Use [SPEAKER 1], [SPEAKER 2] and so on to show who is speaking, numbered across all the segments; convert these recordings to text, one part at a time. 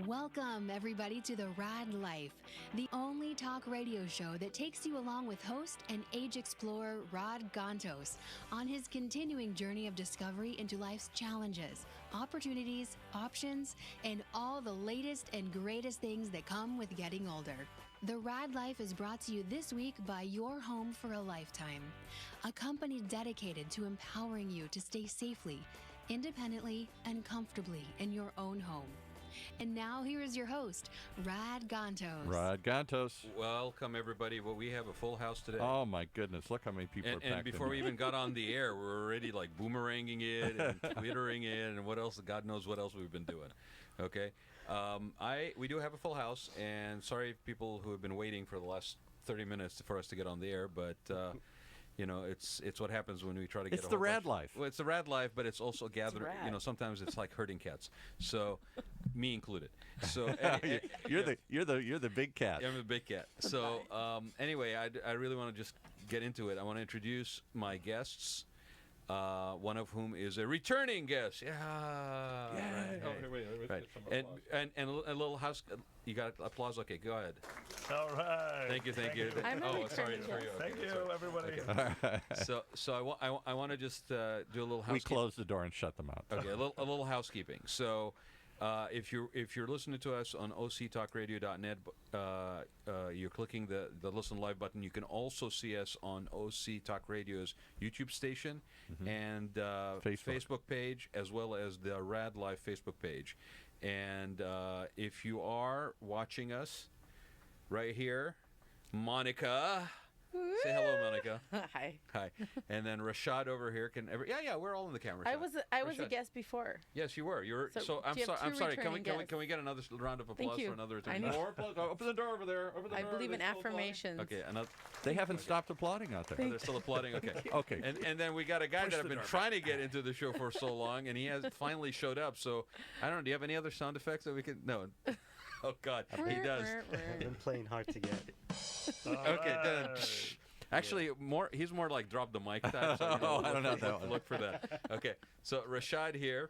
[SPEAKER 1] Welcome, everybody, to the Rad Life, the only talk radio show that takes you along with host and age explorer Rad Gantos on his continuing journey of discovery into life's challenges, opportunities, options, and all the latest and greatest things that come with getting older. The Rad Life is brought to you this week by Your Home for a Lifetime, a company dedicated to empowering you to stay safely, independently, and comfortably in your own home. And now here is your host, Rad Gantos.
[SPEAKER 2] Rad Gantos.
[SPEAKER 3] Welcome, everybody. Well, we have a full house today.
[SPEAKER 2] Oh, my goodness. Look how many people are packed
[SPEAKER 3] And before we even got on the air, we're already like boomeranging it and twittering it and what else, God knows what else we've been doing. Okay? We do have a full house, and sorry people who have been waiting for the last 30 minutes for us to get on the air, but... you know, it's what happens when we try to get.
[SPEAKER 2] It's the Rad Life.
[SPEAKER 3] Well, it's the Rad Life, but it's also gathering. You know, sometimes it's like herding cats. So, me included. So
[SPEAKER 2] you're the big cat.
[SPEAKER 3] I'm the big cat. So anyway, I really want to just get into it. I want to introduce my guests. One of whom is a returning guest. Yeah. Right. And a little house. You got applause? Okay, go ahead.
[SPEAKER 4] All right.
[SPEAKER 3] Thank you.
[SPEAKER 5] I'm
[SPEAKER 3] sorry.
[SPEAKER 4] Thank you, everybody.
[SPEAKER 3] Okay. So I want to just do a little housekeeping.
[SPEAKER 2] We close the door and shut them out.
[SPEAKER 3] Okay, a little housekeeping. So. If you're listening to us on octalkradio.net, you're clicking the listen live button. You can also see us on OC Talk Radio's YouTube station and Facebook page, as well as the Rad Life Facebook page. And if you are watching us right here, Monica. Say hello, Monica.
[SPEAKER 5] Hi.
[SPEAKER 3] And then Rashad over here we're all in the camera.
[SPEAKER 5] I was a guest before.
[SPEAKER 3] Yes, you were. So I'm sorry. Can we get another round of applause for another attorney? More applause. Open the door over there.
[SPEAKER 5] I believe in affirmations.
[SPEAKER 3] Okay.
[SPEAKER 2] They haven't stopped applauding out there.
[SPEAKER 3] They're still applauding. Okay.
[SPEAKER 2] Okay.
[SPEAKER 3] And then we got a guy that I've been trying to get into the show for so long, and he has finally showed up. So I don't know. Do you have any other sound effects that we can? No. Oh God, he does.
[SPEAKER 6] I've been playing hard to get.
[SPEAKER 3] Okay, then. Actually, he's more like drop the mic type. So,
[SPEAKER 2] I don't know that one.
[SPEAKER 3] Look for that. Okay, so Rashad here,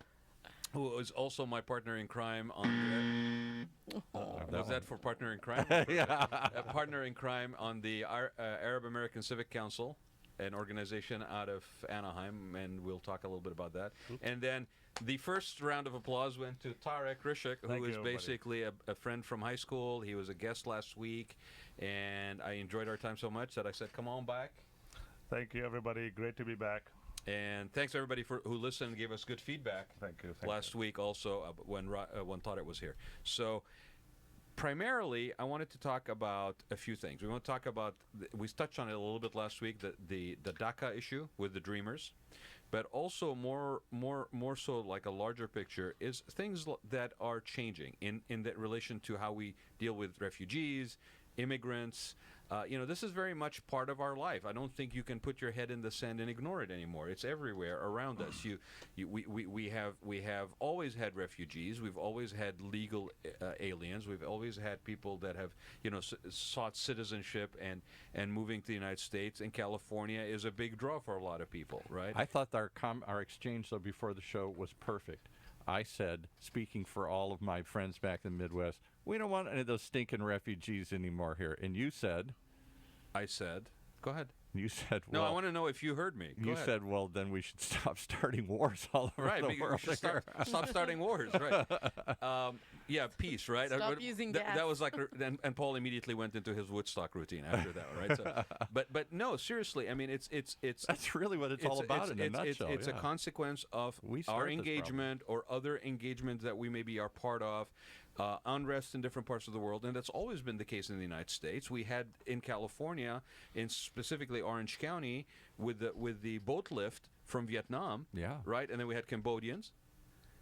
[SPEAKER 3] who is also my partner in crime on the... was that for partner in crime?
[SPEAKER 2] Yeah.
[SPEAKER 3] Partner in crime on the Arab American Civic Council, an organization out of Anaheim, and we'll talk a little bit about that. And then the first round of applause went to Tarik Rishek, who is basically a friend from high school. He was a guest last week, and I enjoyed our time so much that I said, come on back.
[SPEAKER 4] Thank you, everybody. Great to be back.
[SPEAKER 3] And thanks, everybody, who listened and gave us good feedback.
[SPEAKER 4] Thank you.
[SPEAKER 3] Last week also when Tarik was here. So... primarily, I wanted to talk about a few things. We want to talk about, we touched on it a little bit last week, the DACA issue with the Dreamers, but also more so like a larger picture is things that are changing in that relation to how we deal with refugees, immigrants. This is very much part of our life. I don't think you can put your head in the sand and ignore it anymore. It's everywhere around us. We have always had refugees. We've always had legal aliens. We've always had people that have sought citizenship and moving to the United States. And California is a big draw for a lot of people, right?
[SPEAKER 2] I thought our exchange though before the show was perfect. I said, speaking for all of my friends back in the Midwest, we don't want any of those stinking refugees anymore here. And you said...
[SPEAKER 3] I said... Go ahead.
[SPEAKER 2] You said,
[SPEAKER 3] well... No, I want to know if you heard me. Go ahead.
[SPEAKER 2] Said, well, then we should stop starting wars all over the world.
[SPEAKER 3] We should stop starting wars, right. Peace, right?
[SPEAKER 5] Stop using gas.
[SPEAKER 3] That was like... And Paul immediately went into his Woodstock routine after that, right? So, but no, seriously, I mean, it's...
[SPEAKER 2] That's really what it's all about in a nutshell.
[SPEAKER 3] It's a consequence of our engagement or other engagements that we maybe are part of, unrest in different parts of the world, and that's always been the case in the United States. We had in California, in specifically Orange County, with the boat lift from Vietnam, right, and then we had Cambodians,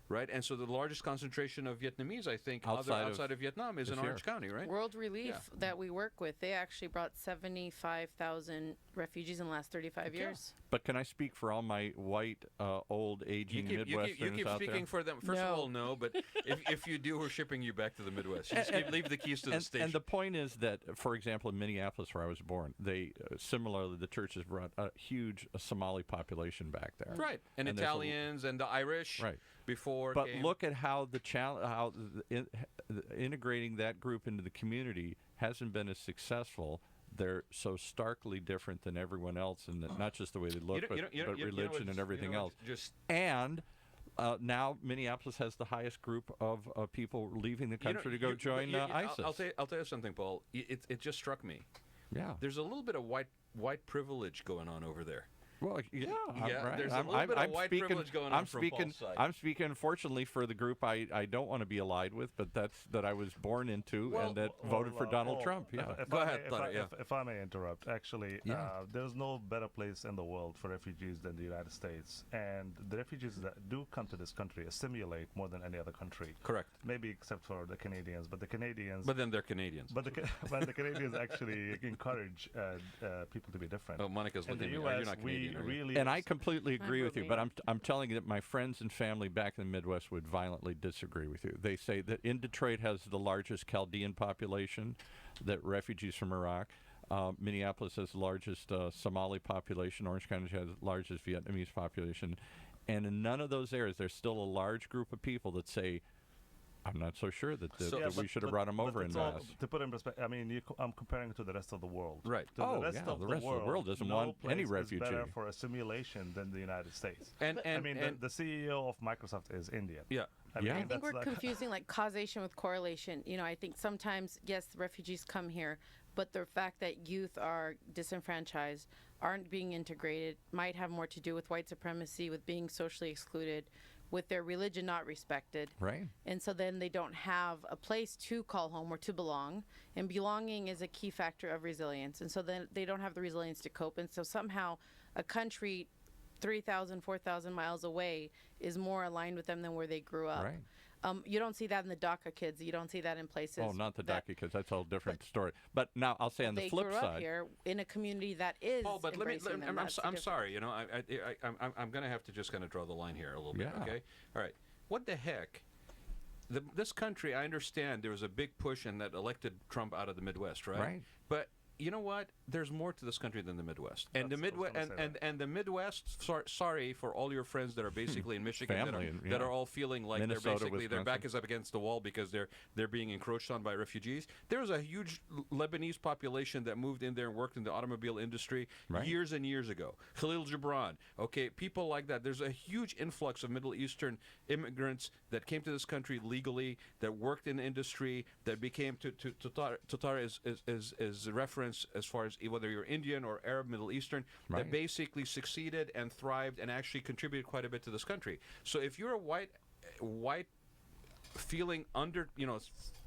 [SPEAKER 3] right, and so the largest concentration of Vietnamese, I think, outside of Vietnam is in Orange County, right?
[SPEAKER 5] World Relief that we work with, they actually brought 75,000 refugees in the last 35 years.
[SPEAKER 2] But can I speak for all my white, old, aging Midwesterners out there?
[SPEAKER 3] You keep speaking for them. First of all, no, but if you do, we're shipping you back to the Midwest. You just leave the keys to the station.
[SPEAKER 2] And the point is that, for example, in Minneapolis, where I was born, they similarly, the churches brought a huge Somali population back there.
[SPEAKER 3] Right, and Italians and the Irish.
[SPEAKER 2] Right.
[SPEAKER 3] before.
[SPEAKER 2] But
[SPEAKER 3] came.
[SPEAKER 2] look at how integrating that group into the community hasn't been as successful. They're so starkly different than everyone else, and not just the way they look, but religion and everything else. And now Minneapolis has the highest group of people leaving the country to go join ISIS.
[SPEAKER 3] I'll tell you something, Paul. It just struck me.
[SPEAKER 2] Yeah.
[SPEAKER 3] There's a little bit of white privilege going on over there.
[SPEAKER 2] Well, yeah, right.
[SPEAKER 3] There's a little bit of white privilege going on from Paul's side.
[SPEAKER 2] I'm speaking, unfortunately, for the group I don't want to be allied with, but that I was born into and that voted for Donald Trump. Yeah.
[SPEAKER 3] Go ahead,
[SPEAKER 4] if I may interrupt, actually, there's no better place in the world for refugees than the United States. And the refugees that do come to this country assimilate more than any other country.
[SPEAKER 3] Correct.
[SPEAKER 4] Maybe except for the Canadians, but the Canadians.
[SPEAKER 3] But then they're Canadians.
[SPEAKER 4] But the Canadians actually encourage people to be different.
[SPEAKER 3] Oh, Monica's
[SPEAKER 4] in the
[SPEAKER 3] looking at me.
[SPEAKER 4] U.S.,
[SPEAKER 3] You're not Canadian.
[SPEAKER 4] Really,
[SPEAKER 2] and I completely agree with you, but
[SPEAKER 5] me.
[SPEAKER 2] I'm telling you that my friends and family back in the Midwest would violently disagree with you. They say that in Detroit has the largest Chaldean population, that refugees from Iraq. Minneapolis has the largest Somali population. Orange County has the largest Vietnamese population. And in none of those areas, there's still a large group of people that say, I'm not so sure that we should have brought them over in mass.
[SPEAKER 4] To put in perspective, I mean, I'm comparing it to the rest of the world.
[SPEAKER 3] Right.
[SPEAKER 4] The rest of the world
[SPEAKER 2] doesn't
[SPEAKER 4] no
[SPEAKER 2] want any
[SPEAKER 4] place
[SPEAKER 2] refugee.
[SPEAKER 4] is better for assimilation than the United States.
[SPEAKER 3] And
[SPEAKER 4] the CEO of Microsoft is Indian.
[SPEAKER 3] Yeah.
[SPEAKER 4] I mean,
[SPEAKER 5] I think we're
[SPEAKER 4] like
[SPEAKER 5] confusing like causation with correlation. You know, I think sometimes, yes, refugees come here, but the fact that youth are disenfranchised, aren't being integrated, might have more to do with white supremacy, with being socially excluded, with their religion not respected.
[SPEAKER 2] Right.
[SPEAKER 5] And so then they don't have a place to call home or to belong. And belonging is a key factor of resilience. And so then they don't have the resilience to cope. And so somehow a country 3,000, 4,000 miles away is more aligned with them than where they grew up.
[SPEAKER 2] Right.
[SPEAKER 5] You don't see that in the DACA kids. You don't see that in places.
[SPEAKER 2] Oh, not the DACA kids. That's a whole different story. But now I'll say on the flip
[SPEAKER 5] they grew
[SPEAKER 2] side,
[SPEAKER 5] up here in a community that is.
[SPEAKER 3] Paul, but
[SPEAKER 5] embracing them.
[SPEAKER 3] I'm sorry. You know, I'm going to have to just kind of draw the line here a little bit.
[SPEAKER 2] Yeah.
[SPEAKER 3] Okay. All right. What the heck? This country, I understand there was a big push and that elected Trump out of the Midwest, right?
[SPEAKER 2] Right.
[SPEAKER 3] But you know what? There's more to this country than the Midwest. And the
[SPEAKER 4] That's- I was
[SPEAKER 3] Midwest
[SPEAKER 4] gonna say that.
[SPEAKER 3] and the Midwest. Sorry for all your friends that are basically in Michigan
[SPEAKER 2] Family,
[SPEAKER 3] that
[SPEAKER 2] yeah.
[SPEAKER 3] are all feeling like
[SPEAKER 2] Minnesota,
[SPEAKER 3] they're basically their back
[SPEAKER 2] Wisconsin.
[SPEAKER 3] is up against the wall because they're being encroached on by refugees. There was a huge Lebanese population that moved in there and worked in the automobile industry
[SPEAKER 2] Right.
[SPEAKER 3] years and years ago. Khalil Gibran, okay, people like that. There's a huge influx of Middle Eastern immigrants that came to this country legally, that worked in the industry, that became to Tatar is a reference as far as whether you're Indian or Arab, Middle Eastern,
[SPEAKER 2] Right.
[SPEAKER 3] that basically succeeded and thrived and actually contributed quite a bit to this country. So if you're a white feeling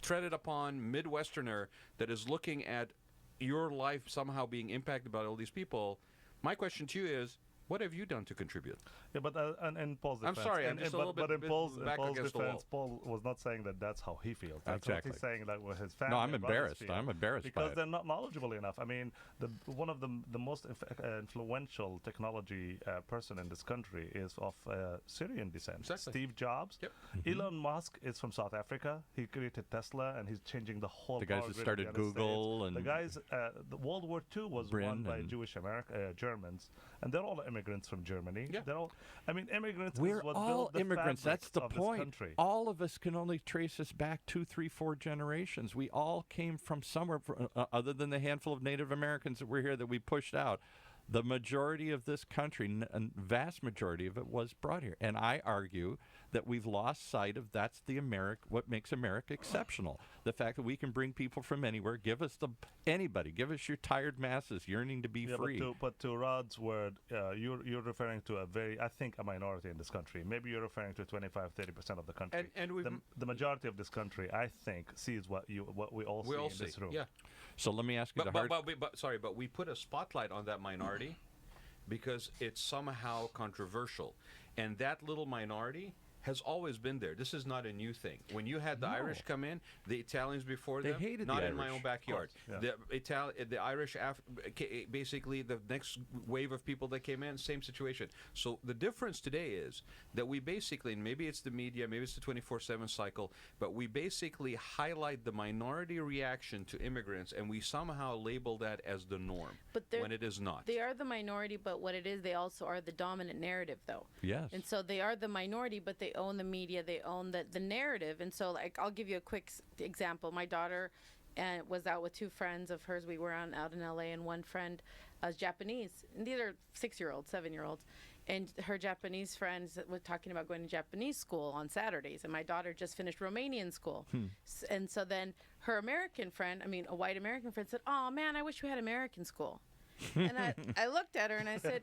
[SPEAKER 3] treaded upon Midwesterner that is looking at your life somehow being impacted by all these people, my question to you is, what have you done to contribute?
[SPEAKER 4] Yeah, but in Paul's
[SPEAKER 3] I'm
[SPEAKER 4] defense,
[SPEAKER 3] sorry, I'm just a little
[SPEAKER 4] but
[SPEAKER 3] bit
[SPEAKER 4] in Paul's
[SPEAKER 3] back against the
[SPEAKER 4] defense, Paul was not saying that that's how he feels. That's
[SPEAKER 2] Exactly.
[SPEAKER 4] what he's saying that with his family.
[SPEAKER 2] no, I'm
[SPEAKER 4] and brothers
[SPEAKER 2] embarrassed.
[SPEAKER 4] feel.
[SPEAKER 2] I'm embarrassed by
[SPEAKER 4] Because
[SPEAKER 2] it.
[SPEAKER 4] they're not knowledgeable enough. I mean, one of the most influential technology person in this country is of Syrian descent.
[SPEAKER 3] Exactly.
[SPEAKER 4] Steve Jobs.
[SPEAKER 3] Yep.
[SPEAKER 4] Elon Musk is from South Africa. He created Tesla, and he's changing the whole.
[SPEAKER 2] The guys
[SPEAKER 4] power
[SPEAKER 2] that
[SPEAKER 4] grid of
[SPEAKER 2] started
[SPEAKER 4] the United
[SPEAKER 2] Google
[SPEAKER 4] States.
[SPEAKER 2] and
[SPEAKER 4] the guys. The World War II was
[SPEAKER 2] Brin
[SPEAKER 4] won by
[SPEAKER 2] and-
[SPEAKER 4] Jewish Germans, and they're all immigrants from Germany.
[SPEAKER 3] Yeah.
[SPEAKER 4] They're all. I mean, immigrants.
[SPEAKER 2] We're
[SPEAKER 4] is what
[SPEAKER 2] all
[SPEAKER 4] built the
[SPEAKER 2] immigrants.
[SPEAKER 4] fabric
[SPEAKER 2] That's the
[SPEAKER 4] of this
[SPEAKER 2] point.
[SPEAKER 4] country.
[SPEAKER 2] All of us can only trace us back 2, 3, 4 generations. We all came from somewhere, other than the handful of Native Americans that were here that we pushed out. The majority of this country, a vast majority of it, was brought here. And I argue that we've lost sight of what makes America exceptional. The fact that we can bring people from anywhere, give us your tired masses yearning to be free.
[SPEAKER 4] But to Rod's word, you're referring to a minority in this country. Maybe you're referring to 25-30% of the country.
[SPEAKER 3] And we've
[SPEAKER 4] the majority of this country, I think, sees what we all see in this room.
[SPEAKER 3] Yeah.
[SPEAKER 2] So let me ask you
[SPEAKER 3] But we put a spotlight on that minority because it's somehow controversial, and that little minority has always been there. This is not a new thing. When you had the Irish come in, the Italians before
[SPEAKER 2] They
[SPEAKER 3] them,
[SPEAKER 2] hated
[SPEAKER 3] not
[SPEAKER 2] the
[SPEAKER 3] in my
[SPEAKER 2] Irish.
[SPEAKER 3] own backyard.
[SPEAKER 4] Of course,
[SPEAKER 3] The Irish, basically the next wave of people that came in, same situation. So the difference today is that we basically, and maybe it's the media, maybe it's the 24/7 cycle, but we basically highlight the minority reaction to immigrants, and we somehow label that as the norm,
[SPEAKER 5] But
[SPEAKER 3] when it is not.
[SPEAKER 5] They are the minority, but what it is, they also are the dominant narrative, though.
[SPEAKER 2] Yes.
[SPEAKER 5] And so they are the minority, but they they own the media, they own the narrative. And so, like, I'll give you a quick example. My daughter was out with two friends of hers. We were out in LA, and one friend is Japanese. And these are 6-year-olds, 7-year-olds. And her Japanese friends were talking about going to Japanese school on Saturdays. And my daughter just finished Romanian school. And so then her American friend, a white American friend, said, "Oh, man, I wish we had American school." And I looked at her and I said,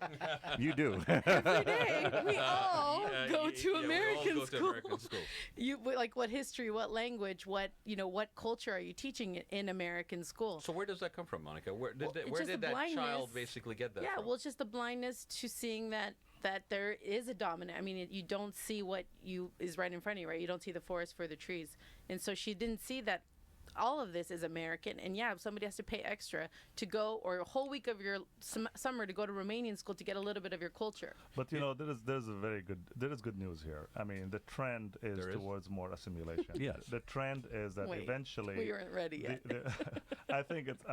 [SPEAKER 2] "You do."
[SPEAKER 5] Every day we all go to American
[SPEAKER 3] we all go
[SPEAKER 5] school.
[SPEAKER 3] to American school.
[SPEAKER 5] You like, what history, what language, what culture are you teaching in American school?
[SPEAKER 3] So where does that come from, Monica? Where did
[SPEAKER 5] just
[SPEAKER 3] that
[SPEAKER 5] the blindness.
[SPEAKER 3] child basically get that
[SPEAKER 5] Yeah,
[SPEAKER 3] from?
[SPEAKER 5] well, it's just the blindness to seeing that there is a dominant. You don't see what is right in front of you, right? You don't see the forest for the trees, and so she didn't see that all of this is American. And yeah, somebody has to pay extra to go, or a whole week of your summer to go to Romanian school to get a little bit of your culture.
[SPEAKER 4] But there is good news here. The trend is towards more assimilation.
[SPEAKER 2] Yes.
[SPEAKER 4] The trend is that eventually
[SPEAKER 5] we weren't ready yet.
[SPEAKER 4] I think it's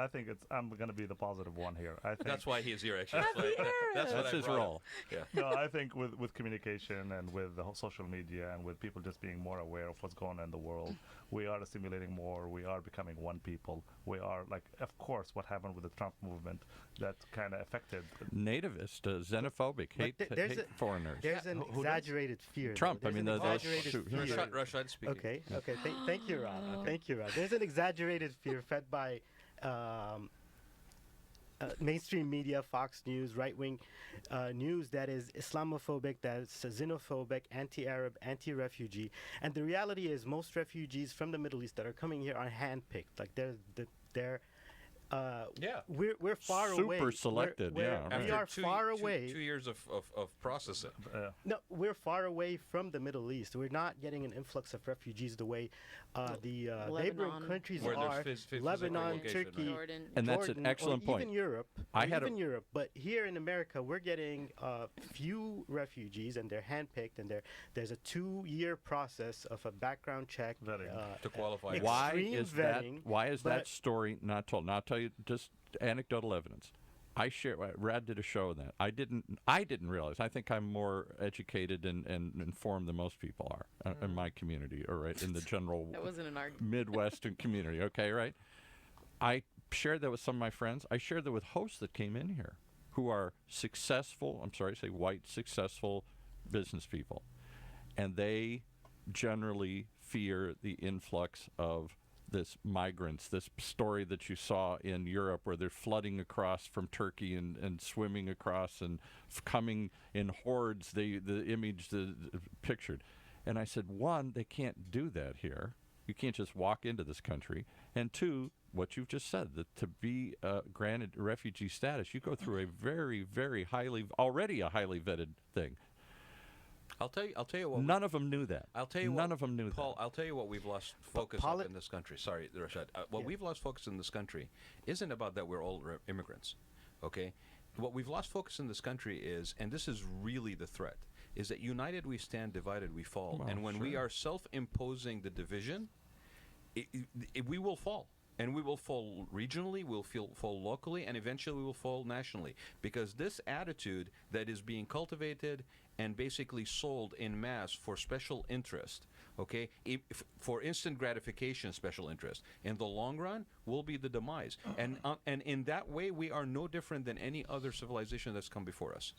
[SPEAKER 4] I'm going to be the positive one here. I think
[SPEAKER 3] That's why he's here, actually.
[SPEAKER 2] That's his role.
[SPEAKER 3] Yeah.
[SPEAKER 4] No, I think with communication and with the whole social media and with people just being more aware of what's going on in the world, we are assimilating more. We are becoming one people. We are, like, of course, what happened with the Trump movement that kind of affected
[SPEAKER 2] nativist, xenophobic, hate foreigners.
[SPEAKER 6] There's an exaggerated fear.
[SPEAKER 2] Trump.
[SPEAKER 6] There's an exaggerated fear.
[SPEAKER 3] Rashad speaking.
[SPEAKER 6] Okay. Thank you, Rad. Thank you, Rad. There's an exaggerated fear fed by mainstream media, Fox News, right-wing news that is Islamophobic, that is xenophobic, anti-Arab, anti-refugee. And the reality is most refugees from the Middle East that are coming here are handpicked. Like we're far away.
[SPEAKER 2] Super selected,
[SPEAKER 6] we are far away.
[SPEAKER 3] 2 years of processing.
[SPEAKER 6] No, we're far away from the Middle East. We're not getting an influx of refugees the way the neighboring countries
[SPEAKER 3] where
[SPEAKER 6] are. Lebanon, Turkey,
[SPEAKER 5] Jordan.
[SPEAKER 2] And that's an excellent point.
[SPEAKER 6] Even Europe. Europe. But here in America, we're getting few refugees, and they're handpicked, and there's a 2-year process of a background check
[SPEAKER 3] to qualify.
[SPEAKER 2] Why
[SPEAKER 6] vetting,
[SPEAKER 2] is that story not told? Now, I'll tell you just anecdotal evidence. Rad did a show on that. I didn't realize. I think I'm more educated and informed than most people are in my community, or right in the general
[SPEAKER 5] That wasn't an argument.
[SPEAKER 2] Midwestern community. Okay, right. I shared that with some of my friends. I shared that with hosts that came in here who are successful. I'm sorry to say white successful business people, and they generally fear the influx of this migrants, this story that you saw in Europe where they're flooding across from Turkey and swimming across and coming in hordes, the image pictured. And I said, one, they can't do that here. You can't just walk into this country. And two, what you've just said, that to be granted refugee status, you go through a very, very already highly vetted thing.
[SPEAKER 3] I'll tell you what.
[SPEAKER 2] None of them knew that.
[SPEAKER 3] I'll tell you
[SPEAKER 2] None of them knew
[SPEAKER 3] Paul,
[SPEAKER 2] that.
[SPEAKER 3] I'll tell you what we've lost focus of in this country. Sorry, Rashad. We've lost focus in this country isn't about that we're all immigrants, okay? What we've lost focus in this country is, and this is really the threat, is that united we stand, divided we fall.
[SPEAKER 2] Well,
[SPEAKER 3] and when we are self-imposing the division, we will fall. And we will fall regionally, we'll fall locally, and eventually we will fall nationally. Because this attitude that is being cultivated and basically sold in mass for special interest, okay, for instant gratification special interest, in the long run will be the demise. And in that way, we are no different than any other civilization that's come before us.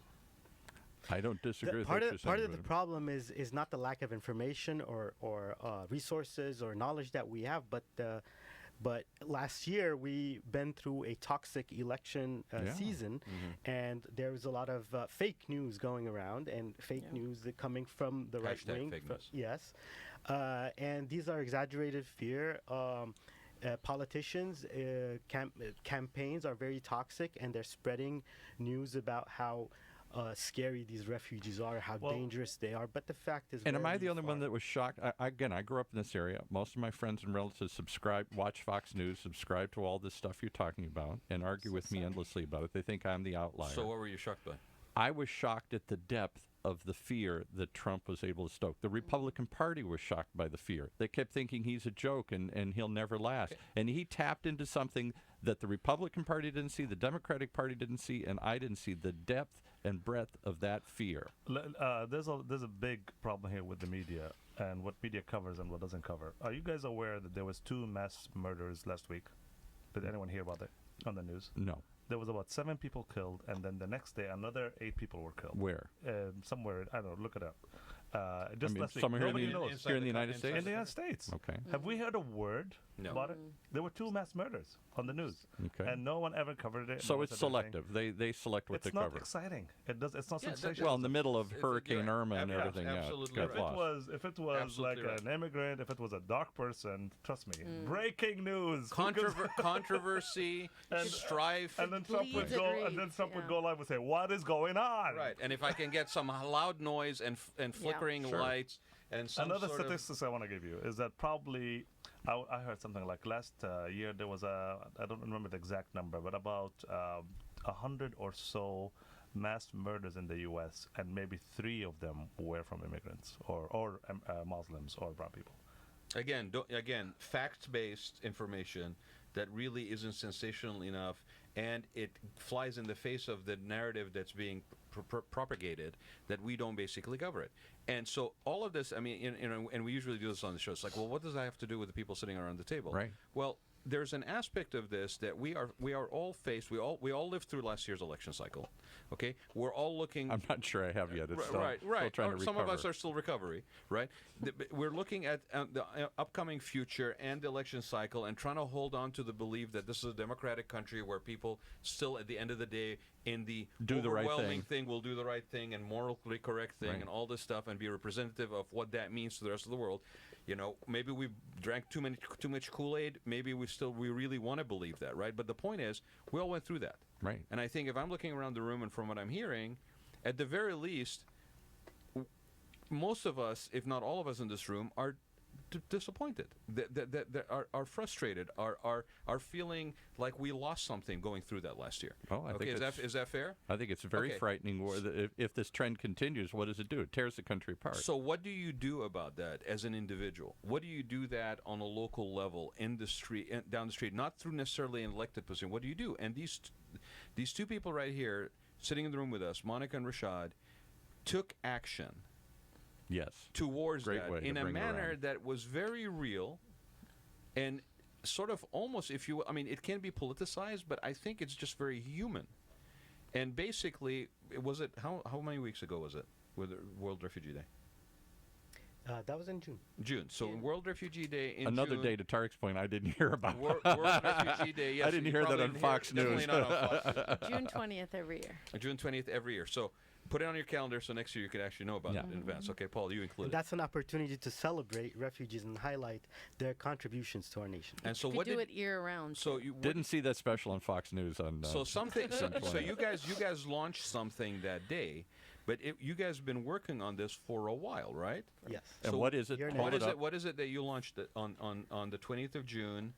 [SPEAKER 2] I don't disagree with what you're saying.
[SPEAKER 6] Part of the problem is not the lack of information or resources or knowledge that we have, but last year we been through a toxic election season, and there was a lot of fake news going around, and fake news coming from the right wing.
[SPEAKER 3] Fake news.
[SPEAKER 6] Yes, and these are exaggerated fear. Politicians campaigns are very toxic, and they're spreading news about how scary these refugees are, how dangerous they are. But the fact is,
[SPEAKER 2] and am I the only one that was shocked? I grew up in this area. Most of my friends and relatives watch Fox News, subscribe to all this stuff you're talking about, and argue with me endlessly about it. They think I'm the outlier.
[SPEAKER 3] So what were you shocked by?
[SPEAKER 2] I was shocked at the depth of the fear that Trump was able to stoke. The Republican Party was shocked by the fear. They kept thinking he's a joke and he'll never last. Okay. And he tapped into something that the Republican Party didn't see, the Democratic Party didn't see, and I didn't see the depth and breadth of that fear.
[SPEAKER 4] There's a big problem here with the media and what media covers and what doesn't cover. Are you guys aware that there was 2 mass murders last week? Did anyone hear about that on the news?
[SPEAKER 2] No.
[SPEAKER 4] There was about 7 people killed, and then the next day another 8 people were killed.
[SPEAKER 2] Where?
[SPEAKER 4] Somewhere, I don't know, look it up. Just last week.
[SPEAKER 2] Somewhere
[SPEAKER 4] Nobody
[SPEAKER 2] here
[SPEAKER 4] knows.
[SPEAKER 2] in the United States?
[SPEAKER 4] In the United States.
[SPEAKER 2] Okay.
[SPEAKER 4] Have we heard a word
[SPEAKER 3] No.
[SPEAKER 4] about it? There were 2 mass murders on the news,
[SPEAKER 2] Okay.
[SPEAKER 4] and no one ever covered it.
[SPEAKER 2] So
[SPEAKER 4] no one
[SPEAKER 2] it's
[SPEAKER 4] said anything.
[SPEAKER 2] selective. They select what
[SPEAKER 4] It's
[SPEAKER 2] they
[SPEAKER 4] not
[SPEAKER 2] cover.
[SPEAKER 4] exciting. It's not
[SPEAKER 3] Yeah, that-
[SPEAKER 4] sensational.
[SPEAKER 2] Well, in the middle of
[SPEAKER 3] It's-
[SPEAKER 2] Hurricane
[SPEAKER 3] you're
[SPEAKER 2] Irma and
[SPEAKER 3] ab-
[SPEAKER 2] everything, yeah, it
[SPEAKER 3] absolutely
[SPEAKER 2] got
[SPEAKER 3] right.
[SPEAKER 2] lost.
[SPEAKER 4] If it was
[SPEAKER 3] Absolutely
[SPEAKER 4] like
[SPEAKER 3] right.
[SPEAKER 4] an immigrant, if it was a dark person, trust me, breaking news.
[SPEAKER 3] Controversy, strife.
[SPEAKER 4] And then Trump would
[SPEAKER 5] Bleeds
[SPEAKER 4] go,
[SPEAKER 5] and
[SPEAKER 4] and then
[SPEAKER 5] rage,
[SPEAKER 4] Trump would
[SPEAKER 5] yeah.
[SPEAKER 4] go live and say, "What is going on?"
[SPEAKER 3] Right, and if I can get some loud noise and flickering
[SPEAKER 2] Sure.
[SPEAKER 3] lights and some
[SPEAKER 4] Another
[SPEAKER 3] sort of
[SPEAKER 4] statistics I want to give you is that probably I heard something like last year there was I don't remember the exact number, but about 100 or so mass murders in the U.S. and maybe 3 of them were from immigrants or Muslims or brown people.
[SPEAKER 3] Again, fact-based information that really isn't sensational enough, and it flies in the face of the narrative that's being propagated that we don't basically cover it. And so all of this, I mean, and we usually do this on the show. It's like, well, what does that have to do with the people sitting around the table?
[SPEAKER 2] Right.
[SPEAKER 3] Well, there's an aspect of this that we are all faced. We all lived through last year's election cycle. Okay, we're all looking.
[SPEAKER 2] I'm not sure I have yet. It's still,
[SPEAKER 3] right.
[SPEAKER 2] still trying
[SPEAKER 3] Or
[SPEAKER 2] to
[SPEAKER 3] some of us
[SPEAKER 2] recover.
[SPEAKER 3] are still recovery, right? We're looking at the upcoming future and the election cycle and trying to hold on to the belief that this is a democratic country where people still, at the end of the day, in the
[SPEAKER 2] Do the right
[SPEAKER 3] overwhelming
[SPEAKER 2] thing.
[SPEAKER 3] will do the right thing and morally correct thing
[SPEAKER 2] Right.
[SPEAKER 3] and all this stuff and be representative of what that means to the rest of the world. You know, maybe we drank too much Kool-Aid. Maybe we really want to believe that, right? But the point is, we all went through that.
[SPEAKER 2] Right.
[SPEAKER 3] And I think if I'm looking around the room and from what I'm hearing, at the very least, most of us, if not all of us in this room, are disappointed, that are frustrated, are feeling like we lost something going through that last year.
[SPEAKER 2] Oh, I think
[SPEAKER 3] is that fair?
[SPEAKER 2] I think it's very
[SPEAKER 3] Okay.
[SPEAKER 2] frightening. If this trend continues, what does it do? It tears the country apart.
[SPEAKER 3] So what do you do about that as an individual? What do you do that on a local level, in the street, down the street, not through necessarily an elected position? What do you do? And these 2 people right here, sitting in the room with us, Monica and Rashad, took action
[SPEAKER 2] Yes.
[SPEAKER 3] towards
[SPEAKER 2] Great
[SPEAKER 3] that
[SPEAKER 2] way to
[SPEAKER 3] in a
[SPEAKER 2] bring it
[SPEAKER 3] manner
[SPEAKER 2] around.
[SPEAKER 3] that was very real and sort of almost, if you, I mean, it can be politicized, but I think it's just very human. And basically, how many weeks ago was it with World Refugee Day?
[SPEAKER 6] That was in June.
[SPEAKER 3] June. So
[SPEAKER 5] June.
[SPEAKER 3] World Refugee Day in
[SPEAKER 2] Another
[SPEAKER 3] June.
[SPEAKER 2] day, to Tarik's point, I didn't hear about.
[SPEAKER 3] World Refugee Day. Yes,
[SPEAKER 2] I didn't
[SPEAKER 3] you
[SPEAKER 2] hear that
[SPEAKER 3] probably
[SPEAKER 2] on
[SPEAKER 3] didn't
[SPEAKER 2] Fox
[SPEAKER 3] definitely
[SPEAKER 2] News.
[SPEAKER 3] not on Fox News.
[SPEAKER 5] June 20th every year.
[SPEAKER 3] June 20th every year. So put it on your calendar so next year you can actually know about
[SPEAKER 2] Yeah.
[SPEAKER 3] it in advance. Okay, Paul, you
[SPEAKER 6] And
[SPEAKER 3] included.
[SPEAKER 6] that's an opportunity to celebrate refugees and highlight their contributions to our nation.
[SPEAKER 3] And so
[SPEAKER 5] You
[SPEAKER 3] what
[SPEAKER 5] could do
[SPEAKER 3] did
[SPEAKER 5] it year round.
[SPEAKER 3] so you what-
[SPEAKER 2] Didn't see that special on Fox News on.
[SPEAKER 3] so something so,
[SPEAKER 2] June
[SPEAKER 3] so
[SPEAKER 2] 20th.
[SPEAKER 3] you guys launched something that day, but you guys have been working on this for a while, right?
[SPEAKER 6] Yes.
[SPEAKER 2] And
[SPEAKER 3] so
[SPEAKER 2] what is it?
[SPEAKER 6] Year and a
[SPEAKER 2] Hold
[SPEAKER 6] half.
[SPEAKER 2] it up.
[SPEAKER 3] What is it that you launched on the 20th of June?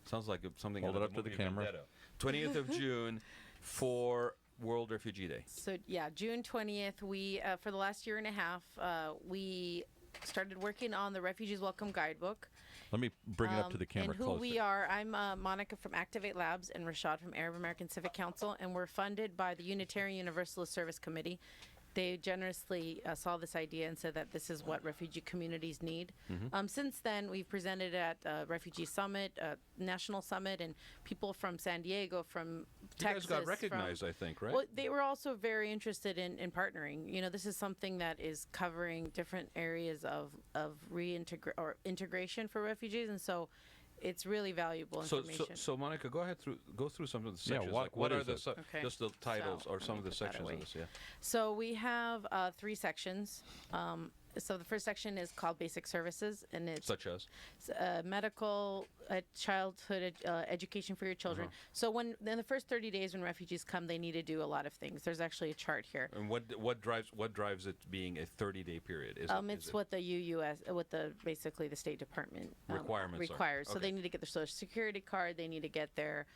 [SPEAKER 3] Sounds like something.
[SPEAKER 2] Hold
[SPEAKER 3] out
[SPEAKER 2] it
[SPEAKER 3] of
[SPEAKER 2] up to the
[SPEAKER 3] movie
[SPEAKER 2] camera.
[SPEAKER 3] Vendetta. 20th of June for World Refugee Day.
[SPEAKER 5] So yeah, June 20th, we for the last year and a half, we started working on the Refugees Welcome Guidebook.
[SPEAKER 2] Let me bring it up to the camera
[SPEAKER 5] And who
[SPEAKER 2] closer.
[SPEAKER 5] we are, I'm Monica from Activate Labs and Rashad from Arab American Civic Council, and we're funded by the Unitarian Universalist Service Committee. They generously saw this idea and said that this is what refugee communities need. Since then, we've presented at Refugee Summit, National Summit, and people from San Diego, from Texas.
[SPEAKER 3] You guys got recognized, I think, right?
[SPEAKER 5] Well, they were also very interested in partnering. You know, this is something that is covering different areas of integration for refugees, and so it's really valuable information.
[SPEAKER 3] So Monica, go through some of the
[SPEAKER 2] Yeah,
[SPEAKER 3] sections.
[SPEAKER 2] what-
[SPEAKER 3] like
[SPEAKER 2] what
[SPEAKER 3] are
[SPEAKER 2] is
[SPEAKER 3] the
[SPEAKER 2] it?
[SPEAKER 5] Okay.
[SPEAKER 3] just the titles
[SPEAKER 5] So,
[SPEAKER 3] or
[SPEAKER 5] let
[SPEAKER 3] some
[SPEAKER 5] me
[SPEAKER 3] of the
[SPEAKER 5] put that
[SPEAKER 3] sections of
[SPEAKER 5] away.
[SPEAKER 3] this? Yeah.
[SPEAKER 5] So we have 3 sections. So the first section is called Basic Services, and it's
[SPEAKER 3] Such as
[SPEAKER 5] medical, childhood education for your children. So in the first 30 days when refugees come, they need to do a lot of things. There's actually a chart here.
[SPEAKER 3] and what drives it being a 30-day period? Is
[SPEAKER 5] It's what the basically the State Department
[SPEAKER 3] Requirements are.
[SPEAKER 5] requires. So
[SPEAKER 3] Okay.
[SPEAKER 5] they need to get their Social Security card. They need to get their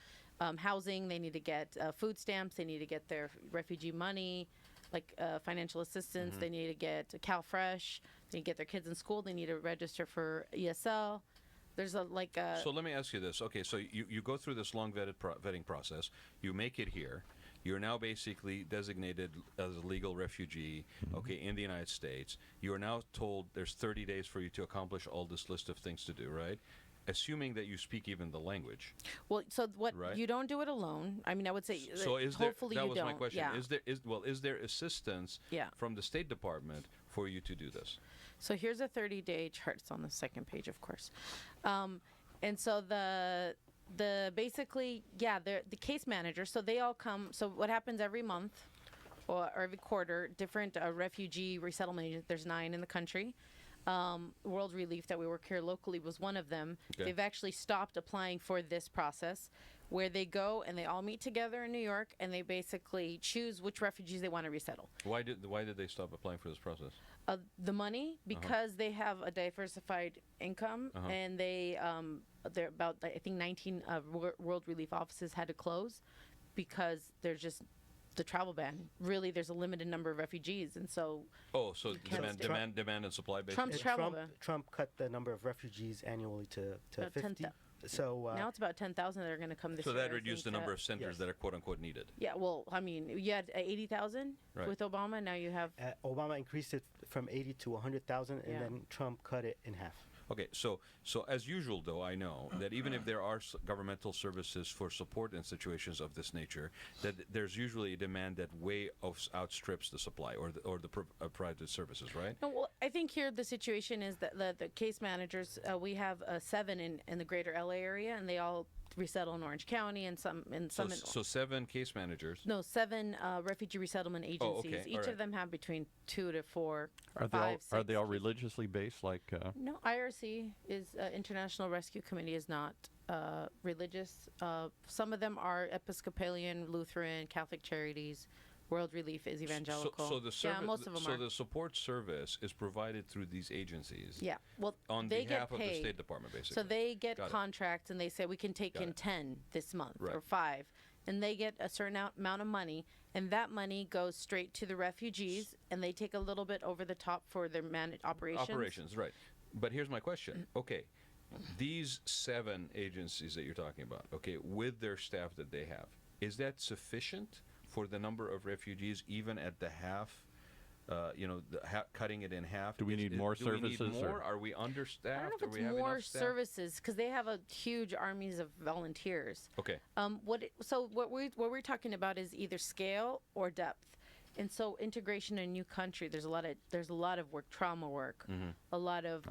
[SPEAKER 5] housing. They need to get food stamps. They need to get their refugee money, like financial assistance. They need to get CalFresh. They need to get their kids in school. They need to register for ESL. There's a like a.
[SPEAKER 3] So let me ask you this. Okay, so you go through this long vetting process. You make it here. You're now basically designated as a legal refugee, okay, in the United States. You are now told there's 30 days for you to accomplish all this list of things to do, right? Assuming that you speak even the language.
[SPEAKER 5] Well, so what
[SPEAKER 3] Right.
[SPEAKER 5] you don't do it alone. I mean, I would say
[SPEAKER 3] So is there?
[SPEAKER 5] hopefully
[SPEAKER 3] That
[SPEAKER 5] you
[SPEAKER 3] was
[SPEAKER 5] don't.
[SPEAKER 3] my question.
[SPEAKER 5] Yeah.
[SPEAKER 3] Is there assistance
[SPEAKER 5] Yeah.
[SPEAKER 3] from the State Department for you to do this?
[SPEAKER 5] So here's a 30-day chart. It's on the second page, of course. And so the basically, the case manager. So they all come. So what happens every month or every quarter? Different refugee resettlement agents. There's 9 in the country. World Relief that we work here locally was one of them.
[SPEAKER 3] Okay.
[SPEAKER 5] They've actually stopped applying for this process, where they go and they all meet together in New York and they basically choose which refugees they want to resettle.
[SPEAKER 3] Why did they stop applying for this process?
[SPEAKER 5] The money, because they have a diversified income, and they're about, I think 19 World Relief offices had to close because there's just the travel ban. Really, there's a limited number of refugees, and so
[SPEAKER 3] So demand and supply basically.
[SPEAKER 5] Trump's travel ban.
[SPEAKER 6] Trump cut the number of refugees annually to
[SPEAKER 5] About
[SPEAKER 6] 50. So
[SPEAKER 5] now it's about 10,000 that are going to come this
[SPEAKER 3] So
[SPEAKER 5] year.
[SPEAKER 3] that
[SPEAKER 5] I
[SPEAKER 3] reduced the
[SPEAKER 5] think,
[SPEAKER 3] number of centers
[SPEAKER 6] yes.
[SPEAKER 3] that are quote unquote needed.
[SPEAKER 5] Yeah, well, I mean, you had 80,000
[SPEAKER 3] Right.
[SPEAKER 5] with Obama. Now you have.
[SPEAKER 6] Obama increased it from 80 to 100,000, and
[SPEAKER 5] Yeah.
[SPEAKER 6] then Trump cut it in half.
[SPEAKER 3] Okay, so as usual, though, I know that even if there are governmental services for support in situations of this nature, that there's usually a demand that way outstrips the supply or the private services, right?
[SPEAKER 5] No, well, I think here the situation is that the case managers, we have 7 in the greater LA area, and they all resettle in Orange County and some
[SPEAKER 3] So 7 case managers.
[SPEAKER 5] No, 7 refugee resettlement agencies.
[SPEAKER 3] okay,
[SPEAKER 5] Each
[SPEAKER 3] all right.
[SPEAKER 5] of them have between 2 to 4,
[SPEAKER 2] Are
[SPEAKER 5] 5, 6.
[SPEAKER 2] they all religiously based? Like
[SPEAKER 5] No, IRC is International Rescue Committee is not religious. Some of them are Episcopalian, Lutheran, Catholic Charities. World Relief is evangelical.
[SPEAKER 3] So the service,
[SPEAKER 5] yeah, most of them are.
[SPEAKER 3] the support service is provided through these agencies.
[SPEAKER 5] Yeah, well,
[SPEAKER 3] On
[SPEAKER 5] they
[SPEAKER 3] behalf
[SPEAKER 5] get
[SPEAKER 3] of
[SPEAKER 5] paid.
[SPEAKER 3] the State Department, basically.
[SPEAKER 5] So they get
[SPEAKER 3] Got it.
[SPEAKER 5] contracts, and they say we can take
[SPEAKER 3] Got
[SPEAKER 5] in
[SPEAKER 3] it.
[SPEAKER 5] 10 this month
[SPEAKER 3] Right.
[SPEAKER 5] or 5, and they get a certain amount of money, and that money goes straight to the refugees, and they take a little bit over the top for their operations.
[SPEAKER 3] Right. But here's my question. Okay, these 7 agencies that you're talking about, okay, with their staff that they have, is that sufficient for the number of refugees, even at the half? Cutting it in half.
[SPEAKER 2] Do we need more
[SPEAKER 3] do we
[SPEAKER 2] services,
[SPEAKER 3] need more?
[SPEAKER 2] or-
[SPEAKER 3] Are we understaffed?
[SPEAKER 5] I don't know if
[SPEAKER 3] Are
[SPEAKER 5] it's
[SPEAKER 3] we have
[SPEAKER 5] more
[SPEAKER 3] enough staff?
[SPEAKER 5] services because they have a huge armies of volunteers.
[SPEAKER 3] Okay.
[SPEAKER 5] What we're talking about is either scale or depth, and so integration in a new country. There's a lot of work, trauma work, a lot of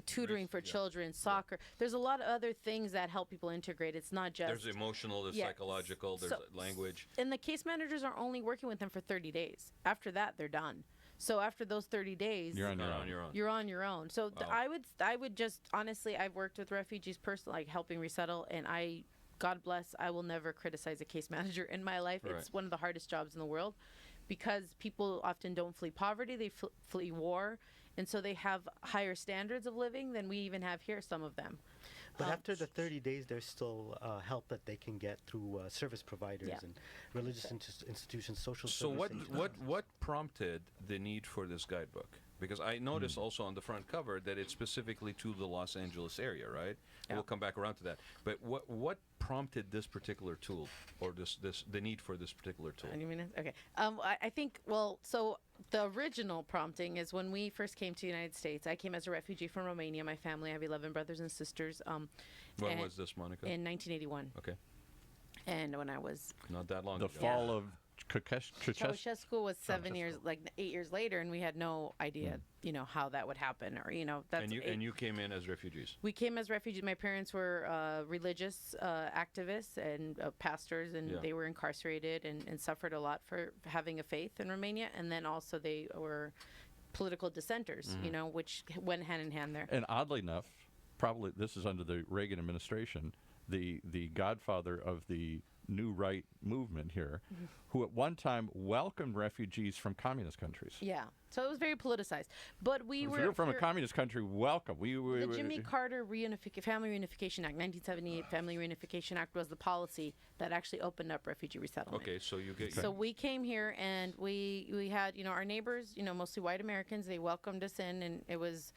[SPEAKER 5] tutoring for children, soccer. There's a lot of other things that help people integrate. It's not just
[SPEAKER 3] There's emotional, there's
[SPEAKER 5] Yeah.
[SPEAKER 3] psychological, there's language.
[SPEAKER 5] And the case managers are only working with them for 30 days. After that, they're done. So after those 30 days,
[SPEAKER 2] You're on your
[SPEAKER 3] You're
[SPEAKER 2] own.
[SPEAKER 3] on your own.
[SPEAKER 5] you're on your own. So
[SPEAKER 3] Wow.
[SPEAKER 5] I would just honestly, I've worked with refugees personally, like helping resettle, and God bless, I will never criticize a case manager in my life.
[SPEAKER 3] Right.
[SPEAKER 5] It's one of the hardest jobs in the world because people often don't flee poverty, they flee war, and so they have higher standards of living than we even have here, some of them.
[SPEAKER 6] But after the 30 days, there's still help that they can get through service providers
[SPEAKER 5] Yeah.
[SPEAKER 6] and religious institutions, social
[SPEAKER 3] So
[SPEAKER 6] service.
[SPEAKER 3] what prompted the need for this guidebook? Because I noticed also on the front cover that it's specifically to the Los Angeles area, right?
[SPEAKER 5] Yeah.
[SPEAKER 3] We'll come back around to that. But what prompted this particular tool, or the need for this particular tool?
[SPEAKER 5] Any minutes? Okay. I think, so the original prompting is when we first came to the United States. I came as a refugee from Romania. My family, I have 11 brothers and sisters.
[SPEAKER 3] When
[SPEAKER 5] and
[SPEAKER 3] was this, Monica?
[SPEAKER 5] In 1981.
[SPEAKER 3] Okay,
[SPEAKER 5] And when I was,
[SPEAKER 3] not that long
[SPEAKER 2] the
[SPEAKER 3] ago.
[SPEAKER 2] fall of Ceausescu.
[SPEAKER 5] Ceausescu was 7 years, like 8 years later, and we had no idea, how that would happen, or, that's.
[SPEAKER 3] And you came in as refugees.
[SPEAKER 5] We came as refugees. My parents were religious activists and pastors, and
[SPEAKER 3] Yeah.
[SPEAKER 5] they were incarcerated and suffered a lot for having a faith in Romania. And then also they were political dissenters, which went hand in hand there.
[SPEAKER 2] And oddly enough, probably this is under the Reagan administration, the godfather of the New Right movement here, who at one time welcomed refugees from communist countries.
[SPEAKER 5] Yeah. So it was very politicized. But we
[SPEAKER 2] If
[SPEAKER 5] were.
[SPEAKER 2] you're from a
[SPEAKER 5] here-
[SPEAKER 2] communist country, welcome.
[SPEAKER 5] The Jimmy Carter Family Reunification Act, 1978 Family Reunification Act was the policy that actually opened up refugee resettlement.
[SPEAKER 3] Okay, so you get.
[SPEAKER 5] So we came here and we had, our neighbors, mostly white Americans, they welcomed us in, and it was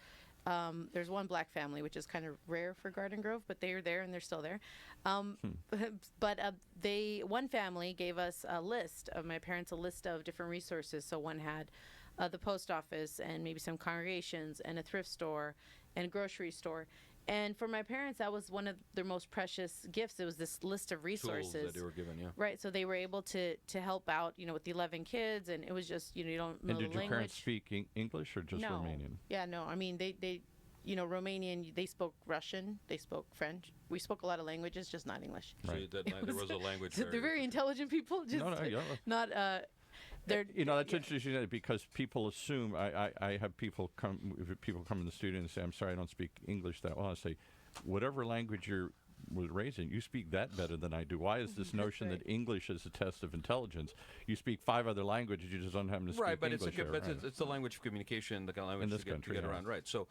[SPEAKER 5] There's one black family, which is kind of rare for Garden Grove, but they are there and they're still there. But one family gave us a list of my parents, a list of different resources. So one had the post office and maybe some congregations and a thrift store and a grocery store. And for my parents, that was one of their most precious gifts. It was this list of resources
[SPEAKER 3] Tools that they were given, yeah.
[SPEAKER 5] Right, so they were able to help out, with the 11 kids, and it was just, you don't know the language.
[SPEAKER 2] And did your parents speak English or just
[SPEAKER 5] No.
[SPEAKER 2] Romanian?
[SPEAKER 5] Yeah, no. I mean, they Romanian. They spoke Russian. They spoke French. We spoke a lot of languages, just not English.
[SPEAKER 2] Right.
[SPEAKER 3] So there was a language
[SPEAKER 5] They're
[SPEAKER 3] barrier.
[SPEAKER 5] very intelligent people. Just
[SPEAKER 2] yeah.
[SPEAKER 5] not. They're.
[SPEAKER 2] That's interesting because people assume I have people come in the studio and say, I'm sorry, I don't speak English that well. I say, whatever language you was raised in, you speak that better than I do. Why is this notion
[SPEAKER 5] right.
[SPEAKER 2] that English is a test of intelligence? You speak 5 other languages, you just don't happen to speak
[SPEAKER 3] Right, but
[SPEAKER 2] English.
[SPEAKER 3] it's the language of communication, the kind of language
[SPEAKER 2] In this
[SPEAKER 3] to get,
[SPEAKER 2] country,
[SPEAKER 3] to get
[SPEAKER 2] yeah.
[SPEAKER 3] around. Right. So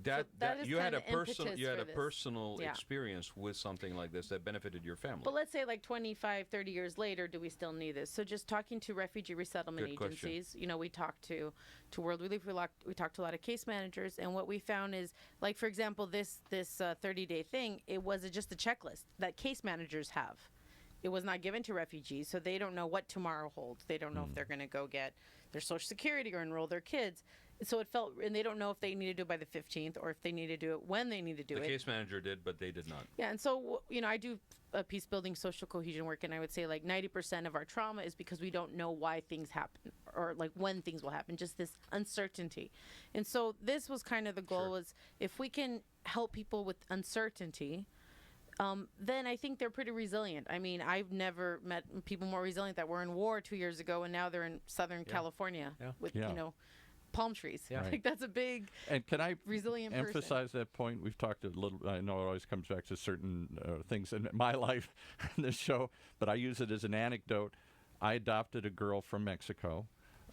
[SPEAKER 5] that is
[SPEAKER 3] you had a
[SPEAKER 5] kinda
[SPEAKER 3] personal
[SPEAKER 5] impetus for this. Yeah.
[SPEAKER 3] experience with something like this that benefited your family.
[SPEAKER 5] But let's say like 25, 30 years later, do we still need this? So just talking to refugee resettlement
[SPEAKER 3] Good question.
[SPEAKER 5] agencies, we talked to World Relief, we talked to a lot of case managers, and what we found is, like, for example, this 30-day thing, it was just a checklist that case managers have. It was not given to refugees, so they don't know what tomorrow holds. They don't know if they're going to go get their Social Security or enroll their kids. So it felt, and they don't know if they need to do it by the 15th or if they need to do it when they need to do it.
[SPEAKER 3] The case manager did, but they did not.
[SPEAKER 5] Yeah, and so, I do peace building, social cohesion work, and I would say like 90% of our trauma is because we don't know why things happen or like when things will happen, just this uncertainty. And so this was kind of the goal, was if we can help people with uncertainty, then I think they're pretty resilient. I mean, I've never met people more resilient that were in war 2 years ago and now they're in Southern California with, palm trees.
[SPEAKER 2] Yeah.
[SPEAKER 5] Like that's a big
[SPEAKER 2] And can I
[SPEAKER 5] resilient
[SPEAKER 2] emphasize that point? We've talked a little, I know it always comes back to certain things in my life in this show, but I use it as an anecdote. I adopted a girl from Mexico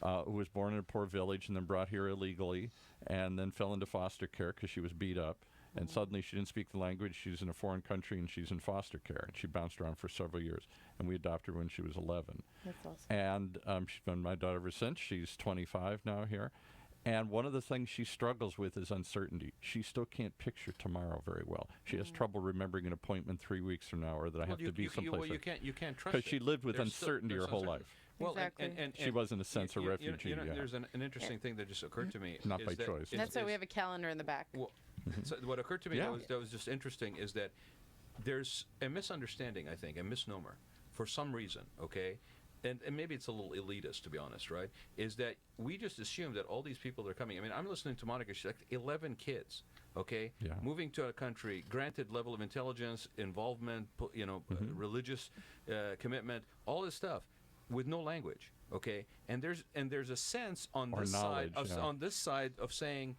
[SPEAKER 2] who was born in a poor village and then brought here illegally and then fell into foster care because she was beat up. And suddenly she didn't speak the language. She's in a foreign country and she's in foster care. And she bounced around for several years. And we adopted her when she was 11.
[SPEAKER 5] That's awesome.
[SPEAKER 2] And she's been my daughter ever since. She's 25 now here. And one of the things she struggles with is uncertainty. She still can't picture tomorrow very well. She has trouble remembering an appointment 3 weeks from now or that I have to be someplace.
[SPEAKER 3] You can't trust
[SPEAKER 2] because
[SPEAKER 3] it.
[SPEAKER 2] she lived with
[SPEAKER 3] There's
[SPEAKER 2] uncertainty her whole life.
[SPEAKER 3] Well,
[SPEAKER 5] Exactly.
[SPEAKER 3] and
[SPEAKER 2] She was, in a sense, a refugee.
[SPEAKER 3] There's an interesting thing that just occurred to me.
[SPEAKER 2] Not
[SPEAKER 3] is
[SPEAKER 2] by
[SPEAKER 3] that
[SPEAKER 2] choice.
[SPEAKER 5] That's why we have a calendar in the back.
[SPEAKER 3] Well, so what occurred to me
[SPEAKER 2] Yeah.
[SPEAKER 3] that was just interesting is that there's a misunderstanding, I think, a misnomer, for some reason, okay? And maybe it's a little elitist, to be honest, right? Is that we just assume that all these people that are coming. I mean, I'm listening to Monica. She's like 11 kids, okay?
[SPEAKER 2] Yeah.
[SPEAKER 3] Moving to a country, granted level of intelligence, involvement, religious commitment, all this stuff, with no language, okay? And there's a sense on
[SPEAKER 2] Or
[SPEAKER 3] this
[SPEAKER 2] knowledge,
[SPEAKER 3] side
[SPEAKER 2] yeah.
[SPEAKER 3] on this side of saying,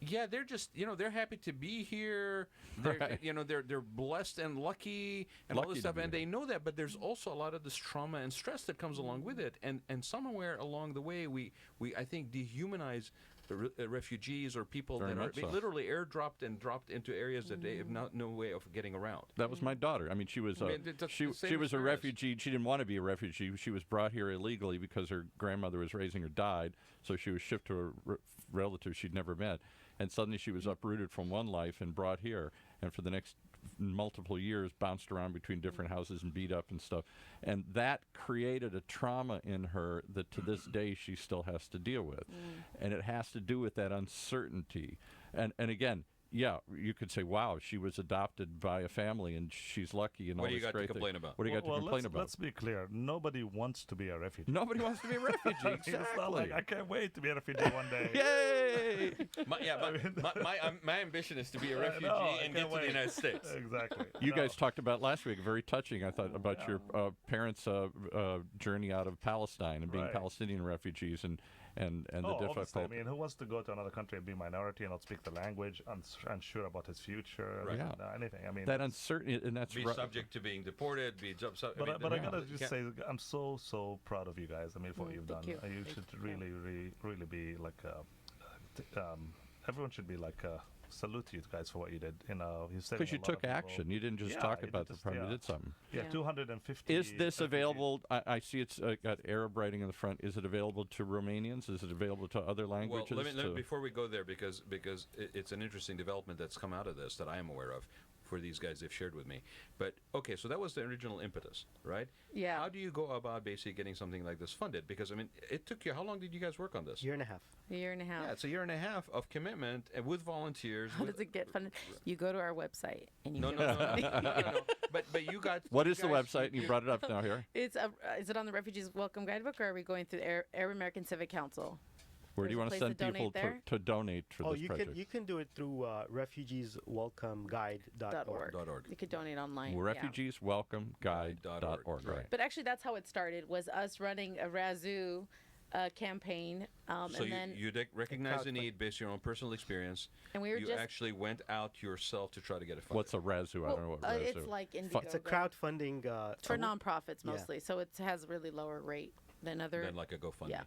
[SPEAKER 3] yeah, they're just, they're happy to be here. They're,
[SPEAKER 2] Right.
[SPEAKER 3] They're blessed and lucky and all
[SPEAKER 2] Lucky
[SPEAKER 3] this
[SPEAKER 2] to
[SPEAKER 3] stuff,
[SPEAKER 2] be
[SPEAKER 3] and
[SPEAKER 2] here.
[SPEAKER 3] they know that. But there's also a lot of this trauma and stress that comes along with it, and somewhere along the way, we I think dehumanize refugees or people
[SPEAKER 2] Very
[SPEAKER 3] that are
[SPEAKER 2] much so.
[SPEAKER 3] literally airdropped and dropped into areas that they have no way of getting around.
[SPEAKER 2] That was my daughter. I mean, she was
[SPEAKER 3] I mean, that's the
[SPEAKER 2] she
[SPEAKER 3] same
[SPEAKER 2] was a
[SPEAKER 3] experience.
[SPEAKER 2] refugee. She didn't want to be a refugee. She was brought here illegally because her grandmother was raising her died. So she was shipped to a relative she'd never met, and suddenly she was uprooted from one life and brought here. And for the next multiple years, bounced around between different houses and beat up and stuff. And that created a trauma in her that to this day she still has to deal with. And it has to do with that uncertainty. And again, yeah, you could say, wow, she was adopted by a family and she's lucky and
[SPEAKER 3] What
[SPEAKER 2] all
[SPEAKER 3] do you
[SPEAKER 2] this
[SPEAKER 3] got to
[SPEAKER 2] great thing.
[SPEAKER 3] complain about?
[SPEAKER 2] What do you got to complain about?
[SPEAKER 4] Let's be clear. Nobody wants to be a refugee.
[SPEAKER 2] Nobody wants to be a refugee.
[SPEAKER 4] I mean, it's not like
[SPEAKER 2] Exactly.
[SPEAKER 4] I can't wait to be a refugee one day.
[SPEAKER 2] Yay!
[SPEAKER 3] My ambition is to be a
[SPEAKER 4] I
[SPEAKER 3] refugee
[SPEAKER 4] know, I
[SPEAKER 3] and get
[SPEAKER 4] can't
[SPEAKER 3] to the
[SPEAKER 4] wait.
[SPEAKER 3] United States.
[SPEAKER 4] Exactly.
[SPEAKER 2] You
[SPEAKER 4] No.
[SPEAKER 2] guys talked about last week, very touching, I thought, about your parents' journey out of Palestine and being
[SPEAKER 4] Right.
[SPEAKER 2] Palestinian refugees and the
[SPEAKER 4] Obviously,
[SPEAKER 2] difficult.
[SPEAKER 4] I mean, who wants to go to another country and be minority and not speak the language, unsure about his future,
[SPEAKER 3] Right.
[SPEAKER 4] and, anything? I mean,
[SPEAKER 2] that uncertainty, and that's
[SPEAKER 3] Be subject to being deported.
[SPEAKER 4] But I gotta
[SPEAKER 3] you
[SPEAKER 4] just
[SPEAKER 3] can't-
[SPEAKER 4] say, I'm so proud of you guys. I mean, for what you've done.
[SPEAKER 5] Thank you.
[SPEAKER 4] You should really be like, everyone should be like salute to you guys for what you did. You know,
[SPEAKER 2] because you took action. You didn't just talk about the problem. You did something.
[SPEAKER 4] Yeah, 250.
[SPEAKER 2] Is this available? I see it's got Arab writing in the front. Is it available to Romanians? Is it available to other languages?
[SPEAKER 3] Well, let me before we go there, because it's an interesting development that's come out of this that I am aware of. For these guys they've shared with me. But okay, so that was the original impetus, right?
[SPEAKER 5] Yeah.
[SPEAKER 3] How do you go about basically getting something like this funded? Because I mean, it took you, how long did you guys work on this?
[SPEAKER 6] Year and a half.
[SPEAKER 5] A year and a half.
[SPEAKER 3] Yeah, it's a year and a half of commitment and with volunteers.
[SPEAKER 5] How does it get funded? You go to our website and you
[SPEAKER 3] No. But you got.
[SPEAKER 2] What is the website? You brought it up now here.
[SPEAKER 5] It's is it on the Refugees Welcome Guidebook, or are we going through the Arab American Civic Council?
[SPEAKER 2] Where do you want to send people to donate for this project?
[SPEAKER 6] You can do it through refugeeswelcomeguide.org.
[SPEAKER 5] You could donate online.
[SPEAKER 2] Refugeeswelcomeguide.org. Right.
[SPEAKER 5] But actually, that's how it started. Was us running a Razoo campaign.
[SPEAKER 3] So you recognize the need based on your own personal experience.
[SPEAKER 5] And we were
[SPEAKER 3] you actually went out yourself to try to get it funded.
[SPEAKER 2] What's a Razoo? I don't know what Razoo.
[SPEAKER 5] It's like Indiegogo.
[SPEAKER 6] It's a crowdfunding
[SPEAKER 5] for nonprofits mostly. So it has a really lower rate than other.
[SPEAKER 3] Than like a GoFundMe.
[SPEAKER 5] Yeah.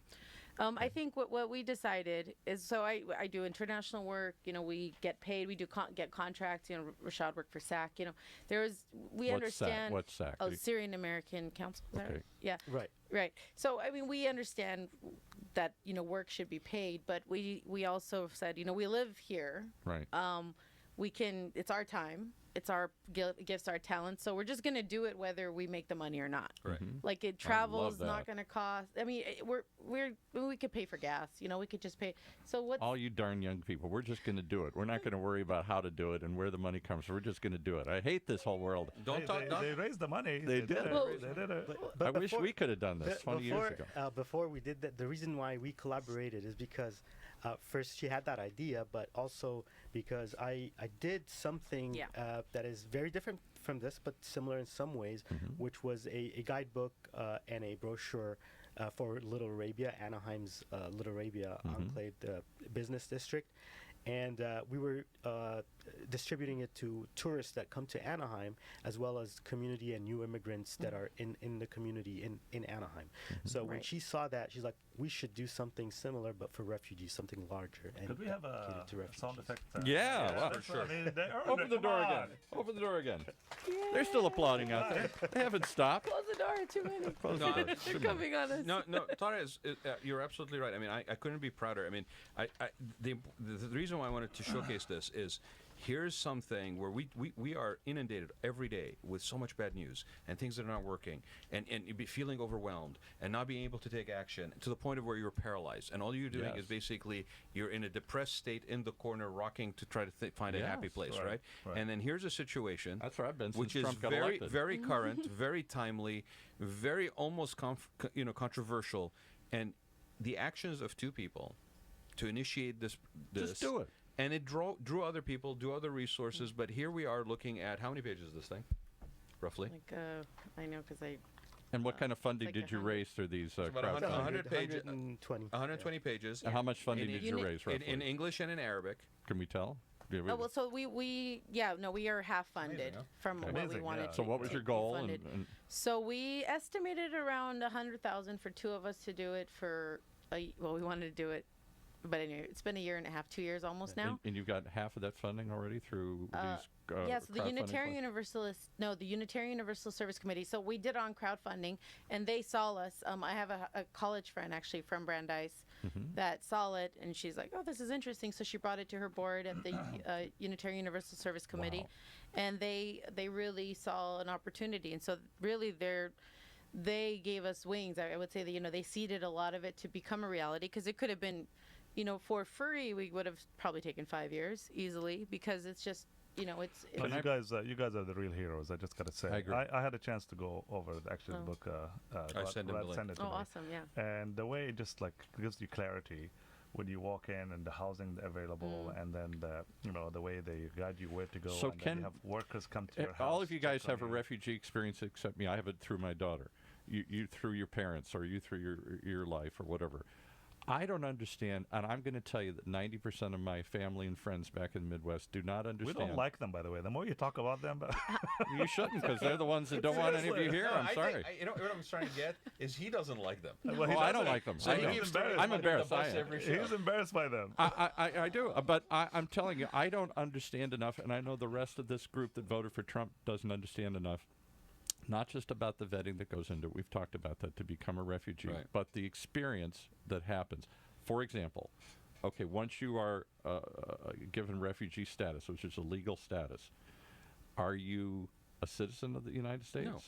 [SPEAKER 5] I think what we decided is, so I do international work. You know, we get paid. We do get contracts. You know, Rashad worked for SAC. You know, we understand.
[SPEAKER 2] What's SAC?
[SPEAKER 5] Oh, Syrian American Council.
[SPEAKER 2] Okay.
[SPEAKER 5] Yeah. Right. So I mean, we understand that work should be paid, but we also said we live here.
[SPEAKER 2] Right.
[SPEAKER 5] We can. It's our time. It's our gifts, our talents. So we're just going to do it whether we make the money or not.
[SPEAKER 3] Right.
[SPEAKER 5] Like travel is not going to cost. I mean, we could pay for gas. We could just pay. So what?
[SPEAKER 2] All you darn young people, we're just going to do it. We're not going to worry about how to do it and where the money comes from. We're just going to do it. I hate this whole world.
[SPEAKER 4] They raised the money.
[SPEAKER 2] They did it.
[SPEAKER 4] They did it.
[SPEAKER 2] I wish we could have done this 20 years ago.
[SPEAKER 6] Before we did that, the reason why we collaborated is because first she had that idea, but also because I did something that is very different from this, but similar in some ways, which was a guidebook and a brochure for Little Arabia, Anaheim's Little Arabia enclave business district. And we were distributing it to tourists that come to Anaheim, as well as community and new immigrants that are in the community in Anaheim. So when she saw that, she's like, we should do something similar, but for refugees, something larger. And
[SPEAKER 4] could we have a sound effect?
[SPEAKER 2] Yeah,
[SPEAKER 3] for sure.
[SPEAKER 4] I mean,
[SPEAKER 2] Open the door again. Open the door again. They're still applauding out there. They haven't stopped.
[SPEAKER 5] Close the door. Too many.
[SPEAKER 2] Close the door.
[SPEAKER 5] They're coming on us.
[SPEAKER 3] No, Tara, you're absolutely right. I mean, I couldn't be prouder. I mean, the reason why I wanted to showcase this is here's something where we are inundated every day with so much bad news and things that are not working, and you'd be feeling overwhelmed and not being able to take action to the point of where you're paralyzed, and all you're doing is basically you're in a depressed state in the corner rocking to try to find a happy place, right? And then here's a situation
[SPEAKER 2] that's where I've been since
[SPEAKER 3] which is
[SPEAKER 2] Trump got
[SPEAKER 3] very
[SPEAKER 2] elected.
[SPEAKER 3] very current, very timely, very almost controversial, and the actions of two people to initiate this
[SPEAKER 2] just do it.
[SPEAKER 3] And it drew other people, drew other resources, but here we are looking at how many pages is this thing, roughly?
[SPEAKER 5] Like I know because I.
[SPEAKER 2] And what kind of funding
[SPEAKER 5] like
[SPEAKER 2] did you raise through these
[SPEAKER 3] about
[SPEAKER 2] crowdfunding?
[SPEAKER 3] 100 pages.
[SPEAKER 6] 120
[SPEAKER 3] pages.
[SPEAKER 2] And how much funding did you raise roughly?
[SPEAKER 3] In English and in Arabic.
[SPEAKER 2] Can we tell?
[SPEAKER 5] Oh, well, so we are half funded from what we wanted.
[SPEAKER 2] So what was your goal? And
[SPEAKER 5] so we estimated around 100,000 for two of us to do it for. We wanted to do it. But anyway, it's been a year and a half, 2 years almost now.
[SPEAKER 2] And you've got half of that funding already through these
[SPEAKER 5] yes, the Unitarian Universalist, the Unitarian Universal Service Committee. So we did on crowdfunding, and they saw us. I have a college friend actually from Brandeis that saw it, and she's like, "Oh, this is interesting." So she brought it to her board at the Unitarian Universal Service Committee, and they really saw an opportunity, and so really they gave us wings. I would say that they seeded a lot of it to become a reality, because it could have been. For free, we would have probably taken 5 years easily, because it's just, it's.
[SPEAKER 4] No, you guys are the real heroes. I just gotta say,
[SPEAKER 2] I agree.
[SPEAKER 4] I had a chance to go over the book.
[SPEAKER 3] I sent it to me.
[SPEAKER 5] Awesome! Yeah.
[SPEAKER 4] And the way it just gives you clarity when you walk in, and the housing available, and then the way they guide you where to go.
[SPEAKER 2] So
[SPEAKER 4] and then you have workers come to your house.
[SPEAKER 2] All of you guys have a refugee experience except me. I have it through my daughter. You through your parents, or you through your life, or whatever. I don't understand, and I'm going to tell you that 90% of my family and friends back in the Midwest do not
[SPEAKER 4] We
[SPEAKER 2] understand.
[SPEAKER 4] don't like them, by the way. The more you talk about them,
[SPEAKER 2] You shouldn't, because they're the ones that don't want any of you here. I'm sorry.
[SPEAKER 3] You know what I'm trying to get is he doesn't like them.
[SPEAKER 4] well, he
[SPEAKER 2] Oh, I don't
[SPEAKER 4] doesn't.
[SPEAKER 2] like them.
[SPEAKER 3] So
[SPEAKER 2] I
[SPEAKER 3] he
[SPEAKER 2] know.
[SPEAKER 3] keeps throwing
[SPEAKER 2] I'm
[SPEAKER 3] them
[SPEAKER 2] embarrassed.
[SPEAKER 3] under the bus
[SPEAKER 2] I am.
[SPEAKER 3] every show.
[SPEAKER 4] He's embarrassed by them.
[SPEAKER 2] I do, but I'm telling you, I don't understand enough, and I know the rest of this group that voted for Trump doesn't understand enough. Not just about the vetting that goes into it. We've talked about that to become a refugee,
[SPEAKER 3] Right.
[SPEAKER 2] but the experience that happens. For example, okay, once you are given refugee status, which is a legal status, are you a citizen of the United States?
[SPEAKER 3] No.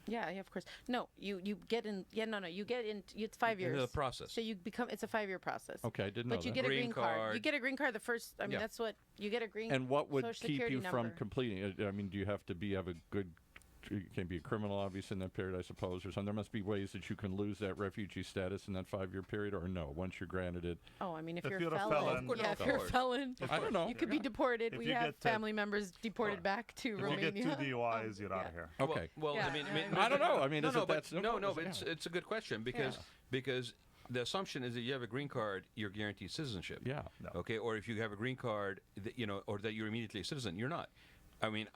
[SPEAKER 5] Yeah, of course. No, you get in. Yeah, no, you get in. It's 5 years.
[SPEAKER 3] Into the process.
[SPEAKER 5] So you become. It's a 5-year process.
[SPEAKER 2] Okay, I didn't know
[SPEAKER 5] But you
[SPEAKER 2] that.
[SPEAKER 5] get a
[SPEAKER 3] Green
[SPEAKER 5] green card.
[SPEAKER 3] card.
[SPEAKER 5] You get a green card the first. I mean,
[SPEAKER 3] Yeah.
[SPEAKER 5] that's what you get a green.
[SPEAKER 2] And what would
[SPEAKER 5] Social
[SPEAKER 2] keep
[SPEAKER 5] Security
[SPEAKER 2] you from
[SPEAKER 5] number.
[SPEAKER 2] completing it? I mean, do you have to have a good? You can't be a criminal, obviously, in that period, I suppose, or something. There must be ways that you can lose that refugee status in that 5-year period, or no? Once you're granted it,
[SPEAKER 5] Oh, I mean, if
[SPEAKER 4] If
[SPEAKER 5] you're
[SPEAKER 4] you're
[SPEAKER 5] a
[SPEAKER 4] a
[SPEAKER 5] felon,
[SPEAKER 4] felon- Of
[SPEAKER 3] course,
[SPEAKER 5] yeah,
[SPEAKER 3] of
[SPEAKER 5] if you're a
[SPEAKER 3] course.
[SPEAKER 5] felon,
[SPEAKER 2] I don't know.
[SPEAKER 5] you could be deported.
[SPEAKER 4] If
[SPEAKER 5] We
[SPEAKER 4] you
[SPEAKER 5] have
[SPEAKER 4] get to-
[SPEAKER 5] family members deported back to
[SPEAKER 4] If you
[SPEAKER 5] Romania.
[SPEAKER 4] get 2 DUIs, you're out of here.
[SPEAKER 2] Okay.
[SPEAKER 3] Well,
[SPEAKER 5] Yeah,
[SPEAKER 3] I mean,
[SPEAKER 5] yeah,
[SPEAKER 2] I don't know. I mean,
[SPEAKER 3] no,
[SPEAKER 2] is
[SPEAKER 3] no,
[SPEAKER 2] it
[SPEAKER 3] but
[SPEAKER 2] that simple?
[SPEAKER 3] no, but
[SPEAKER 2] Yeah.
[SPEAKER 3] it's a good question because the assumption is that you have a green card, you're guaranteed citizenship.
[SPEAKER 2] Yeah.
[SPEAKER 4] No.
[SPEAKER 3] Okay, or if you have a green card, or that you're immediately a citizen, you're not. I mean,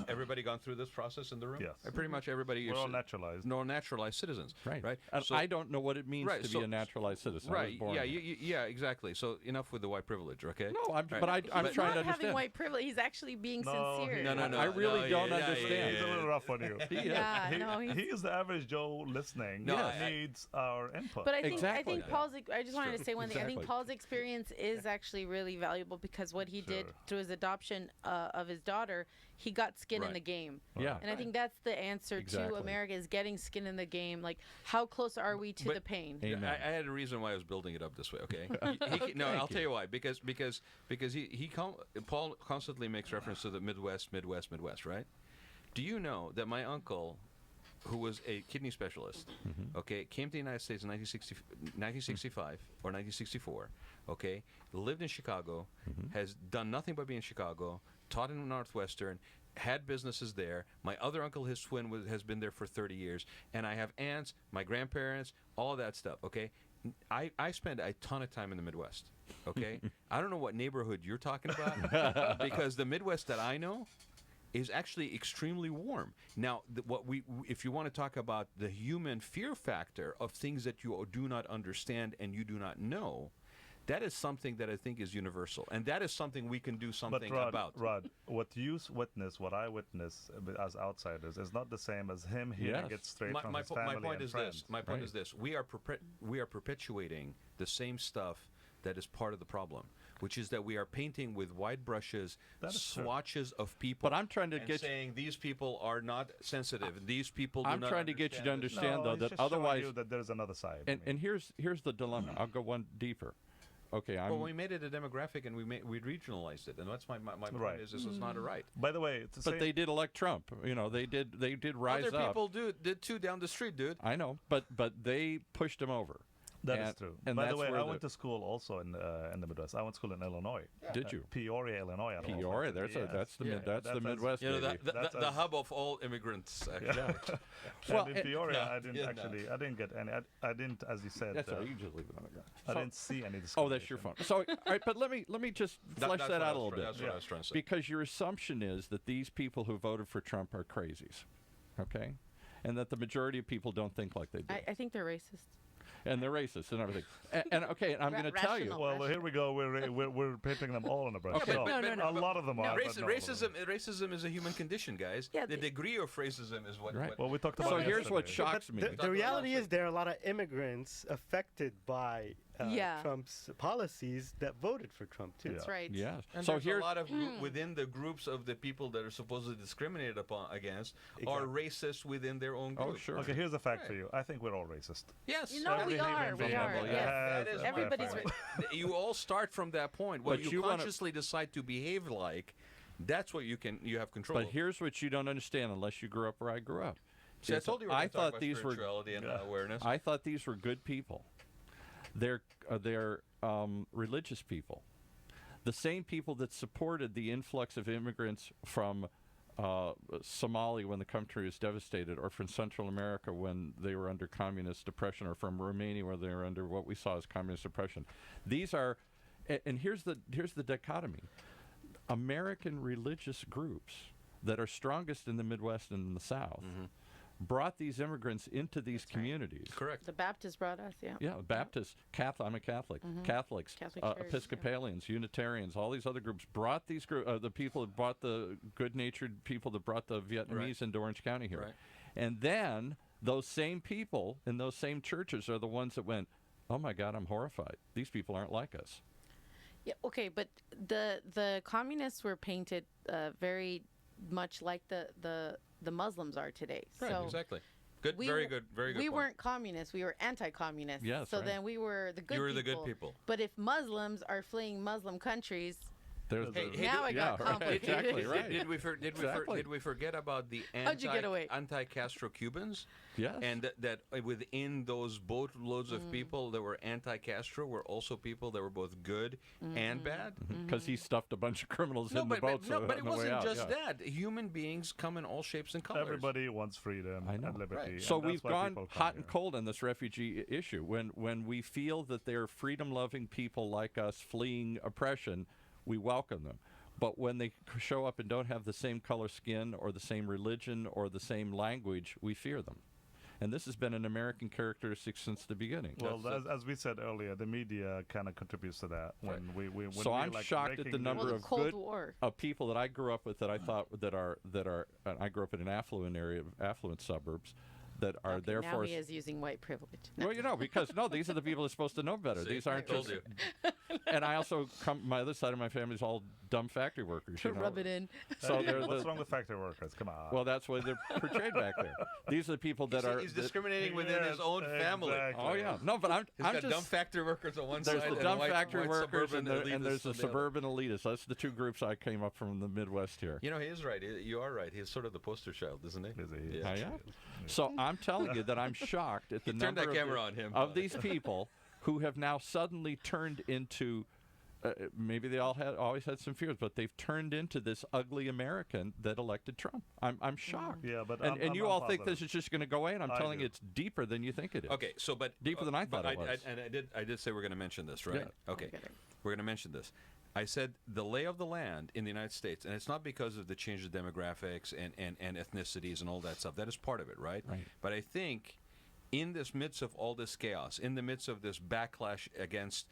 [SPEAKER 3] everybody gone through this process in the room?
[SPEAKER 4] Yes.
[SPEAKER 3] Pretty much everybody.
[SPEAKER 4] We're
[SPEAKER 3] is
[SPEAKER 4] all naturalized.
[SPEAKER 3] No, naturalized citizens.
[SPEAKER 2] Right. And
[SPEAKER 3] So-
[SPEAKER 2] I don't know what it means
[SPEAKER 3] Right,
[SPEAKER 2] to
[SPEAKER 3] so-
[SPEAKER 2] be a naturalized citizen. I was
[SPEAKER 3] Right.
[SPEAKER 2] born
[SPEAKER 3] Yeah.
[SPEAKER 2] here.
[SPEAKER 3] Yeah. Exactly. So enough with the white privilege. Okay.
[SPEAKER 2] No,
[SPEAKER 3] Right.
[SPEAKER 2] but I'm
[SPEAKER 5] He's
[SPEAKER 2] trying
[SPEAKER 5] not
[SPEAKER 2] to
[SPEAKER 5] having
[SPEAKER 2] understand.
[SPEAKER 5] white privilege. He's actually being
[SPEAKER 4] No,
[SPEAKER 5] sincere.
[SPEAKER 4] he-
[SPEAKER 3] No.
[SPEAKER 2] I really don't
[SPEAKER 3] yeah,
[SPEAKER 2] understand.
[SPEAKER 4] He's a little rough on you.
[SPEAKER 5] Yeah, no, he's.
[SPEAKER 4] He is the average Joe listening
[SPEAKER 3] No,
[SPEAKER 4] that
[SPEAKER 3] I-
[SPEAKER 4] needs our input.
[SPEAKER 5] But I think
[SPEAKER 2] Exactly.
[SPEAKER 5] Paul's. I just wanted to say one thing. I
[SPEAKER 2] Exactly.
[SPEAKER 5] think Paul's experience is actually really valuable because what he did
[SPEAKER 4] Sure.
[SPEAKER 5] through his adoption of his daughter, he got skin in
[SPEAKER 3] Right.
[SPEAKER 5] the game.
[SPEAKER 2] Yeah.
[SPEAKER 5] And I think that's the answer
[SPEAKER 2] Exactly.
[SPEAKER 5] to America is getting skin in the game. Like, how close are we to
[SPEAKER 3] But-
[SPEAKER 5] the pain?
[SPEAKER 2] Amen.
[SPEAKER 3] I had a reason why I was building it up this way. Okay. No, I'll tell you why. Because Paul constantly makes reference to the Midwest, right? Do you know that my uncle, who was a kidney specialist, okay, came to the United States in 1965 or 1964, okay, lived in Chicago, has done nothing but be in Chicago, taught in Northwestern, had businesses there. My other uncle, his twin, has been there for 30 years, and I have aunts, my grandparents, all of that stuff, okay? I spend a ton of time in the Midwest, okay? I don't know what neighborhood you're talking about, because the Midwest that I know is actually extremely warm. Now, if you want to talk about the human fear factor of things that you do not understand and you do not know, that is something that I think is universal, and that is something we can do something about.
[SPEAKER 4] Rod, what you witness, what I witness as outsiders, is not the same as him hearing
[SPEAKER 2] Yes.
[SPEAKER 4] it straight
[SPEAKER 3] My,
[SPEAKER 4] from
[SPEAKER 3] my,
[SPEAKER 4] his
[SPEAKER 3] po-
[SPEAKER 4] family
[SPEAKER 3] my point
[SPEAKER 4] and
[SPEAKER 3] is
[SPEAKER 4] friends.
[SPEAKER 3] this. My point
[SPEAKER 2] Right.
[SPEAKER 3] is this. We are perpetuating the same stuff that is part of the problem, which is that we are painting with wide brushes
[SPEAKER 4] That is true.
[SPEAKER 3] swatches of people.
[SPEAKER 2] But I'm trying to
[SPEAKER 3] and
[SPEAKER 2] get you-
[SPEAKER 3] saying these people are not sensitive. These people. Do
[SPEAKER 2] I'm
[SPEAKER 3] not
[SPEAKER 2] trying to get you to
[SPEAKER 3] understand this.
[SPEAKER 2] understand,
[SPEAKER 4] No,
[SPEAKER 2] though,
[SPEAKER 4] he's
[SPEAKER 2] that
[SPEAKER 4] just showing
[SPEAKER 2] otherwise.
[SPEAKER 4] you that there's another side.
[SPEAKER 2] And here's the dilemma. I'll go one deeper. Okay,
[SPEAKER 3] Well, we made it a demographic and we regionalized it, and that's my point.
[SPEAKER 4] Right.
[SPEAKER 3] Is this is not a right.
[SPEAKER 4] By the way, it's the
[SPEAKER 2] but
[SPEAKER 4] same.
[SPEAKER 2] they did elect Trump. You know, they did rise
[SPEAKER 3] Other
[SPEAKER 2] up.
[SPEAKER 3] people did too down the street, dude.
[SPEAKER 2] I know, but they pushed him over.
[SPEAKER 4] That is
[SPEAKER 2] And-
[SPEAKER 4] true.
[SPEAKER 2] and
[SPEAKER 4] By the
[SPEAKER 2] that's
[SPEAKER 4] way,
[SPEAKER 2] where
[SPEAKER 4] I
[SPEAKER 2] the-
[SPEAKER 4] went to school also in the Midwest. I went to school in Illinois.
[SPEAKER 2] Did you?
[SPEAKER 4] Peoria, Illinois. I don't know if
[SPEAKER 2] Peoria,
[SPEAKER 4] that's-
[SPEAKER 2] that's
[SPEAKER 4] yes.
[SPEAKER 2] that's the
[SPEAKER 3] Yeah.
[SPEAKER 2] that's the
[SPEAKER 4] That's-
[SPEAKER 2] Midwest,
[SPEAKER 3] You know,
[SPEAKER 2] baby.
[SPEAKER 4] That's
[SPEAKER 3] the
[SPEAKER 4] as-
[SPEAKER 3] hub of all immigrants. Actually.
[SPEAKER 2] Well,
[SPEAKER 4] and in
[SPEAKER 2] and-
[SPEAKER 4] Peoria,
[SPEAKER 3] Yeah,
[SPEAKER 4] I didn't
[SPEAKER 3] yeah, no.
[SPEAKER 4] actually. I didn't get any. I didn't, as you said.
[SPEAKER 2] That's all right. You just leave it on the ground.
[SPEAKER 4] I
[SPEAKER 2] So-
[SPEAKER 4] didn't see any.
[SPEAKER 2] Oh, that's your phone. So, all right, but let me just flesh
[SPEAKER 3] That's
[SPEAKER 2] that
[SPEAKER 3] what I
[SPEAKER 2] out a
[SPEAKER 3] was
[SPEAKER 2] little
[SPEAKER 3] trying-
[SPEAKER 2] bit.
[SPEAKER 3] That's what I was trying to say.
[SPEAKER 2] Because your assumption is that these people who voted for Trump are crazies, okay, and that the majority of people don't think like they do,
[SPEAKER 5] I think they're racist.
[SPEAKER 2] and they're racist and everything. And okay, and I'm going to tell you.
[SPEAKER 5] Rational.
[SPEAKER 4] Well, here we go. We're painting them all in a brush.
[SPEAKER 2] Okay,
[SPEAKER 4] No,
[SPEAKER 2] but-
[SPEAKER 5] No,
[SPEAKER 4] a lot of them are. but not all of them.
[SPEAKER 3] Racism is a human condition, guys.
[SPEAKER 5] Yeah,
[SPEAKER 3] the
[SPEAKER 5] the-
[SPEAKER 3] degree of racism is what.
[SPEAKER 2] Right.
[SPEAKER 3] what
[SPEAKER 4] Well, we talked
[SPEAKER 2] So
[SPEAKER 4] about.
[SPEAKER 2] here's what
[SPEAKER 4] yesterday.
[SPEAKER 2] shocks me.
[SPEAKER 6] The reality is there are a lot of immigrants affected by
[SPEAKER 5] Yeah.
[SPEAKER 6] Trump's policies that voted for Trump too.
[SPEAKER 5] That's right.
[SPEAKER 2] Yes.
[SPEAKER 3] And
[SPEAKER 2] so
[SPEAKER 3] there's
[SPEAKER 2] here's
[SPEAKER 3] a lot of within the groups of the people that are supposedly discriminated upon against are racist within their own group.
[SPEAKER 2] oh sure.
[SPEAKER 4] Okay, here's a fact for you. I think we're all racist.
[SPEAKER 3] Yes.
[SPEAKER 5] You know,
[SPEAKER 4] Every
[SPEAKER 5] we are.
[SPEAKER 4] human
[SPEAKER 5] We
[SPEAKER 4] being
[SPEAKER 5] are.
[SPEAKER 4] has-
[SPEAKER 5] Yes.
[SPEAKER 3] That is my
[SPEAKER 5] Everybody's
[SPEAKER 3] point.
[SPEAKER 5] ra-
[SPEAKER 3] You all start from that point. What
[SPEAKER 2] But
[SPEAKER 3] you
[SPEAKER 2] you wanna-
[SPEAKER 3] consciously decide to behave like, that's what you have control
[SPEAKER 2] But
[SPEAKER 3] over.
[SPEAKER 2] here's what you don't understand unless you grew up where I grew up.
[SPEAKER 3] See, I
[SPEAKER 2] is
[SPEAKER 3] told you we were
[SPEAKER 2] I
[SPEAKER 3] gonna talk
[SPEAKER 2] thought
[SPEAKER 3] about
[SPEAKER 2] these were
[SPEAKER 3] spirituality and awareness.
[SPEAKER 2] I thought these were good people. They're religious people. The same people that supported the influx of immigrants from Somalia when the country was devastated, or from Central America when they were under communist oppression, or from Romania where they were under what we saw as communist oppression. These are, and here's the dichotomy. American religious groups that are strongest in the Midwest and in the South brought these immigrants into these communities.
[SPEAKER 3] Correct.
[SPEAKER 5] The Baptists brought us, yeah.
[SPEAKER 2] Yeah, Baptists, Catholic. I'm a Catholic. Catholics,
[SPEAKER 5] Catholic Church,
[SPEAKER 2] Episcopalians, Unitarians, all these other groups brought these the people that brought the good-natured people that brought the Vietnamese into Orange County here.
[SPEAKER 3] Right.
[SPEAKER 2] And then those same people in those same churches are the ones that went, oh my God, I'm horrified. These people aren't like us.
[SPEAKER 5] Yeah, okay, but the communists were painted very much like the Muslims are today.
[SPEAKER 3] Right,
[SPEAKER 5] so
[SPEAKER 3] exactly. Good, very good
[SPEAKER 5] We
[SPEAKER 3] point.
[SPEAKER 5] weren't communists, we were anti-communists.
[SPEAKER 2] Yes,
[SPEAKER 5] so
[SPEAKER 2] right.
[SPEAKER 5] then we were the good people.
[SPEAKER 3] You were the good people.
[SPEAKER 5] But if Muslims are fleeing Muslim countries,
[SPEAKER 2] There's
[SPEAKER 3] Hey,
[SPEAKER 2] the,
[SPEAKER 3] hey,
[SPEAKER 5] now it got
[SPEAKER 2] right,
[SPEAKER 5] complicated.
[SPEAKER 2] exactly right.
[SPEAKER 3] Did we
[SPEAKER 2] Exactly.
[SPEAKER 3] forget about the
[SPEAKER 5] How'd you get away?
[SPEAKER 3] anti-Castro Cubans?
[SPEAKER 2] Yes.
[SPEAKER 3] And that within those boatloads of people that were anti-Castro were also people that were both good and bad?
[SPEAKER 2] Because he stuffed a bunch of criminals
[SPEAKER 3] No,
[SPEAKER 2] in the boats.
[SPEAKER 3] but
[SPEAKER 2] on
[SPEAKER 3] it
[SPEAKER 2] the way
[SPEAKER 3] wasn't
[SPEAKER 2] out,
[SPEAKER 3] just
[SPEAKER 2] yeah.
[SPEAKER 3] that. Human beings come in all shapes and colors.
[SPEAKER 4] Everybody wants freedom
[SPEAKER 2] I know.
[SPEAKER 4] and liberty.
[SPEAKER 3] Right.
[SPEAKER 4] and
[SPEAKER 2] So
[SPEAKER 4] that's
[SPEAKER 2] we've
[SPEAKER 4] why
[SPEAKER 2] gone
[SPEAKER 4] people come
[SPEAKER 2] hot and
[SPEAKER 4] here.
[SPEAKER 2] cold on this refugee issue. When we feel that they're freedom-loving people like us fleeing oppression, we welcome them. But when they show up and don't have the same color skin or the same religion or the same language, we fear them. And this has been an American characteristic since the beginning.
[SPEAKER 4] Well, as we said earlier, the media kind of contributes to that. When when
[SPEAKER 2] So
[SPEAKER 4] we
[SPEAKER 2] I'm
[SPEAKER 4] like
[SPEAKER 2] shocked at the
[SPEAKER 4] breaking
[SPEAKER 2] number
[SPEAKER 5] Well, the
[SPEAKER 2] of
[SPEAKER 5] Cold
[SPEAKER 2] good
[SPEAKER 5] War.
[SPEAKER 2] people that I grew up with that I thought that are I grew up in an affluent area, affluent suburbs, that are
[SPEAKER 5] Okay,
[SPEAKER 2] therefore.
[SPEAKER 5] now he is using white privilege. No.
[SPEAKER 2] Well, you know, because these are the people that are supposed to know better.
[SPEAKER 3] See,
[SPEAKER 2] These aren't
[SPEAKER 3] I told
[SPEAKER 2] just.
[SPEAKER 3] you.
[SPEAKER 2] And I also my other side of my family is all dumb factory workers.
[SPEAKER 5] To
[SPEAKER 2] you know?
[SPEAKER 5] rub it in.
[SPEAKER 2] So they're
[SPEAKER 4] What's
[SPEAKER 2] the,
[SPEAKER 4] wrong with factory workers? Come on.
[SPEAKER 2] well, that's why they're portrayed back there. These are the people that are.
[SPEAKER 3] He's
[SPEAKER 2] that-
[SPEAKER 3] discriminating within his own family.
[SPEAKER 4] exactly.
[SPEAKER 2] oh yeah, no, but I'm
[SPEAKER 3] He's got
[SPEAKER 2] just.
[SPEAKER 3] dumb factory workers on one
[SPEAKER 2] There's
[SPEAKER 3] side
[SPEAKER 2] the
[SPEAKER 3] and
[SPEAKER 2] dumb
[SPEAKER 3] white
[SPEAKER 2] factory workers
[SPEAKER 3] suburban
[SPEAKER 2] and there's
[SPEAKER 3] elitists
[SPEAKER 2] the
[SPEAKER 3] on other.
[SPEAKER 2] suburban elitists. That's the two groups I came up from in the Midwest here.
[SPEAKER 3] You know, he is right. You are right. He's sort of the poster child, isn't he?
[SPEAKER 4] Is he?
[SPEAKER 2] Oh, yeah? So I'm telling you that I'm shocked at the
[SPEAKER 3] Turn
[SPEAKER 2] number
[SPEAKER 3] that camera on him.
[SPEAKER 2] of these people who have now suddenly turned into. Maybe they always had some fears, but they've turned into this ugly American that elected Trump. I'm shocked.
[SPEAKER 4] Yeah, but
[SPEAKER 2] And
[SPEAKER 4] I'm
[SPEAKER 2] you all think
[SPEAKER 4] positive.
[SPEAKER 2] this is just going to go away, and I'm
[SPEAKER 4] I
[SPEAKER 2] telling
[SPEAKER 4] do.
[SPEAKER 2] you it's deeper than you think it is.
[SPEAKER 3] Okay, so but
[SPEAKER 2] Deeper than I
[SPEAKER 3] but
[SPEAKER 2] thought it was.
[SPEAKER 3] and I did say we're going to mention this, right?
[SPEAKER 2] Yeah.
[SPEAKER 3] Okay,
[SPEAKER 5] Okay.
[SPEAKER 3] we're going to mention this. I said the lay of the land in the United States, and it's not because of the change of demographics and ethnicities and all that stuff. That is part of it, right?
[SPEAKER 2] Right.
[SPEAKER 3] But I think in this midst of all this chaos, in the midst of this backlash against,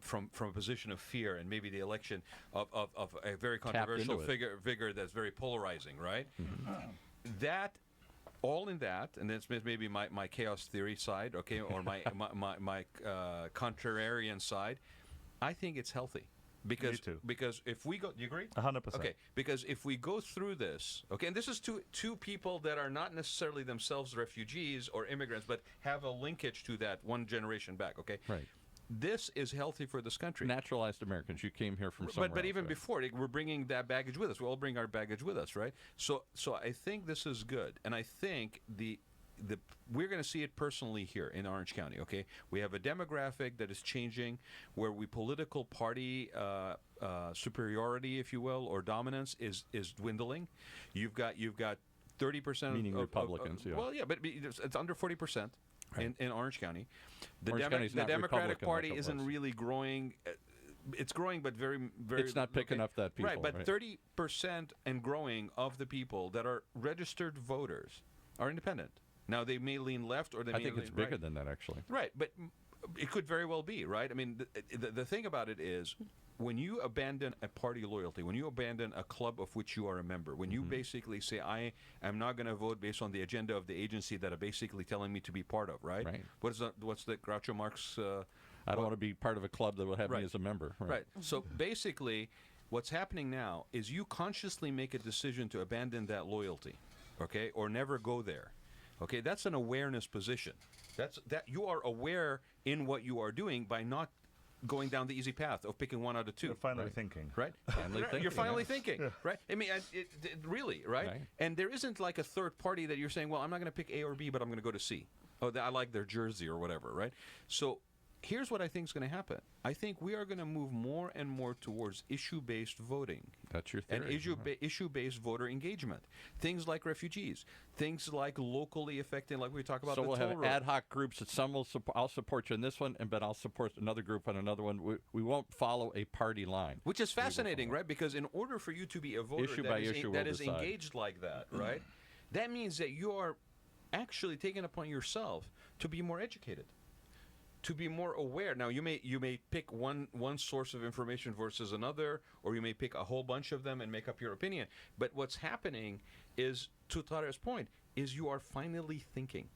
[SPEAKER 3] from a position of fear and maybe the election of a very controversial
[SPEAKER 2] into it.
[SPEAKER 3] figure that's very polarizing, right? That all in that, and that's maybe my chaos theory side, okay, or my contrarian side. I think it's healthy because
[SPEAKER 4] too.
[SPEAKER 3] because if we go, do you agree?
[SPEAKER 4] 100%.
[SPEAKER 3] Okay, because if we go through this, okay, and this is two people that are not necessarily themselves refugees or immigrants, but have a linkage to that one generation back. Okay,
[SPEAKER 2] Right.
[SPEAKER 3] This is healthy for this country.
[SPEAKER 2] Naturalized Americans. You came here from somewhere
[SPEAKER 3] But
[SPEAKER 2] else,
[SPEAKER 3] even
[SPEAKER 2] right?
[SPEAKER 3] before, we're bringing that baggage with us. We all bring our baggage with us, right? So I think this is good, and I think we're going to see it personally here in Orange County. Okay, we have a demographic that is changing, where political party superiority, if you will, or dominance is dwindling. You've got 30%,
[SPEAKER 2] Meaning Republicans, yeah.
[SPEAKER 3] Well, yeah, but it's under 40%.
[SPEAKER 2] Right.
[SPEAKER 3] In Orange County,
[SPEAKER 2] Orange County's
[SPEAKER 3] the
[SPEAKER 2] not
[SPEAKER 3] Democratic
[SPEAKER 2] Republican
[SPEAKER 3] Party
[SPEAKER 2] like it
[SPEAKER 3] isn't
[SPEAKER 2] was.
[SPEAKER 3] really growing. It's growing, but very, very.
[SPEAKER 2] It's not picking up that people,
[SPEAKER 3] Right, but
[SPEAKER 2] right.
[SPEAKER 3] 30% and growing of the people that are registered voters are independent. Now they may lean left or they
[SPEAKER 2] I
[SPEAKER 3] may
[SPEAKER 2] think
[SPEAKER 3] lean
[SPEAKER 2] it's bigger
[SPEAKER 3] right.
[SPEAKER 2] than that, actually.
[SPEAKER 3] Right, but it could very well be, right? I mean, the thing about it is, when you abandon a party loyalty, when you abandon a club of which you are a member, when you basically say, I am not going to vote based on the agenda of the agency that are basically telling me to be part of, right?
[SPEAKER 2] Right.
[SPEAKER 3] What's the Groucho Marx?
[SPEAKER 2] I don't want to be part of a club that will have
[SPEAKER 3] Right.
[SPEAKER 2] me as a member.
[SPEAKER 3] Right. So basically, what's happening now is you consciously make a decision to abandon that loyalty, okay, or never go there. Okay, that's an awareness position. That you are aware in what you are doing by not going down the easy path of picking one out of two.
[SPEAKER 4] You're finally
[SPEAKER 2] Right.
[SPEAKER 4] thinking.
[SPEAKER 3] Right?
[SPEAKER 2] Finally thinking,
[SPEAKER 3] You're finally
[SPEAKER 2] yeah.
[SPEAKER 3] thinking, right? I mean, it really, right?
[SPEAKER 2] Right.
[SPEAKER 3] And there isn't like a third party that you're saying, well, I'm not going to pick A or B, but I'm going to go to C. Oh, I like their jersey or whatever, right? So here's what I think is going to happen. I think we are going to move more and more towards issue-based voting.
[SPEAKER 2] That's your theory.
[SPEAKER 3] And issue-based voter engagement. Things like refugees. Things like locally affecting, like we talk about
[SPEAKER 2] so
[SPEAKER 3] the
[SPEAKER 2] we'll
[SPEAKER 3] toll
[SPEAKER 2] have
[SPEAKER 3] road.
[SPEAKER 2] ad hoc groups that some will I'll support you in this one, but I'll support another group on another one. We won't follow a party line.
[SPEAKER 3] Which is fascinating, right? Because in order for you to be a voter
[SPEAKER 2] Issue
[SPEAKER 3] that
[SPEAKER 2] by
[SPEAKER 3] is,
[SPEAKER 2] issue
[SPEAKER 3] that
[SPEAKER 2] we'll
[SPEAKER 3] is
[SPEAKER 2] decide.
[SPEAKER 3] engaged like that, right? That means that you are actually taking upon yourself to be more educated, to be more aware. Now, you may pick one source of information versus another, or you may pick a whole bunch of them and make up your opinion. But what's happening is, to Tarek's point, is you are finally thinking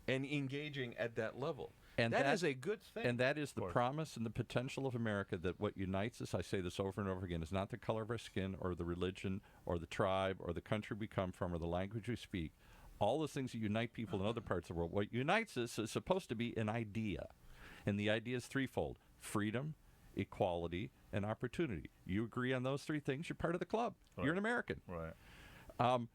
[SPEAKER 3] and engaging at that level. And that is a good thing.
[SPEAKER 2] And that is the promise and the potential of America, that what unites us, I say this over and over again, is not the color of our skin or the religion or the tribe or the country we come from or the language we speak. All those things that unite people in other parts of the world. What unites us is supposed to be an idea. And the idea is threefold: freedom, equality, and opportunity. You agree on those three things, you're part of the club.
[SPEAKER 4] Right.
[SPEAKER 2] You're an American.
[SPEAKER 4] Right.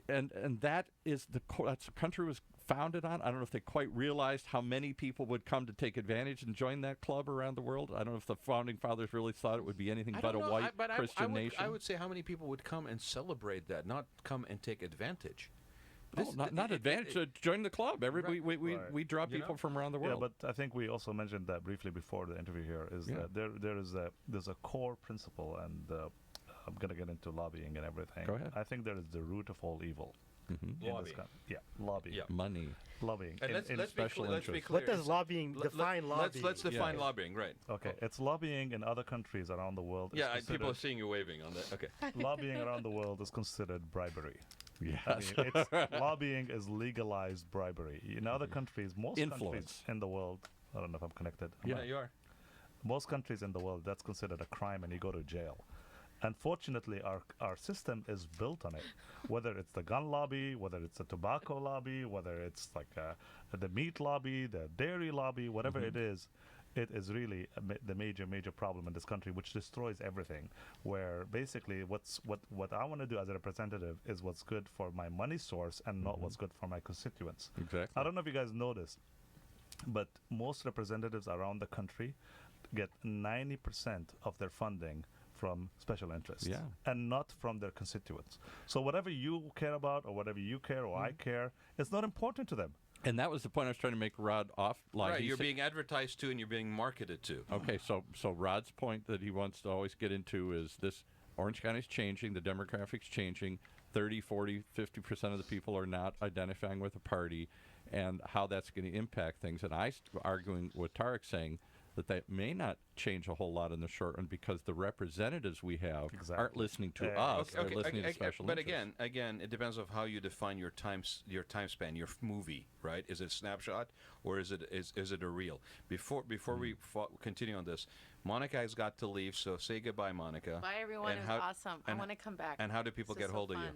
[SPEAKER 2] And that is that's the country was founded on. I don't know if they quite realized how many people would come to take advantage and join that club around the world. I don't know if the founding fathers really thought it would be anything but a white Christian nation.
[SPEAKER 3] I would say how many people would come and celebrate that, not come and take advantage.
[SPEAKER 2] Not advantage. Join the club. We draw people from around the world.
[SPEAKER 4] Yeah, but I think we also mentioned that briefly before the interview here. Is that there's a core principle, and I'm going to get into lobbying and everything.
[SPEAKER 2] Go ahead.
[SPEAKER 4] I think there is the root of all evil.
[SPEAKER 3] Lobbying.
[SPEAKER 4] Lobbying.
[SPEAKER 3] Yeah.
[SPEAKER 2] Money.
[SPEAKER 4] Lobbying.
[SPEAKER 3] And let's be clear.
[SPEAKER 6] What does lobbying define? Lobbying.
[SPEAKER 3] Let's define lobbying, right?
[SPEAKER 4] Okay, it's lobbying in other countries around the world.
[SPEAKER 3] Yeah, people are seeing you waving on that. Okay.
[SPEAKER 4] Lobbying around the world is considered bribery.
[SPEAKER 2] Yes.
[SPEAKER 4] I mean, lobbying is legalized bribery. In other countries, most countries in the world, I don't know if I'm connected.
[SPEAKER 3] Yeah, you are.
[SPEAKER 4] Most countries in the world, that's considered a crime and you go to jail. Unfortunately, our system is built on it. Whether it's the gun lobby, whether it's the tobacco lobby, whether it's like the meat lobby, the dairy lobby, whatever it is really the major problem in this country, which destroys everything. Where basically what I want to do as a representative is what's good for my money source and not what's good for my constituents.
[SPEAKER 2] Exactly.
[SPEAKER 4] I don't know if you guys noticed, but most representatives around the country get 90% of their funding from special interests and not from their constituents. So whatever you care about or whatever you care or I care, it's not important to them.
[SPEAKER 2] And that was the point I was trying to make Rod offline.
[SPEAKER 3] Right, you're being advertised to and you're being marketed to.
[SPEAKER 2] Okay, so Rod's point that he wants to always get into is this: Orange County is changing, the demographics changing, 30, 40, 50% of the people are not identifying with a party, and how that's going to impact things. And I arguing with Tarik saying that may not change a whole lot in the short run because the representatives we have aren't listening to us; they're listening to special
[SPEAKER 3] But
[SPEAKER 2] interests.
[SPEAKER 3] again, it depends on how you define your time span, your movie, right? Is it a snapshot or is it a reel? Before we continue on this, Monica has got to leave, so say goodbye, Monica.
[SPEAKER 5] Bye, everyone. It was awesome. I want to come back.
[SPEAKER 3] And how do people get hold of you?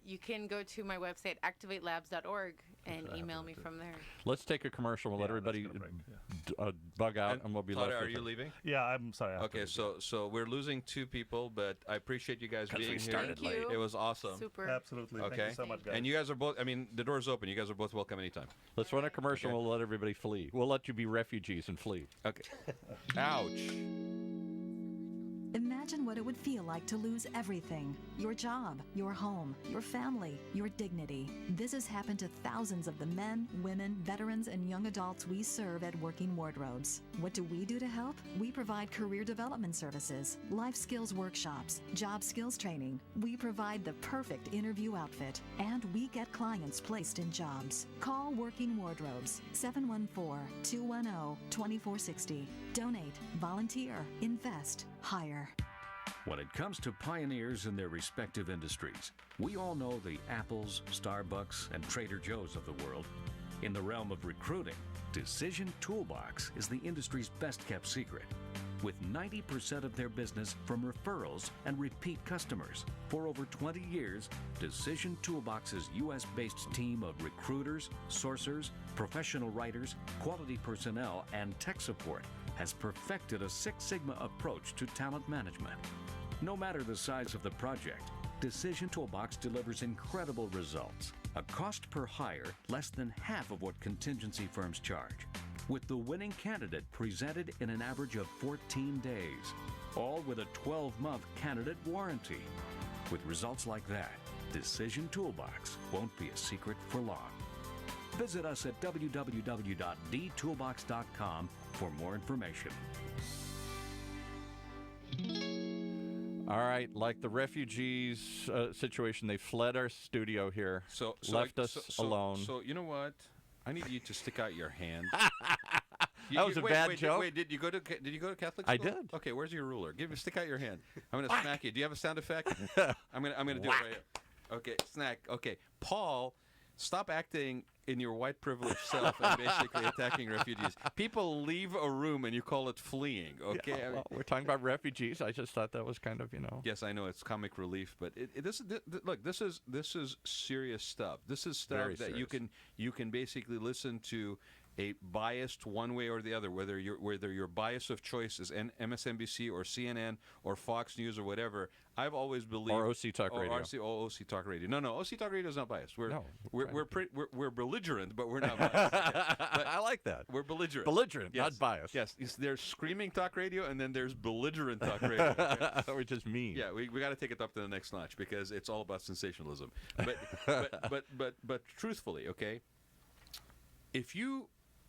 [SPEAKER 5] You can go to my website, activatelabs.org, and email me from there.
[SPEAKER 2] Let's take a commercial. We'll let everybody bug out, and we'll be left.
[SPEAKER 3] Are
[SPEAKER 2] with
[SPEAKER 3] you
[SPEAKER 2] it.
[SPEAKER 3] leaving?
[SPEAKER 4] Yeah, I'm sorry.
[SPEAKER 3] Okay, so we're losing two people, but I appreciate you guys being here.
[SPEAKER 5] Thank you.
[SPEAKER 3] It was awesome.
[SPEAKER 5] Super.
[SPEAKER 4] Absolutely.
[SPEAKER 3] Okay.
[SPEAKER 4] Thank you so much, guys.
[SPEAKER 3] And you guys are both, I mean, the door's open. You guys are both welcome anytime.
[SPEAKER 2] Let's run a commercial.
[SPEAKER 3] Okay.
[SPEAKER 2] And we'll let everybody flee. We'll let you be refugees and flee.
[SPEAKER 3] Okay. Ouch.
[SPEAKER 7] Imagine what it would feel like to lose everything: your job, your home, your family, your dignity. This has happened to thousands of the men, women, veterans, and young adults we serve at Working Wardrobes. What do we do to help? We provide career development services, life skills workshops, job skills training. We provide the perfect interview outfit, and we get clients placed in jobs. Call Working Wardrobes, 714-210-2460. Donate, volunteer, invest, hire.
[SPEAKER 8] When it comes to pioneers in their respective industries, we all know the Apples, Starbucks, and Trader Joe's of the world. In the realm of recruiting, Decision Toolbox is the industry's best-kept secret, with 90% of their business from referrals and repeat customers. For over 20 years, Decision Toolbox's U.S.-based team of recruiters, sourcers, professional writers, quality personnel, and tech support has perfected a Six Sigma approach to talent management. No matter the size of the project, Decision Toolbox delivers incredible results. A cost per hire less than half of what contingency firms charge. with the winning candidate presented in an average of 14 days, all with a 12-month candidate warranty. With results like that, Decision Toolbox won't be a secret for long. Visit us at www.dtoolbox.com for more information.
[SPEAKER 2] All right, like the refugees situation, they fled our studio here, left us alone.
[SPEAKER 3] So you know what? I need you to stick out your hand.
[SPEAKER 2] That was a bad joke.
[SPEAKER 3] Wait, did you go to Catholic school?
[SPEAKER 2] I did.
[SPEAKER 3] Okay, where's your ruler? Stick out your hand. I'm gonna smack you. Do you have a sound effect? I'm gonna do it right here. Okay, snack. Okay, Paul, stop acting in your white privileged self and basically attacking refugees. People leave a room and you call it fleeing. Okay,
[SPEAKER 2] Yeah, well, we're talking about refugees. I just thought that was kind of,
[SPEAKER 3] Yes, I know it's comic relief, but this is serious stuff. This is stuff
[SPEAKER 2] Very
[SPEAKER 3] that
[SPEAKER 2] serious.
[SPEAKER 3] you can basically listen to a biased one way or the other, whether your bias of choice is MSNBC or CNN or Fox News or whatever. I've always believed
[SPEAKER 2] Or OC Talk Radio.
[SPEAKER 3] OC Talk Radio. No, OC Talk Radio is not biased. We're
[SPEAKER 2] we're
[SPEAKER 3] belligerent, but we're not biased. But
[SPEAKER 2] I like that.
[SPEAKER 3] we're belligerent.
[SPEAKER 2] Belligerent,
[SPEAKER 3] Yes.
[SPEAKER 2] not biased.
[SPEAKER 3] Yes, there's screaming talk radio, and then there's belligerent talk radio. Okay?
[SPEAKER 2] Which is mean.
[SPEAKER 3] Yeah, we got to take it up to the next notch because it's all about sensationalism. But but truthfully, okay, if you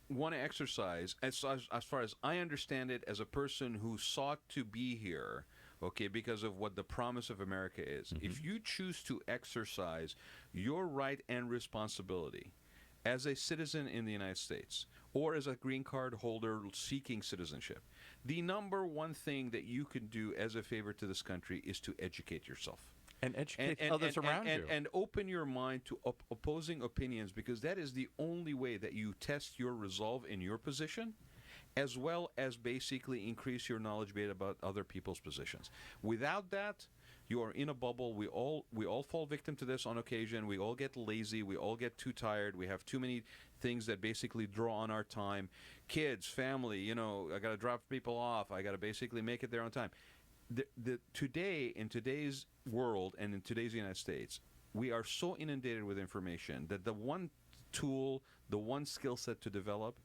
[SPEAKER 3] want to exercise, as far as I understand it, as a person who sought to be here, okay, because of what the promise of America is, if you choose to exercise your right and responsibility as a citizen in the United States or as a green card holder seeking citizenship, the number one thing that you can do as a favor to this country is to educate yourself.
[SPEAKER 2] And educate others around you.
[SPEAKER 3] And open your mind to opposing opinions, because that is the only way that you test your resolve in your position, as well as basically increase your knowledge base about other people's positions. Without that, you are in a bubble. We all fall victim to this on occasion. We all get lazy. We all get too tired. We have too many things that basically draw on our time. Kids, family, I got to drop people off. I got to basically make it there on time. Today, in today's world and in today's United States, we are so inundated with information that the one tool, the one skill set to develop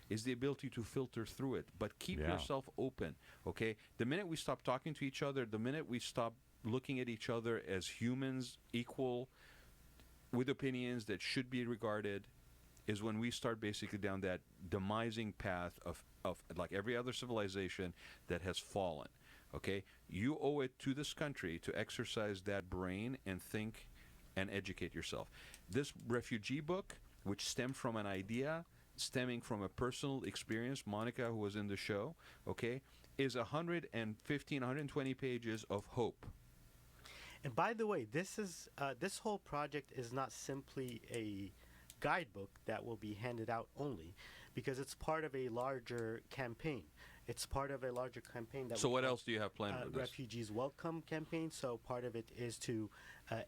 [SPEAKER 3] is the ability to filter through it. But keep yourself open, okay? The minute we stop talking to each other, the minute we stop looking at each other as humans equal with opinions that should be regarded, is when we start basically down that demising path of like every other civilization that has fallen. Okay, you owe it to this country to exercise that brain and think and educate yourself. This refugee book, which stemmed from an idea, stemming from a personal experience, Monica, who was in the show, okay, is 115, 120 pages of hope.
[SPEAKER 6] And by the way, this whole project is not simply a guidebook that will be handed out only, because it's part of a larger campaign. It's part of a larger campaign that.
[SPEAKER 3] So what else do you have planned for this?
[SPEAKER 6] Refugees Welcome campaign. So part of it is to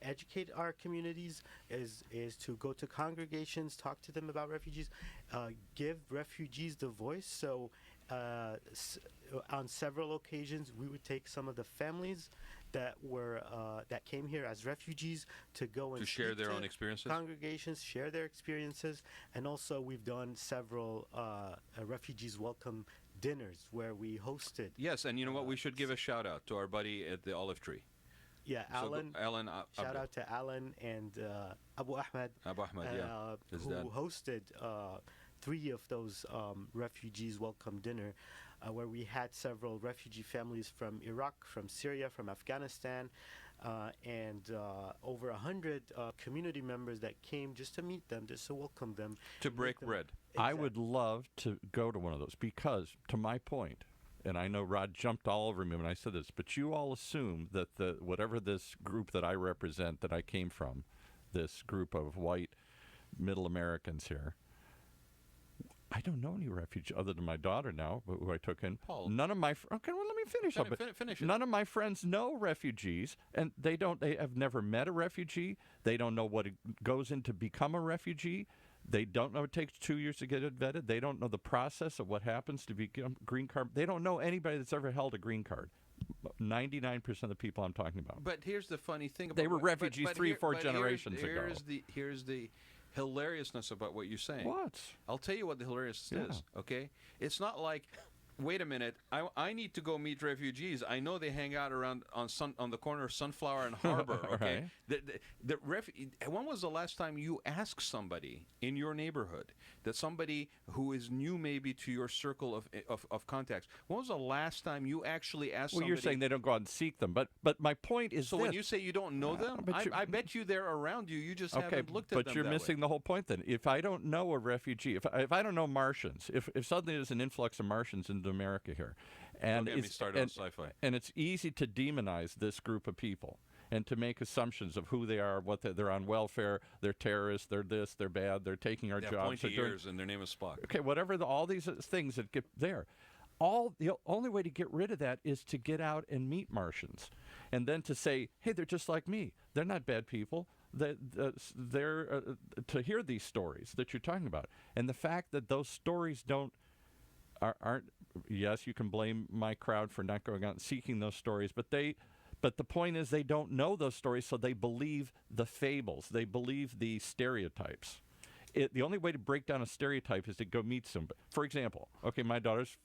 [SPEAKER 6] educate our communities, is to go to congregations, talk to them about refugees, give refugees the voice. So on several occasions, we would take some of the families that came here as refugees to go and
[SPEAKER 3] to share their own experiences.
[SPEAKER 6] Congregations share their experiences, and also we've done several Refugees Welcome dinners where we hosted.
[SPEAKER 3] Yes, and you know what? We should give a shout out to our buddy at the Olive Tree.
[SPEAKER 6] Yeah, Alan. Shout out to Alan and Abu Ahmed. Who hosted 3 of those Refugees Welcome dinner, where we had several refugee families from Iraq, from Syria, from Afghanistan, and over 100 community members that came just to meet them, just to welcome them.
[SPEAKER 3] To break bread.
[SPEAKER 2] Exactly. I would love to go to one of those because, to my point, and I know Rod jumped all over me when I said this, but you all assume that whatever this group that I represent, that I came from, this group of white middle Americans here, I don't know any refugees other than my daughter now, who I took in.
[SPEAKER 3] Paul.
[SPEAKER 2] None of my okay, well, let me finish up.
[SPEAKER 3] Finish it.
[SPEAKER 2] None of my friends know refugees, and they have never met a refugee. They don't know what it goes in to become a refugee. They don't know it takes 2 years to get it vetted. They don't know the process of what happens to become green card. They don't know anybody that's ever held a green card. 99% of the people I'm talking about.
[SPEAKER 3] But here's the funny thing about
[SPEAKER 2] they were refugees 3 or 4 generations ago.
[SPEAKER 3] Here's the hilariousness about what you're saying.
[SPEAKER 2] What?
[SPEAKER 3] I'll tell you what the hilariousness is, okay? It's not like, wait a minute, I need to go meet refugees. I know they hang out around on the corner of Sunflower and Harbor, okay? When was the last time you asked somebody in your neighborhood, that somebody who is new maybe to your circle of contacts, when was the last time you actually asked somebody?
[SPEAKER 2] Well, you're saying they don't go out and seek them, but my point is
[SPEAKER 3] so when you say you don't know them, I bet you they're around you. You just haven't looked at them.
[SPEAKER 2] But you're
[SPEAKER 3] that
[SPEAKER 2] missing
[SPEAKER 3] way.
[SPEAKER 2] the whole point then. If I don't know a refugee, if I don't know Martians, if suddenly there's an influx of Martians into America here, and
[SPEAKER 3] Don't get me started on sci-fi.
[SPEAKER 2] and it's easy to demonize this group of people and to make assumptions of who they are, what they're on welfare, they're terrorists, they're this, they're bad, they're taking our
[SPEAKER 3] They have
[SPEAKER 2] jobs.
[SPEAKER 3] pointy ears and their name is Spock.
[SPEAKER 2] Okay, whatever all these things that get there. The only way to get rid of that is to get out and meet Martians, and then to say, hey, they're just like me. They're not bad people. They're to hear these stories that you're talking about, and the fact that those stories aren't. Yes, you can blame my crowd for not going out and seeking those stories, but the point is they don't know those stories, so they believe the fables. They believe the stereotypes. The only way to break down a stereotype is to go meet somebody. For example, okay, my daughter's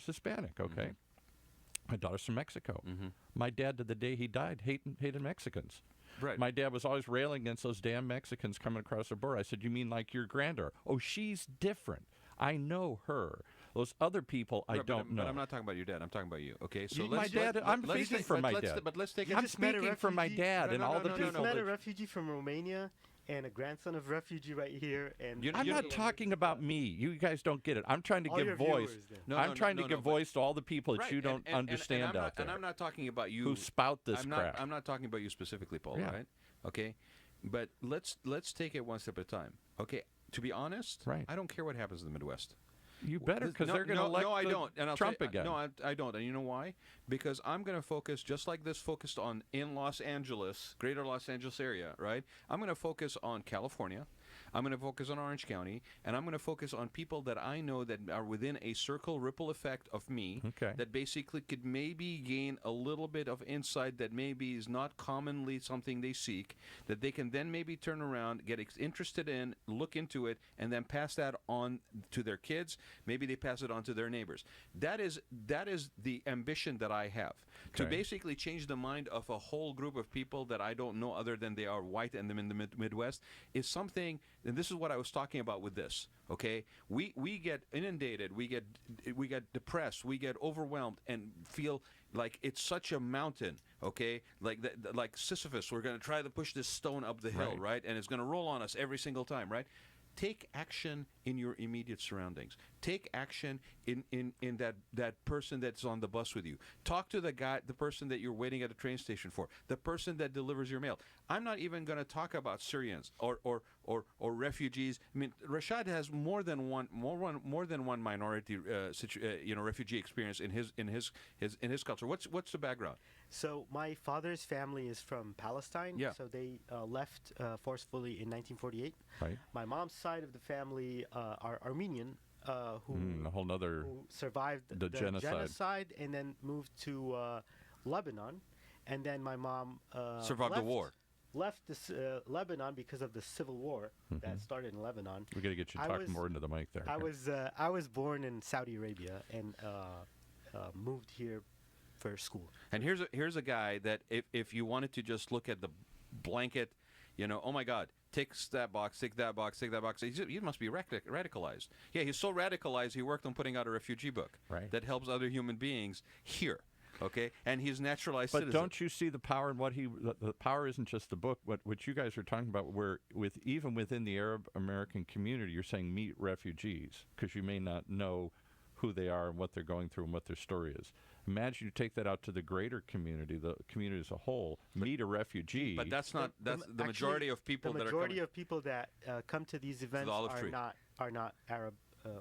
[SPEAKER 2] Hispanic, okay? Mm-hmm. My daughter's from Mexico. Mm-hmm. My dad, to the day he died, hated Mexicans.
[SPEAKER 3] Right.
[SPEAKER 2] My dad was always railing against those damn Mexicans coming across the border. I said, you mean like your granddaughter? Oh, she's different. I know her. Those other people, I don't know.
[SPEAKER 3] But I'm not talking about your dad. I'm talking about you. Okay, so
[SPEAKER 2] I'm speaking for my dad.
[SPEAKER 3] But let's take.
[SPEAKER 2] I'm speaking for my dad and all the people.
[SPEAKER 6] I just met a refugee from Romania and a grandson of refugee right here. And
[SPEAKER 2] I'm not talking about me. You guys don't get it. I'm trying to give voice. I'm trying to give voice to all the people that you don't understand out there.
[SPEAKER 3] And I'm not talking about you
[SPEAKER 2] who spout this crap.
[SPEAKER 3] I'm not talking about you specifically, Paul.
[SPEAKER 2] Yeah.
[SPEAKER 3] Right? Okay, but let's take it one step at a time. Okay, to be honest, I don't care what happens in the Midwest.
[SPEAKER 2] You better, because they're going to elect Trump again.
[SPEAKER 3] No, I don't. And you know why? Because I'm going to focus, just like this focused on in Los Angeles, greater Los Angeles area, right? I'm going to focus on California. I'm going to focus on Orange County, and I'm going to focus on people that I know that are within a circle ripple effect of me, that basically could maybe gain a little bit of insight that maybe is not commonly something they seek, that they can then maybe turn around, get interested in, look into it, and then pass that on to their kids. Maybe they pass it on to their neighbors. That is the ambition that I have, to basically change the mind of a whole group of people that I don't know other than they are white and them in the Midwest, is something. And this is what I was talking about with this. Okay, we get inundated, we get depressed, we get overwhelmed, and feel like it's such a mountain. Okay, like Sisyphus, we're going to try to push this stone up the hill, right? And it's going to roll on us every single time, right? Take action in your immediate surroundings. Take action in that person that's on the bus with you. Talk to the person that you're waiting at the train station for, the person that delivers your mail. I'm not even going to talk about Syrians or refugees. I mean, Rashad has more than one minority refugee experience in his culture. What's the background?
[SPEAKER 6] So my father's family is from Palestine.
[SPEAKER 3] Yeah.
[SPEAKER 6] So they left forcefully in 1948.
[SPEAKER 2] Right.
[SPEAKER 6] My mom's side of the family are Armenian, who survived the genocide and then moved to Lebanon. And then my mom
[SPEAKER 3] survived the war.
[SPEAKER 6] Left Lebanon because of the civil war that started in Lebanon.
[SPEAKER 2] We got to get you talking more into the mic there.
[SPEAKER 6] I was born in Saudi Arabia and moved here for school.
[SPEAKER 3] And here's a guy that if you wanted to just look at the blanket, oh my God, tick that box, tick that box, tick that box. He must be radicalized. Yeah, he's so radicalized. He worked on putting out a refugee book that helps other human beings here. Okay, and he's naturalized citizen.
[SPEAKER 2] But don't you see the power in what the power isn't just the book, what you guys are talking about, where even within the Arab American community, you're saying meet refugees, because you may not know who they are and what they're going through and what their story is. Imagine you take that out to the greater community, the community as a whole, meet a refugee.
[SPEAKER 3] But that's not, the majority of people that are coming.
[SPEAKER 6] The majority of people that come to these events are not Arab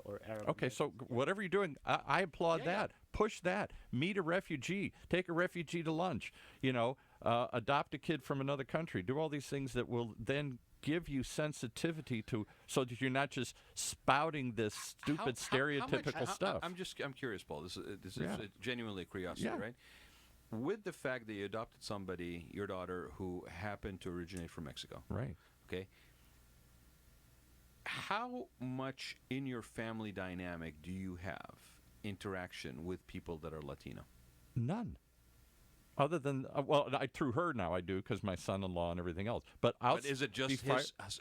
[SPEAKER 6] or Arab.
[SPEAKER 2] Okay, so whatever you're doing, I applaud that. Push that. Meet a refugee. Take a refugee to lunch. Adopt a kid from another country. Do all these things that will then give you sensitivity to, so that you're not just spouting this stupid stereotypical stuff.
[SPEAKER 3] I'm curious, Paul. This is genuinely curiosity, right? With the fact that you adopted somebody, your daughter, who happened to originate from Mexico,
[SPEAKER 2] right?
[SPEAKER 3] Okay. how much in your family dynamic do you have interaction with people that are Latino?
[SPEAKER 2] None. Other than, through her now I do because my son-in-law and everything else. But
[SPEAKER 3] is it just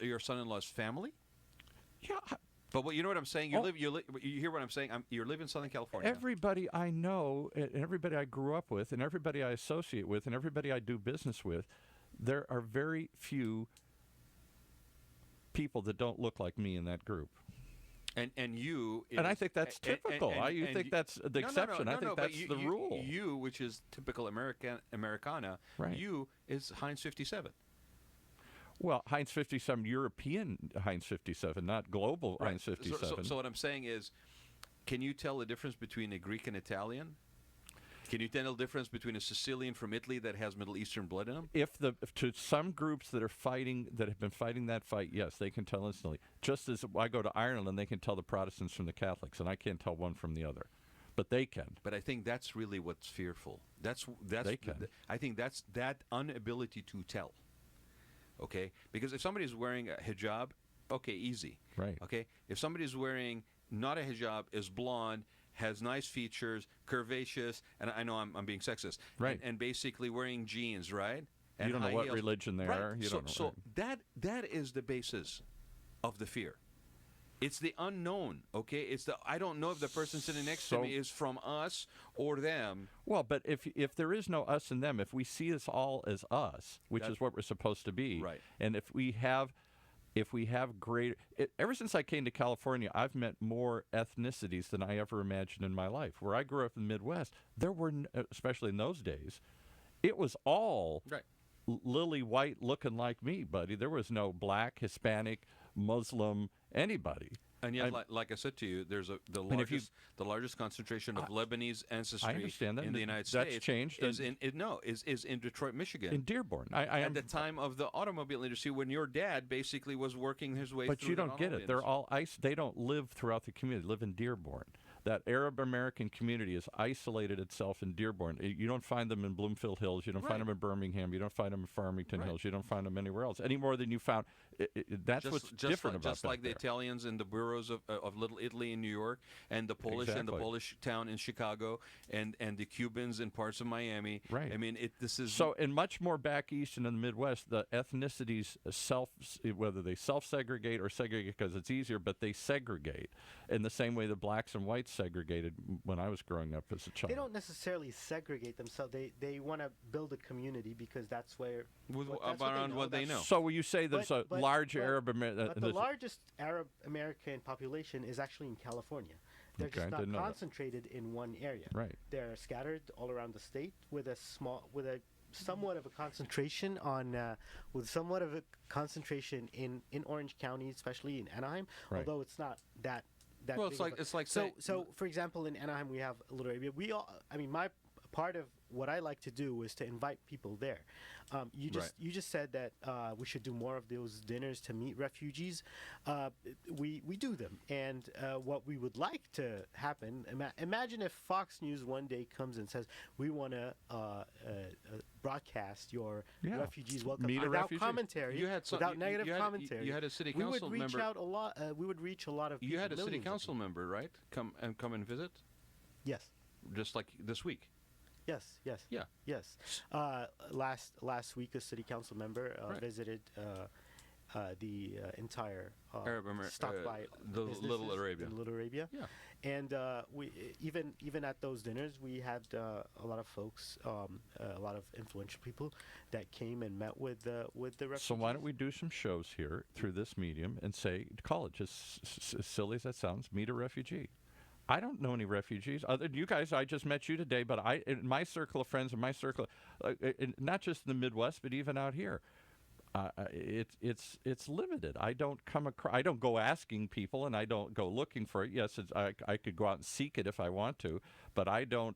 [SPEAKER 3] your son-in-law's family?
[SPEAKER 2] Yeah.
[SPEAKER 3] But you know what I'm saying? You hear what I'm saying? You live in Southern California.
[SPEAKER 2] Everybody I know, and everybody I grew up with, and everybody I associate with, and everybody I do business with, there are very few people that don't look like me in that group.
[SPEAKER 3] And you is,
[SPEAKER 2] and I think that's typical. You think that's the exception.
[SPEAKER 3] No,
[SPEAKER 2] I think that's the rule.
[SPEAKER 3] You, which is typical Americana,
[SPEAKER 2] right.
[SPEAKER 3] You is Heinz 57.
[SPEAKER 2] Well, Heinz 57, European Heinz 57, not global
[SPEAKER 3] right.
[SPEAKER 2] Heinz 57.
[SPEAKER 3] So what I'm saying is, can you tell the difference between a Greek and Italian? Can you tell the difference between a Sicilian from Italy that has Middle Eastern blood in them?
[SPEAKER 2] If to some groups that are fighting, that have been fighting that fight, yes, they can tell instantly. Just as I go to Ireland, they can tell the Protestants from the Catholics, and I can't tell one from the other. But they can.
[SPEAKER 3] But I think that's really what's fearful. That's
[SPEAKER 2] they can.
[SPEAKER 3] I think that's that inability to tell. Okay? Because if somebody's wearing a hijab, okay, easy.
[SPEAKER 2] Right.
[SPEAKER 3] Okay? If somebody's wearing not a hijab, is blonde, has nice features, curvaceous, and I know I'm being sexist.
[SPEAKER 2] Right.
[SPEAKER 3] And basically wearing jeans, right? And
[SPEAKER 2] you don't know what
[SPEAKER 3] heels.
[SPEAKER 2] religion they
[SPEAKER 3] right.
[SPEAKER 2] are. You don't know.
[SPEAKER 3] So that is the basis of the fear. It's the unknown, okay? It's the I don't know if the person sitting next to me is from us or them.
[SPEAKER 2] Well, but if there is no us and them, if we see us all as us, which is what we're supposed to be,
[SPEAKER 3] right.
[SPEAKER 2] And if we have greater, ever since I came to California, I've met more ethnicities than I ever imagined in my life. Where I grew up in the Midwest, there were, especially in those days, it was all
[SPEAKER 3] right.
[SPEAKER 2] lily white looking like me, buddy. There was no black, Hispanic, Muslim, anybody.
[SPEAKER 3] And yet, like I said to you, there's the largest concentration of Lebanese ancestry in the United States.
[SPEAKER 2] That's changed.
[SPEAKER 3] Is in Detroit, Michigan.
[SPEAKER 2] In Dearborn.
[SPEAKER 3] At the time of the automobile industry, when your dad basically was working his way through
[SPEAKER 2] But you don't get it. They're all they don't live throughout the community. They live in Dearborn. That Arab American community has isolated itself in Dearborn. You don't find them in Bloomfield Hills. You don't find them in Birmingham. You don't find them in Farmington Hills. You don't find them anywhere else any more than you found. That's what's different about
[SPEAKER 3] just like the Italians in the boroughs of Little Italy in New York, and the Polish in the Polish town in Chicago, and the Cubans in parts of Miami.
[SPEAKER 2] Right.
[SPEAKER 3] I mean, this is
[SPEAKER 2] so. And much more back east and in the Midwest, the ethnicities whether they self-segregate or segregate because it's easier, but they segregate in the same way the blacks and whites segregated when I was growing up as a child.
[SPEAKER 6] They don't necessarily segregate themselves. They want to build a community because that's where
[SPEAKER 3] around what they know.
[SPEAKER 2] So will you say there's a large Arab American?
[SPEAKER 6] But the largest Arab American population is actually in California. They're just not concentrated in one area.
[SPEAKER 2] Right.
[SPEAKER 6] They're scattered all around the state with a somewhat of a concentration in Orange County, especially in Anaheim.
[SPEAKER 2] Right.
[SPEAKER 6] Although it's not that.
[SPEAKER 3] Well, it's like
[SPEAKER 6] so. For example, in Anaheim, we have a little area. My part of what I like to do is to invite people there. You just said that we should do more of those dinners to meet refugees. We do them, and what we would like to happen. Imagine if Fox News one day comes and says we want to broadcast your refugees welcome without commentary, without negative commentary.
[SPEAKER 3] You had a city council member.
[SPEAKER 6] We would reach a lot of people.
[SPEAKER 3] You had a city council member, right? Come and visit.
[SPEAKER 6] Yes.
[SPEAKER 3] Just like this week.
[SPEAKER 6] Yes.
[SPEAKER 3] Yeah.
[SPEAKER 6] Yes. Last week, a city council member visited the entire stopped by
[SPEAKER 3] Little Arabia.
[SPEAKER 6] in Little Arabia.
[SPEAKER 3] Yeah.
[SPEAKER 6] And we even at those dinners, we had a lot of folks, a lot of influential people that came and met with the refugees.
[SPEAKER 2] So why don't we do some shows here through this medium and say, call it, just as silly as that sounds, meet a refugee. I don't know any refugees. Other than you guys, I just met you today, but in my circle of friends, in my circle, not just in the Midwest, but even out here, it's limited. I don't I don't go asking people, and I don't go looking for it. Yes, I could go out and seek it if I want to, but I don't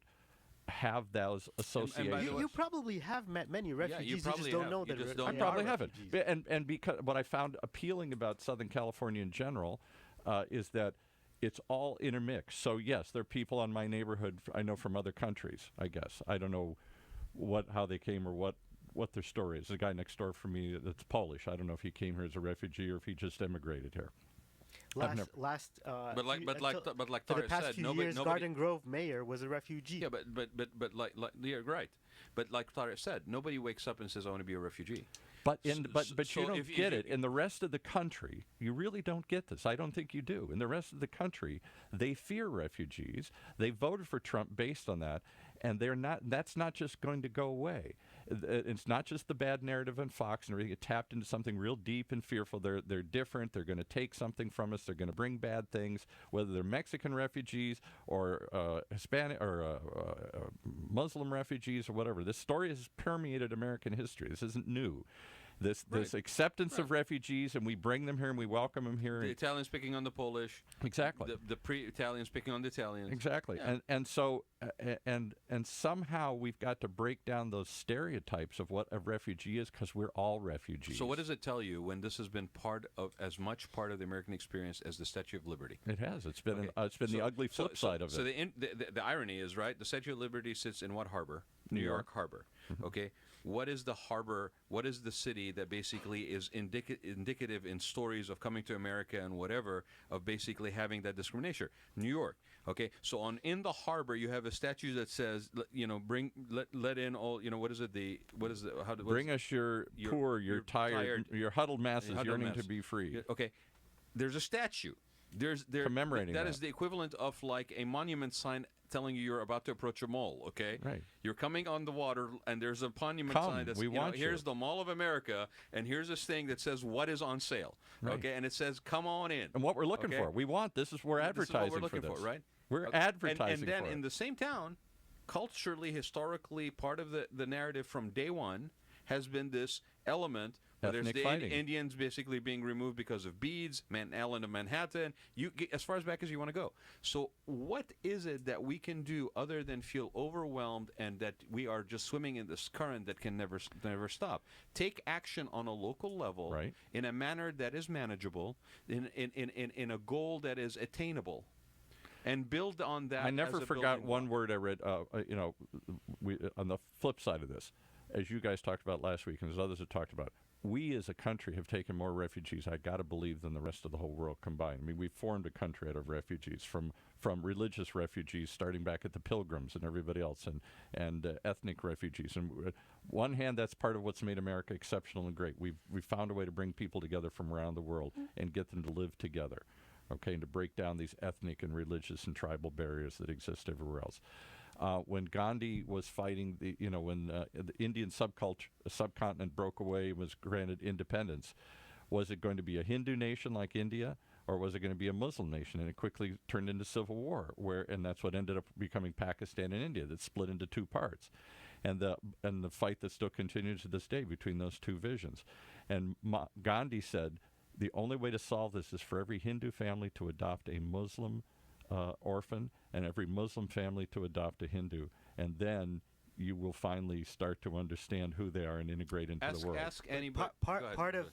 [SPEAKER 2] have those associations.
[SPEAKER 6] You probably have met many refugees.
[SPEAKER 3] You
[SPEAKER 6] just don't know that.
[SPEAKER 2] I probably haven't. And because what I found appealing about Southern California in general is that it's all intermixed. So yes, there are people on my neighborhood I know from other countries. I guess I don't know how they came or what their story is. The guy next door from me that's Polish. I don't know if he came here as a refugee or if he just immigrated here.
[SPEAKER 3] But like
[SPEAKER 6] for the
[SPEAKER 3] Tarik
[SPEAKER 6] past
[SPEAKER 3] said,
[SPEAKER 6] few years, Garden Grove mayor was a refugee.
[SPEAKER 3] Yeah, but like you're right. But like Tarik said, nobody wakes up and says, "I want to be a refugee."
[SPEAKER 2] But
[SPEAKER 3] So
[SPEAKER 2] you don't
[SPEAKER 3] if
[SPEAKER 2] get
[SPEAKER 3] you-
[SPEAKER 2] it. In the rest of the country, you really don't get this. I don't think you do. In the rest of the country, they fear refugees. They voted for Trump based on that, and they're not. That's not just going to go away. It's not just the bad narrative on Fox and everything. It tapped into something real deep and fearful. They're different. They're going to take something from us. They're going to bring bad things, whether they're Mexican refugees or Hispanic or Muslim refugees or whatever. This story has permeated American history. This isn't new. This acceptance of refugees, and we bring them here and we welcome them here.
[SPEAKER 3] The Italians picking on the Polish.
[SPEAKER 2] Exactly.
[SPEAKER 3] The pre-Italians picking on the Italians.
[SPEAKER 2] Exactly.
[SPEAKER 3] Yeah.
[SPEAKER 2] And so somehow we've got to break down those stereotypes of what a refugee is, because we're all refugees.
[SPEAKER 3] So what does it tell you when this has been as much part of the American experience as the Statue of Liberty?
[SPEAKER 2] It has. It's been the ugly flip side of it.
[SPEAKER 3] So the irony is, right, the Statue of Liberty sits in what harbor? New York Harbor. Okay. What is the harbor? What is the city that basically is indicative in stories of coming to America and whatever of basically having that discrimination? New York. Okay, so in the harbor you have a statue that says, let in all, bring
[SPEAKER 2] us your poor, your tired, your huddled masses yearning to be free.
[SPEAKER 3] Okay, there's a statue. There's
[SPEAKER 2] commemorating
[SPEAKER 3] that is the equivalent of like a monument sign telling you you're about to approach a mall. Okay,
[SPEAKER 2] right.
[SPEAKER 3] You're coming on the water, and there's a monument sign that's here's the Mall of America, and here's this thing that says what is on sale.
[SPEAKER 2] Right.
[SPEAKER 3] Okay, and it says come on in.
[SPEAKER 2] And what we're looking for, we want this. We're advertising
[SPEAKER 3] this is what we're looking
[SPEAKER 2] for this,
[SPEAKER 3] right?
[SPEAKER 2] We're advertising
[SPEAKER 3] and then
[SPEAKER 2] for it.
[SPEAKER 3] in the same town, culturally, historically, part of the narrative from day one has been this element. There's the Indians basically being removed because of beads, Island of Manhattan. You get as far as back as you want to go. So what is it that we can do other than feel overwhelmed and that we are just swimming in this current that can never stop? Take action on a local level,
[SPEAKER 2] right,
[SPEAKER 3] in a manner that is manageable, in a goal that is attainable. And build on that.
[SPEAKER 2] I never forgot one word I read. On the flip side of this, as you guys talked about last week, and as others have talked about, we as a country have taken more refugees, I got to believe, than the rest of the whole world combined. I mean, we've formed a country out of refugees, from religious refugees, starting back at the Pilgrims and everybody else, and ethnic refugees. And on one hand, that's part of what's made America exceptional and great. We've found a way to bring people together from around the world and get them to live together. Okay, and to break down these ethnic and religious and tribal barriers that exist everywhere else. When Gandhi was fighting when the Indian subcontinent broke away and was granted independence, was it going to be a Hindu nation like India, or was it going to be a Muslim nation? And it quickly turned into civil war, and that's what ended up becoming Pakistan and India, that split into two parts. And the fight that still continues to this day between those two visions. And Gandhi said, the only way to solve this is for every Hindu family to adopt a Muslim orphan, and every Muslim family to adopt a Hindu, and then you will finally start to understand who they are and integrate into the world.
[SPEAKER 3] Ask anybody.
[SPEAKER 6] Part of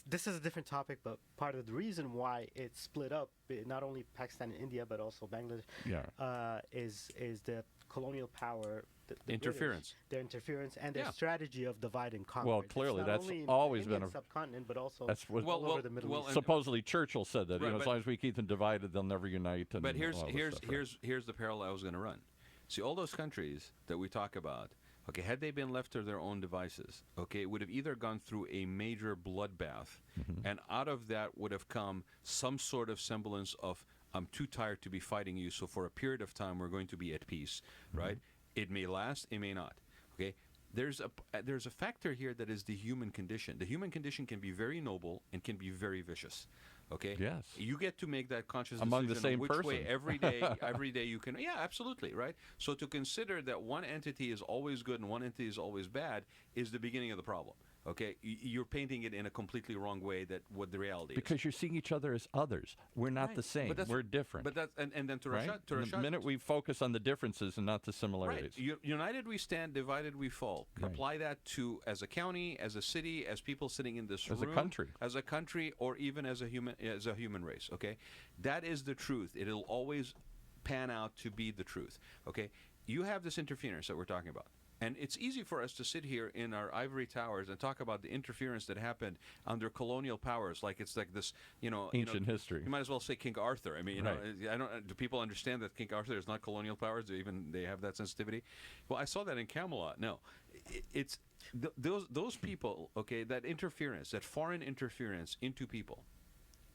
[SPEAKER 6] this is a different topic, but part of the reason why it's split up, not only Pakistan and India, but also Bangladesh, is the colonial power. The
[SPEAKER 3] Interference.
[SPEAKER 6] British, their interference and their strategy of divide and conquer.
[SPEAKER 2] Well, clearly,
[SPEAKER 6] it's
[SPEAKER 2] that's
[SPEAKER 6] only
[SPEAKER 2] always
[SPEAKER 6] in the
[SPEAKER 2] been a
[SPEAKER 6] subcontinent, but also
[SPEAKER 2] all
[SPEAKER 6] over the Middle East.
[SPEAKER 2] Supposedly, Churchill said that
[SPEAKER 3] right,
[SPEAKER 2] as long as we keep them divided, they'll never unite.
[SPEAKER 3] But here's the parallel I was going to run. See, all those countries that we talk about, okay, had they been left to their own devices, okay, it would have either gone through a major bloodbath, and out of that would have come some sort of semblance of, I'm too tired to be fighting you, so for a period of time we're going to be at peace, right? It may last, it may not. Okay, there's a factor here that is the human condition. The human condition can be very noble and can be very vicious. Okay.
[SPEAKER 2] Yes.
[SPEAKER 3] You get to make that conscious
[SPEAKER 2] among
[SPEAKER 3] decision
[SPEAKER 2] the same
[SPEAKER 3] on which
[SPEAKER 2] person.
[SPEAKER 3] way every day you can. Yeah, absolutely, right. So to consider that one entity is always good and one entity is always bad is the beginning of the problem. Okay, you're painting it in a completely wrong way that what the reality is.
[SPEAKER 2] Because you're seeing each other as others. We're not the same. We're different.
[SPEAKER 3] But that's and then to Rashad,
[SPEAKER 2] the minute we focus on the differences and not the similarities.
[SPEAKER 3] Right. United we stand, divided we fall.
[SPEAKER 2] Right.
[SPEAKER 3] Apply that to as a county, as a city, as people sitting in this room,
[SPEAKER 2] as a country,
[SPEAKER 3] or even as a human race. Okay, that is the truth. It'll always pan out to be the truth. Okay, you have this interference that we're talking about. And it's easy for us to sit here in our ivory towers and talk about the interference that happened under colonial powers, like it's like this,
[SPEAKER 2] Ancient history.
[SPEAKER 3] You might as well say King Arthur. I mean,
[SPEAKER 2] Right.
[SPEAKER 3] I don't. Do people understand that King Arthur is not colonial powers? Do even they have that sensitivity? Well, I saw that in Camelot. No, it's those people. Okay, that interference, that foreign interference into people,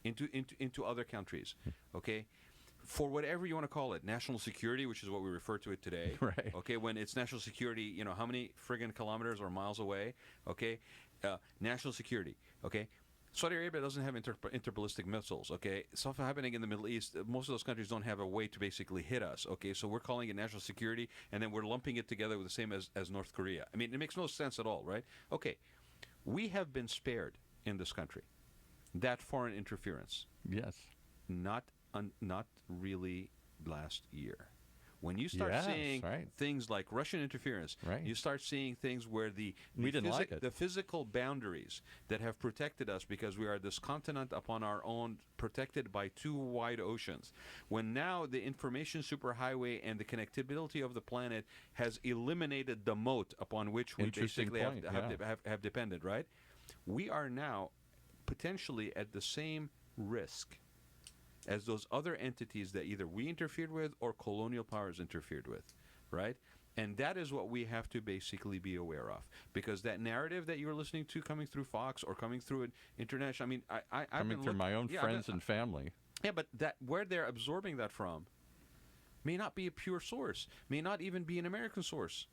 [SPEAKER 3] into other countries. Okay. For whatever you want to call it, national security, which is what we refer to it today.
[SPEAKER 2] Right.
[SPEAKER 3] Okay, when it's national security, how many friggin' kilometers or miles away? Okay, national security. Okay, Saudi Arabia doesn't have interballistic missiles. Okay, stuff happening in the Middle East. Most of those countries don't have a way to basically hit us. Okay, so we're calling it national security, and then we're lumping it together with the same as North Korea. I mean, it makes no sense at all, right? Okay, we have been spared in this country that foreign interference.
[SPEAKER 2] Yes.
[SPEAKER 3] Not really last year. When you start seeing things like Russian interference, you start seeing things where the physical boundaries that have protected us, because we are this continent upon our own, protected by two wide oceans. When now the information superhighway and the connectability of the planet has eliminated the moat upon which we basically have depended, right? We are now potentially at the same risk as those other entities that either we interfered with or colonial powers interfered with, right? And that is what we have to basically be aware of, because that narrative that you're listening to coming through Fox or coming through an international, I mean, I've
[SPEAKER 2] coming through my own friends and family.
[SPEAKER 3] Yeah, but that where they're absorbing that from may not be a pure source, may not even be an American source.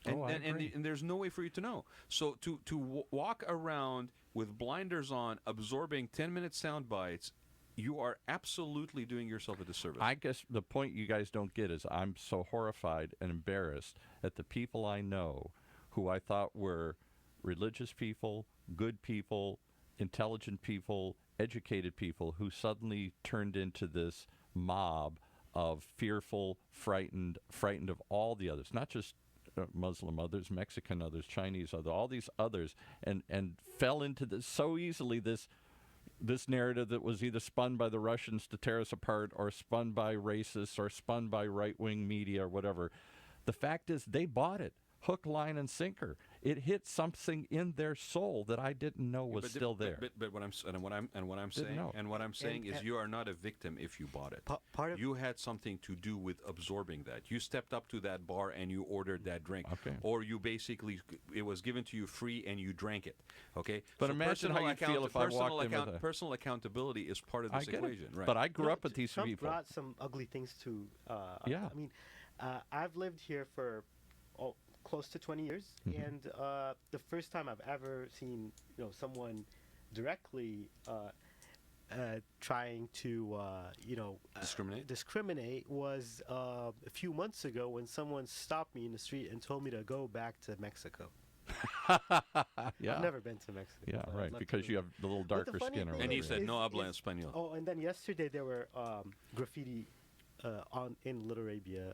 [SPEAKER 3] And there's no way for you to know. So to walk around with blinders on, absorbing 10-minute sound bites, you are absolutely doing yourself a disservice.
[SPEAKER 2] I guess the point you guys don't get is I'm so horrified and embarrassed at the people I know who I thought were religious people, good people, intelligent people, educated people, who suddenly turned into this mob of fearful, frightened of all the others, not just Muslim others, Mexican others, Chinese others, all these others, and fell into this so easily, this narrative that was either spun by the Russians to tear us apart, or spun by racists, or spun by right-wing media, or whatever. The fact is, they bought it, hook, line, and sinker. It hit something in their soul that I didn't know was still there.
[SPEAKER 3] But what I'm saying is, you are not a victim if you bought it.
[SPEAKER 6] Part of
[SPEAKER 3] you had something to do with absorbing that. You stepped up to that bar and you ordered that drink, or you basically, it was given to you free and you drank it. Okay.
[SPEAKER 2] But so imagine how you feel if I walked in with
[SPEAKER 3] personal accountability is part of this equation, right?
[SPEAKER 2] But I grew up with these
[SPEAKER 6] Trump
[SPEAKER 2] people.
[SPEAKER 6] Brought some ugly things to.
[SPEAKER 2] I
[SPEAKER 6] mean, I've lived here for close to 20 years, and the first time I've ever seen someone directly trying to discriminate was a few months ago, when someone stopped me in the street and told me to go back to Mexico. I've never been to Mexico.
[SPEAKER 2] Yeah, right, because you have the little darker skin.
[SPEAKER 3] And he said, no habla español.
[SPEAKER 6] Oh, and then yesterday there were graffiti in Little Arabia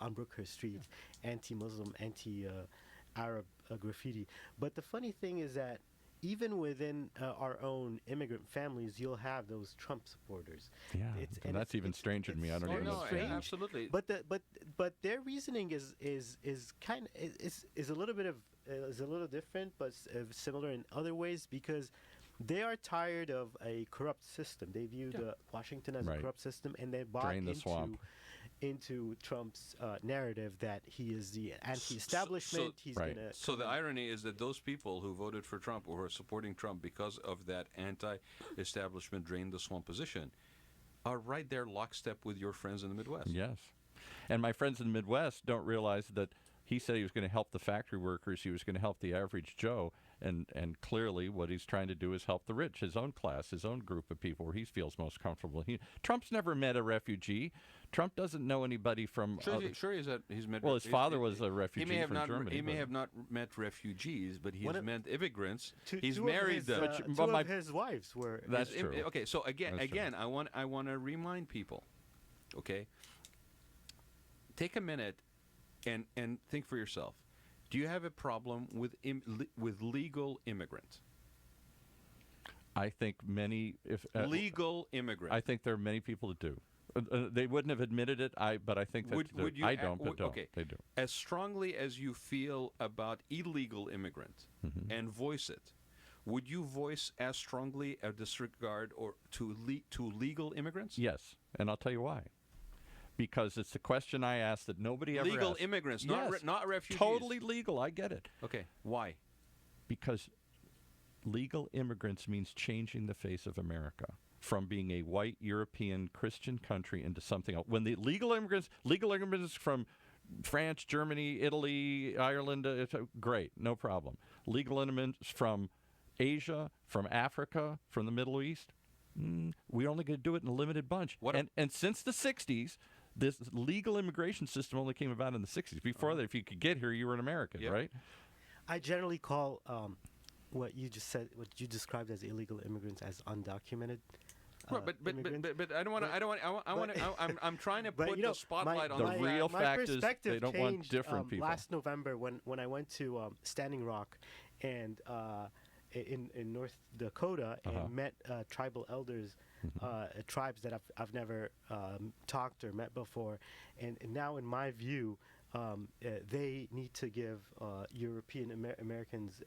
[SPEAKER 6] on Brookhurst Street, anti-Muslim, anti-Arab graffiti. But the funny thing is that even within our own immigrant families, you'll have those Trump supporters.
[SPEAKER 2] Yeah, and that's even stranger to me. I don't even know.
[SPEAKER 3] Absolutely.
[SPEAKER 6] But their reasoning is a little bit of is a little different, but similar in other ways, because they are tired of a corrupt system. They view the Washington as a corrupt system, and they bought into Trump's narrative that he is the anti-establishment.
[SPEAKER 3] So the irony is that those people who voted for Trump or who are supporting Trump because of that anti-establishment, drain the swamp position, are right there lockstep with your friends in the Midwest.
[SPEAKER 2] Yes. And my friends in the Midwest don't realize that he said he was going to help the factory workers, he was going to help the average Joe, and clearly what he's trying to do is help the rich, his own class, his own group of people where he feels most comfortable. Trump's never met a refugee. Trump doesn't know anybody from...
[SPEAKER 3] He's met...
[SPEAKER 2] Well, his father was a refugee from Germany.
[SPEAKER 3] He may have not met refugees, but he's met immigrants.
[SPEAKER 6] He's married them. Two of his wives were...
[SPEAKER 2] That's true.
[SPEAKER 3] Okay, so again, I want to remind people, okay? Take a minute and think for yourself. Do you have a problem with legal immigrants?
[SPEAKER 2] I think many...
[SPEAKER 3] legal immigrants.
[SPEAKER 2] I think there are many people that do. They wouldn't have admitted it, but I think that
[SPEAKER 3] Would you
[SPEAKER 2] I don't, but
[SPEAKER 3] okay.
[SPEAKER 2] they do.
[SPEAKER 3] As strongly as you feel about illegal immigrant and voice it, would you voice as strongly a disregard or to legal immigrants?
[SPEAKER 2] Yes, and I'll tell you why. Because it's the question I asked that nobody ever
[SPEAKER 3] Legal
[SPEAKER 2] asked.
[SPEAKER 3] immigrants,
[SPEAKER 2] Yes,
[SPEAKER 3] not refugees.
[SPEAKER 2] totally legal. I get it.
[SPEAKER 3] Okay, why?
[SPEAKER 2] Because legal immigrants means changing the face of America from being a white European Christian country into something else. When the legal immigrants from France, Germany, Italy, Ireland, it's great, no problem. Legal immigrants from Asia, from Africa, from the Middle East, we're only going to do it in a limited bunch. And since the 60s, this legal immigration system only came about in the 60s. Before that, if you could get here, you were an American, right?
[SPEAKER 6] I generally call what you just said, what you described as illegal immigrants, as undocumented.
[SPEAKER 3] Right, but I don't want to. I'm trying to put the spotlight on
[SPEAKER 2] the real fact is they don't want
[SPEAKER 6] changed,
[SPEAKER 2] different people.
[SPEAKER 6] Last November, when I went to Standing Rock, and in North Dakota, and met tribal elders, tribes that I've never talked or met before, and now in my view, they need to give European Americans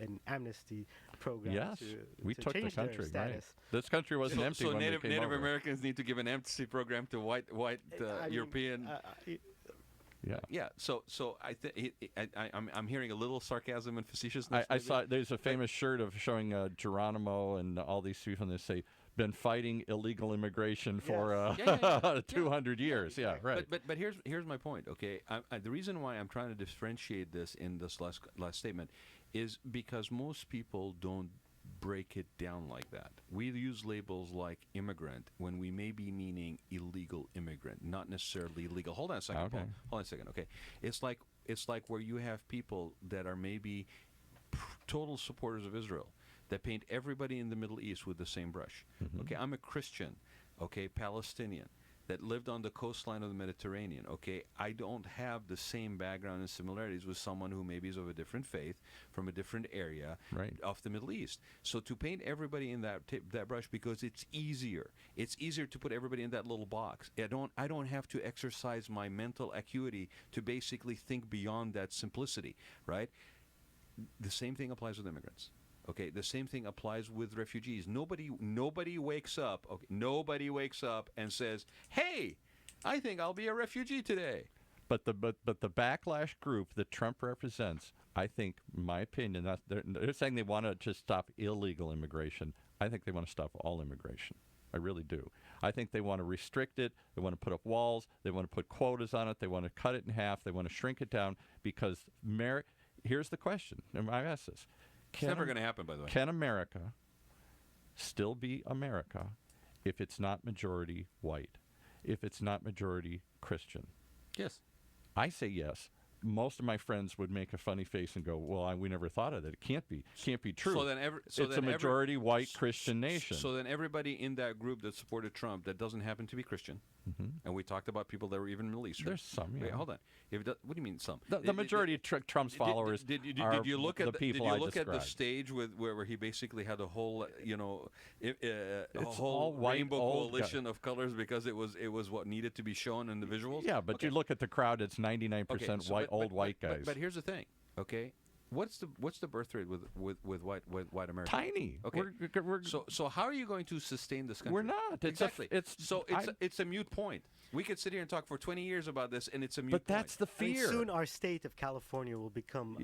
[SPEAKER 6] an amnesty program.
[SPEAKER 2] Yes, we took the country. Right. This country wasn't empty when
[SPEAKER 3] Native
[SPEAKER 2] we came over.
[SPEAKER 3] Americans need to give an amnesty program to white European. Yeah. So I'm hearing a little sarcasm and facetiousness.
[SPEAKER 2] I saw there's a famous shirt of showing Geronimo and all these people, and they say, been fighting illegal immigration for 200 years. Yeah, right.
[SPEAKER 3] But here's my point. Okay, the reason why I'm trying to differentiate this in this last statement is because most people don't break it down like that. We use labels like immigrant when we may be meaning illegal immigrant, not necessarily illegal. Hold on a second,
[SPEAKER 2] Okay.
[SPEAKER 3] Paul. Hold on a second. Okay, it's like where you have people that are maybe total supporters of Israel, that paint everybody in the Middle East with the same brush. Okay, I'm a Christian, okay, Palestinian, that lived on the coastline of the Mediterranean, okay? I don't have the same background and similarities with someone who maybe is of a different faith, from a different area of the Middle East. So to paint everybody in that brush, because it's easier. It's easier to put everybody in that little box. I don't have to exercise my mental acuity to basically think beyond that simplicity, right? The same thing applies with immigrants. Okay, the same thing applies with refugees. Nobody wakes up. Okay, nobody wakes up and says, "Hey, I think I'll be a refugee today."
[SPEAKER 2] But the backlash group that Trump represents, I think, my opinion, they're saying they want to just stop illegal immigration. I think they want to stop all immigration. I really do. I think they want to restrict it. They want to put up walls. They want to put quotas on it. They want to cut it in half. They want to shrink it down because here's the question, and I ask this.
[SPEAKER 3] It's never going to happen, by the way.
[SPEAKER 2] Can America still be America if it's not majority white, if it's not majority Christian?
[SPEAKER 3] Yes.
[SPEAKER 2] I say yes. Most of my friends would make a funny face and go, "Well, we never thought of that. It can't be true."
[SPEAKER 3] So
[SPEAKER 2] it's a majority white Christian nation.
[SPEAKER 3] So then everybody in that group that supported Trump that doesn't happen to be Christian, and we talked about people that were even Middle Eastern.
[SPEAKER 2] There's some.
[SPEAKER 3] Wait, hold on. What do you mean some?
[SPEAKER 2] The majority of Trump's followers
[SPEAKER 3] did you look
[SPEAKER 2] are
[SPEAKER 3] at
[SPEAKER 2] the people
[SPEAKER 3] Did
[SPEAKER 2] I
[SPEAKER 3] you look at the
[SPEAKER 2] described.
[SPEAKER 3] stage where he basically had a whole a
[SPEAKER 2] all
[SPEAKER 3] whole
[SPEAKER 2] white,
[SPEAKER 3] rainbow
[SPEAKER 2] old
[SPEAKER 3] coalition of colors because it was what needed to be shown in the visuals?
[SPEAKER 2] Yeah, but you look at the crowd; it's 99% white guys.
[SPEAKER 3] But here's the thing, okay? What's the birth rate with white Americans?
[SPEAKER 2] Tiny.
[SPEAKER 3] Okay.
[SPEAKER 2] We're
[SPEAKER 3] So how are you going to sustain this country?
[SPEAKER 2] We're not.
[SPEAKER 3] Exactly. It's a mute point. We could sit here and talk for 20 years about this, and it's a mute point.
[SPEAKER 2] But that's the fear.
[SPEAKER 6] Soon our state of California will become.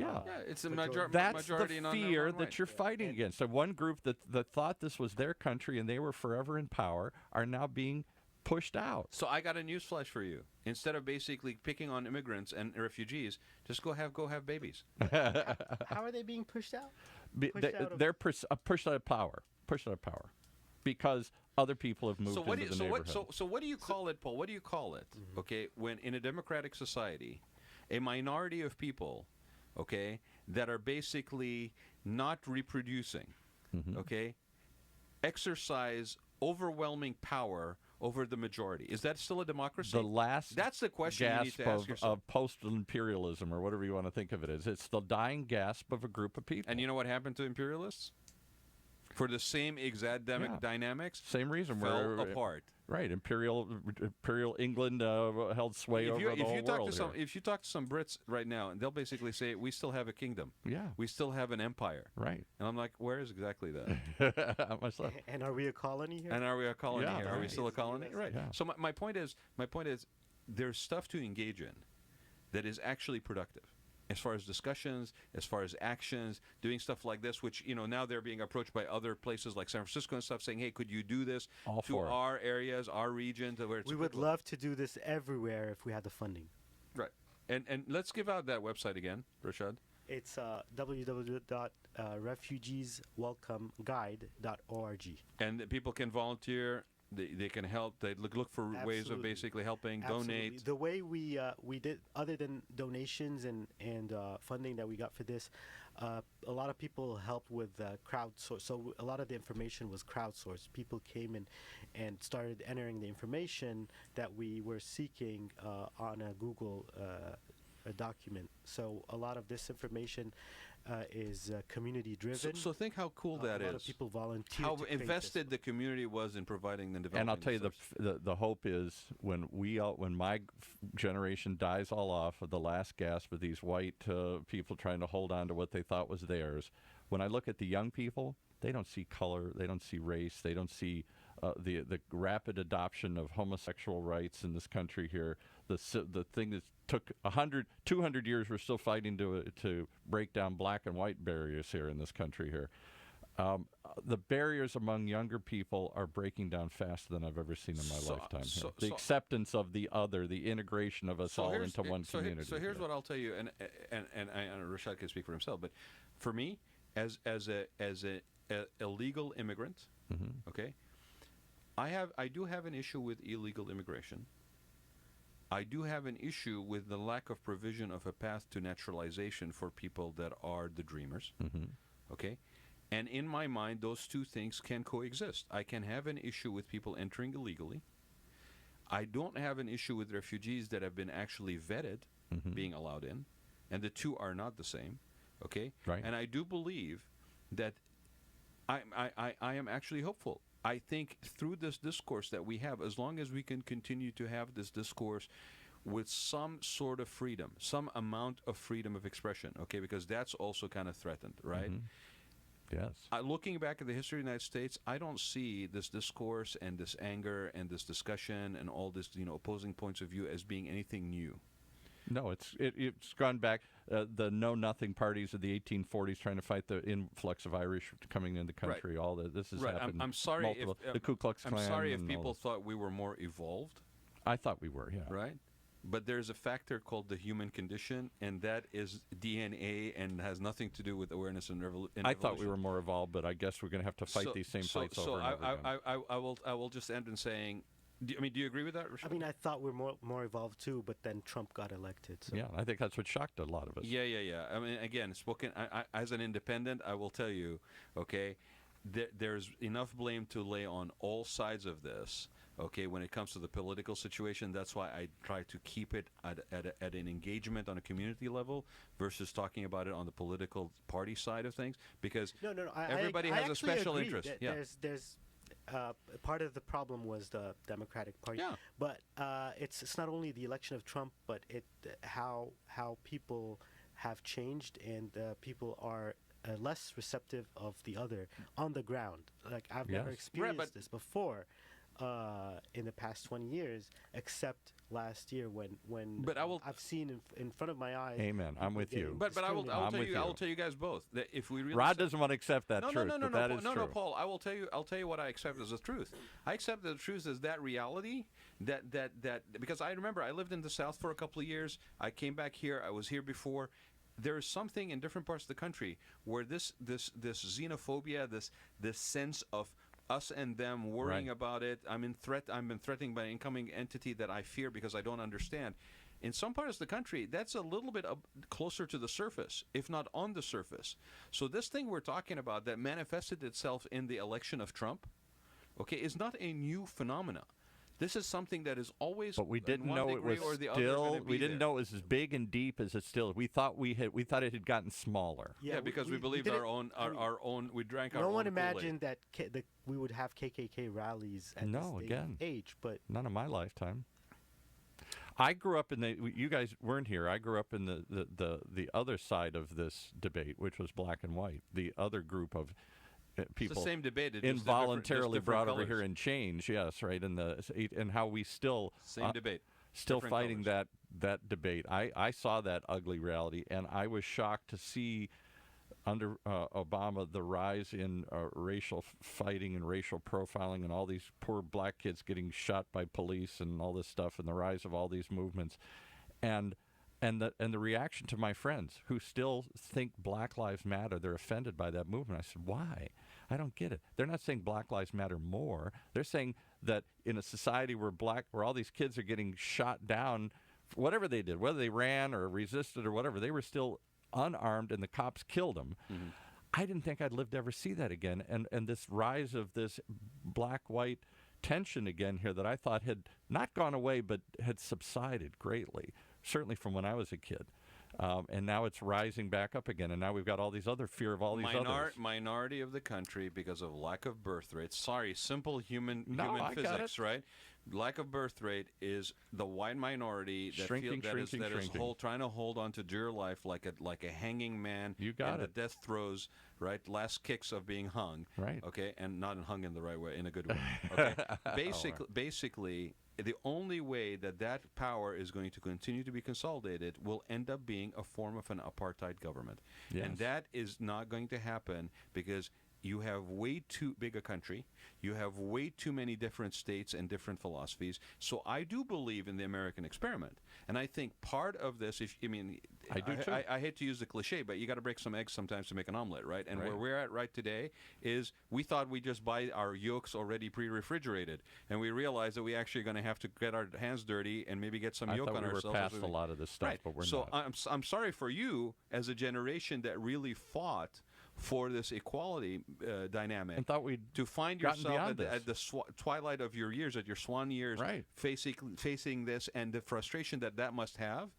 [SPEAKER 3] It's a
[SPEAKER 6] majority.
[SPEAKER 2] That's
[SPEAKER 3] majority
[SPEAKER 2] the fear that you're fighting against. So one group that thought this was their country and they were forever in power are now being pushed out.
[SPEAKER 3] So I got a newsflash for you. Instead of basically picking on immigrants and refugees, just go have babies.
[SPEAKER 6] How are they being pushed out?
[SPEAKER 2] They're pushed out of power. Pushed out of power, because other people have moved into the neighborhood.
[SPEAKER 3] So what do you call it, Paul? What do you call it? Okay, when in a democratic society, a minority of people, okay, that are basically not reproducing, okay, exercise overwhelming power over the majority. Is that still a democracy? That's the question you need to ask yourself.
[SPEAKER 2] Of post-imperialism, or whatever you want to think of it as. It's the dying gasp of a group of people.
[SPEAKER 3] And you know what happened to imperialists? For the same exact dynamics,
[SPEAKER 2] Same reason
[SPEAKER 3] fell
[SPEAKER 2] we're
[SPEAKER 3] apart.
[SPEAKER 2] Right, Imperial England held sway over the whole world.
[SPEAKER 3] If you talk to some Brits right now, and they'll basically say, "We still have a kingdom.
[SPEAKER 2] Yeah,
[SPEAKER 3] we still have an empire."
[SPEAKER 2] Right.
[SPEAKER 3] And I'm like, "Where is exactly that?"
[SPEAKER 2] Myself.
[SPEAKER 6] And are we a colony here?
[SPEAKER 3] And are we a colony
[SPEAKER 2] Yeah,
[SPEAKER 3] here? Are we
[SPEAKER 2] right.
[SPEAKER 3] still a colony? Right.
[SPEAKER 2] Yeah.
[SPEAKER 3] So my point is, there's stuff to engage in that is actually productive. As far as discussions, as far as actions, doing stuff like this, which, now they're being approached by other places like San Francisco and stuff saying, hey, could you do this to our areas, our region? To where it's
[SPEAKER 6] we would love to do this everywhere if we had the funding.
[SPEAKER 3] Right. And let's give out that website again, Rashad.
[SPEAKER 6] It's www.refugeeswelcomeguide.org.
[SPEAKER 3] And people can volunteer. They can help. They look for ways of basically helping, donate.
[SPEAKER 6] The way we did, other than donations and funding that we got for this, a lot of people helped with crowdsource. So a lot of the information was crowdsourced. People came in and started entering the information that we were seeking on a Google a document. So a lot of this information is community driven.
[SPEAKER 3] So think how cool that
[SPEAKER 6] a lot
[SPEAKER 3] is.
[SPEAKER 6] of people volunteer.
[SPEAKER 3] How
[SPEAKER 6] to create
[SPEAKER 3] invested the community was in providing the development.
[SPEAKER 2] And I'll tell you, the hope is when my generation dies all off of the last gasp of these white people trying to hold on to what they thought was theirs. When I look at the young people, they don't see color, they don't see race, they don't see the rapid adoption of homosexual rights in this country here. The thing that took 200 years, we're still fighting to break down black and white barriers here in this country here. The barriers among younger people are breaking down faster than I've ever seen in my lifetime. The acceptance of the other, the integration of us all into one community.
[SPEAKER 3] So here's what I'll tell you, and Rashad can speak for himself, but for me, as a legal immigrant, okay, I do have an issue with illegal immigration. I do have an issue with the lack of provision of a path to naturalization for people that are the dreamers. Okay? And in my mind, those two things can coexist. I can have an issue with people entering illegally. I don't have an issue with refugees that have been actually vetted being allowed in. And the two are not the same. Okay?
[SPEAKER 2] Right.
[SPEAKER 3] And I do believe that I am actually hopeful. I think through this discourse that we have, as long as we can continue to have this discourse with some sort of freedom, some amount of freedom of expression, okay, because that's also kind of threatened, right?
[SPEAKER 2] Yes.
[SPEAKER 3] Looking back at the history of the United States, I don't see this discourse and this anger and this discussion and all this, opposing points of view as being anything new.
[SPEAKER 2] No, it's gone back. The know-nothing parties of the 1840s trying to fight the influx of Irish coming into the country. Right. All this has happened.
[SPEAKER 3] I'm sorry if
[SPEAKER 2] the Ku Klux Klan.
[SPEAKER 3] I'm sorry if people thought we were more evolved.
[SPEAKER 2] I thought we were, yeah.
[SPEAKER 3] Right. But there's a factor called the human condition, and that is DNA and has nothing to do with awareness and revolution.
[SPEAKER 2] I thought we were more evolved, but I guess we're going to have to fight these same fights over and over again.
[SPEAKER 3] I will just end in saying, do you agree with that, Rashad?
[SPEAKER 6] I mean, I thought we were more evolved too, but then Trump got elected. So.
[SPEAKER 2] Yeah, I think that's what shocked a lot of us.
[SPEAKER 3] Yeah. I mean, again, as an independent, I will tell you, okay, there's enough blame to lay on all sides of this. Okay, when it comes to the political situation, that's why I try to keep it at an engagement on a community level versus talking about it on the political party side of things, because everybody has a special interest.
[SPEAKER 6] There's part of the problem was the Democratic Party.
[SPEAKER 3] Yeah.
[SPEAKER 6] But it's not only the election of Trump, but how people have changed, and people are less receptive of the other on the ground. Like I've never experienced this before. In the past 20 years, except last year when I've seen in front of my eyes.
[SPEAKER 2] Amen. I'm with you.
[SPEAKER 3] But I will tell you guys both that if we really
[SPEAKER 2] Rod doesn't want to accept that truth.
[SPEAKER 3] No, Paul. I'll tell you what I accept as the truth. I accept the truth as that reality that because I remember I lived in the South for a couple of years. I came back here. I was here before. There is something in different parts of the country where this xenophobia, this sense of us and them worrying about it. I've been threatened by an incoming entity that I fear because I don't understand. In some parts of the country, that's a little bit closer to the surface, if not on the surface. So this thing we're talking about that manifested itself in the election of Trump, okay, is not a new phenomena. This is something that is always.
[SPEAKER 2] But we
[SPEAKER 3] in
[SPEAKER 2] didn't
[SPEAKER 3] one
[SPEAKER 2] know it
[SPEAKER 3] degree
[SPEAKER 2] was
[SPEAKER 3] or the other
[SPEAKER 2] still.
[SPEAKER 3] gonna
[SPEAKER 2] We
[SPEAKER 3] be
[SPEAKER 2] didn't
[SPEAKER 3] there.
[SPEAKER 2] know it was as big and deep as it still. We thought it had gotten smaller.
[SPEAKER 3] Yeah, because we believed
[SPEAKER 6] didn't-
[SPEAKER 3] our own. Our own. We drank our
[SPEAKER 6] No
[SPEAKER 3] own.
[SPEAKER 6] one
[SPEAKER 3] Kool-Aid.
[SPEAKER 6] imagined that we would have KKK rallies at
[SPEAKER 2] No,
[SPEAKER 6] this
[SPEAKER 2] again.
[SPEAKER 6] age, but
[SPEAKER 2] None of my lifetime. I grew up in the. You guys weren't here. I grew up in the other side of this debate, which was black and white. The other group of people.
[SPEAKER 3] It's the same debate. It's just
[SPEAKER 2] involuntarily
[SPEAKER 3] different
[SPEAKER 2] brought over
[SPEAKER 3] colors.
[SPEAKER 2] here and changed. Yes, right. And how we still
[SPEAKER 3] Same debate.
[SPEAKER 2] still
[SPEAKER 3] different
[SPEAKER 2] fighting
[SPEAKER 3] colors.
[SPEAKER 2] that debate. I saw that ugly reality, and I was shocked to see under Obama the rise in racial fighting and racial profiling and all these poor black kids getting shot by police and all this stuff, and the rise of all these movements, and the reaction to my friends who still think Black Lives Matter. They're offended by that movement. I said, why? I don't get it. They're not saying Black Lives Matter more. They're saying that in a society where all these kids are getting shot down, whatever they did, whether they ran or resisted or whatever, they were still unarmed and the cops killed them.
[SPEAKER 3] Mm-hmm.
[SPEAKER 2] I didn't think I'd live to ever see that again. And this rise of this black-white tension again here that I thought had not gone away but had subsided greatly, certainly from when I was a kid. And now it's rising back up again, and now we've got all these other fear of all these others.
[SPEAKER 3] Minority of the country because of lack of birth rate. Sorry, simple human
[SPEAKER 2] I got
[SPEAKER 3] physics,
[SPEAKER 2] it.
[SPEAKER 3] right? Lack of birth rate is the white minority that
[SPEAKER 2] Shrinking.
[SPEAKER 3] is trying to hold on to dear life like a hanging man.
[SPEAKER 2] You got
[SPEAKER 3] in
[SPEAKER 2] it.
[SPEAKER 3] the death throes, right? Last kicks of being hung.
[SPEAKER 2] Right.
[SPEAKER 3] Okay, and not hung in the right way, in a good way. Okay.
[SPEAKER 2] right.
[SPEAKER 3] Basically, the only way that power is going to continue to be consolidated will end up being a form of an apartheid government.
[SPEAKER 2] Yes.
[SPEAKER 3] And that is not going to happen because you have way too big a country. You have way too many different states and different philosophies. So I do believe in the American experiment. And I think part of this,
[SPEAKER 2] I do too.
[SPEAKER 3] I hate to use the cliche, but you got to break some eggs sometimes to make an omelet, right? And
[SPEAKER 2] Right.
[SPEAKER 3] where we're at right today is we thought we just buy our yolks already pre-refrigerated. And we realized that we actually are going to have to get our hands dirty and maybe get some
[SPEAKER 2] I
[SPEAKER 3] yolk
[SPEAKER 2] thought
[SPEAKER 3] on
[SPEAKER 2] we were
[SPEAKER 3] ourselves.
[SPEAKER 2] past a lot of this stuff,
[SPEAKER 3] Right.
[SPEAKER 2] but we're
[SPEAKER 3] so
[SPEAKER 2] not.
[SPEAKER 3] I'm sorry for you as a generation that really fought for this equality dynamic.
[SPEAKER 2] And thought we'd
[SPEAKER 3] to find
[SPEAKER 2] gotten
[SPEAKER 3] yourself
[SPEAKER 2] beyond
[SPEAKER 3] at the twilight of your years, at your swan years,
[SPEAKER 2] Right.
[SPEAKER 3] facing this and the frustration that must have.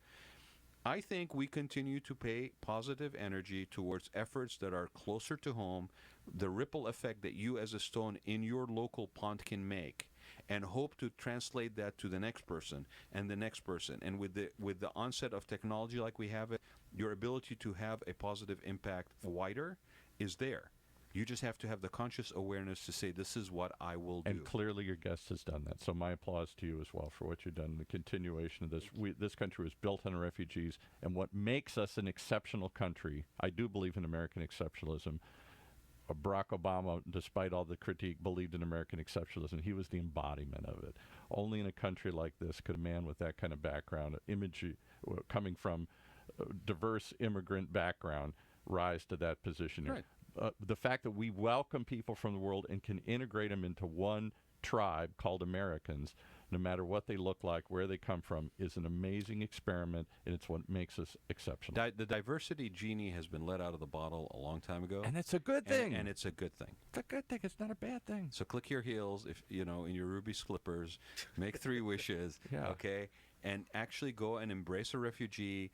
[SPEAKER 3] I think we continue to pay positive energy towards efforts that are closer to home, the ripple effect that you as a stone in your local pond can make, and hope to translate that to the next person and the next person. And with the onset of technology like we have it, your ability to have a positive impact wider is there. You just have to have the conscious awareness to say, this is what I will do.
[SPEAKER 2] And clearly your guest has done that. So my applause to you as well for what you've done, the continuation of this. This country was built on refugees, and what makes us an exceptional country, I do believe in American exceptionalism. Barack Obama, despite all the critique, believed in American exceptionalism. He was the embodiment of it. Only in a country like this could a man with that kind of background, coming from a diverse immigrant background, rise to that position here.
[SPEAKER 3] Right.
[SPEAKER 2] The fact that we welcome people from the world and can integrate them into one tribe called Americans, no matter what they look like, where they come from, is an amazing experiment, and it's what makes us exceptional.
[SPEAKER 3] The diversity genie has been let out of the bottle a long time ago.
[SPEAKER 2] And it's a good thing.
[SPEAKER 3] And it's a good thing.
[SPEAKER 2] It's a good thing. It's not a bad thing.
[SPEAKER 3] So click your heels, if in your ruby slippers, make 3 wishes,
[SPEAKER 2] Yeah.
[SPEAKER 3] okay? And actually go and embrace a refugee,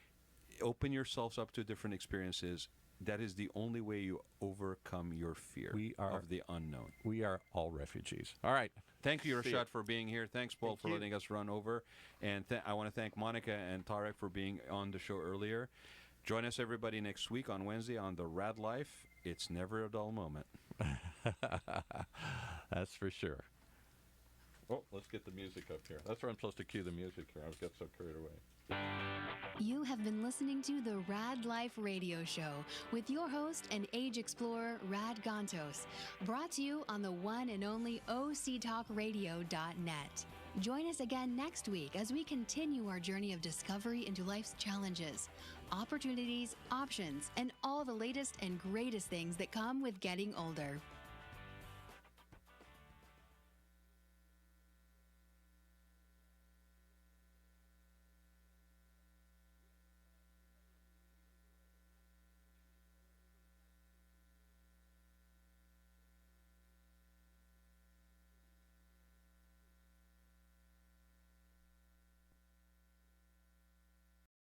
[SPEAKER 3] open yourselves up to different experiences. That is the only way you overcome your fear of the unknown.
[SPEAKER 2] We are all refugees. All right.
[SPEAKER 3] Thank you,
[SPEAKER 2] See ya.
[SPEAKER 3] Rashad, for being here. Thanks, Paul, for letting us run over. And I want to thank Monica and Tarik for being on the show earlier. Join us, everybody, next week on Wednesday on the Rad Life. It's never a dull moment.
[SPEAKER 2] That's for sure. Oh, let's get the music up here. That's where I'm supposed to cue the music here. I got so carried away.
[SPEAKER 1] You have been listening to the Rad Life Radio Show with your host and age explorer, Rad Gantos, brought to you on the one and only OCTalkRadio.net. Join us again next week as we continue our journey of discovery into life's challenges, opportunities, options, and all the latest and greatest things that come with getting older.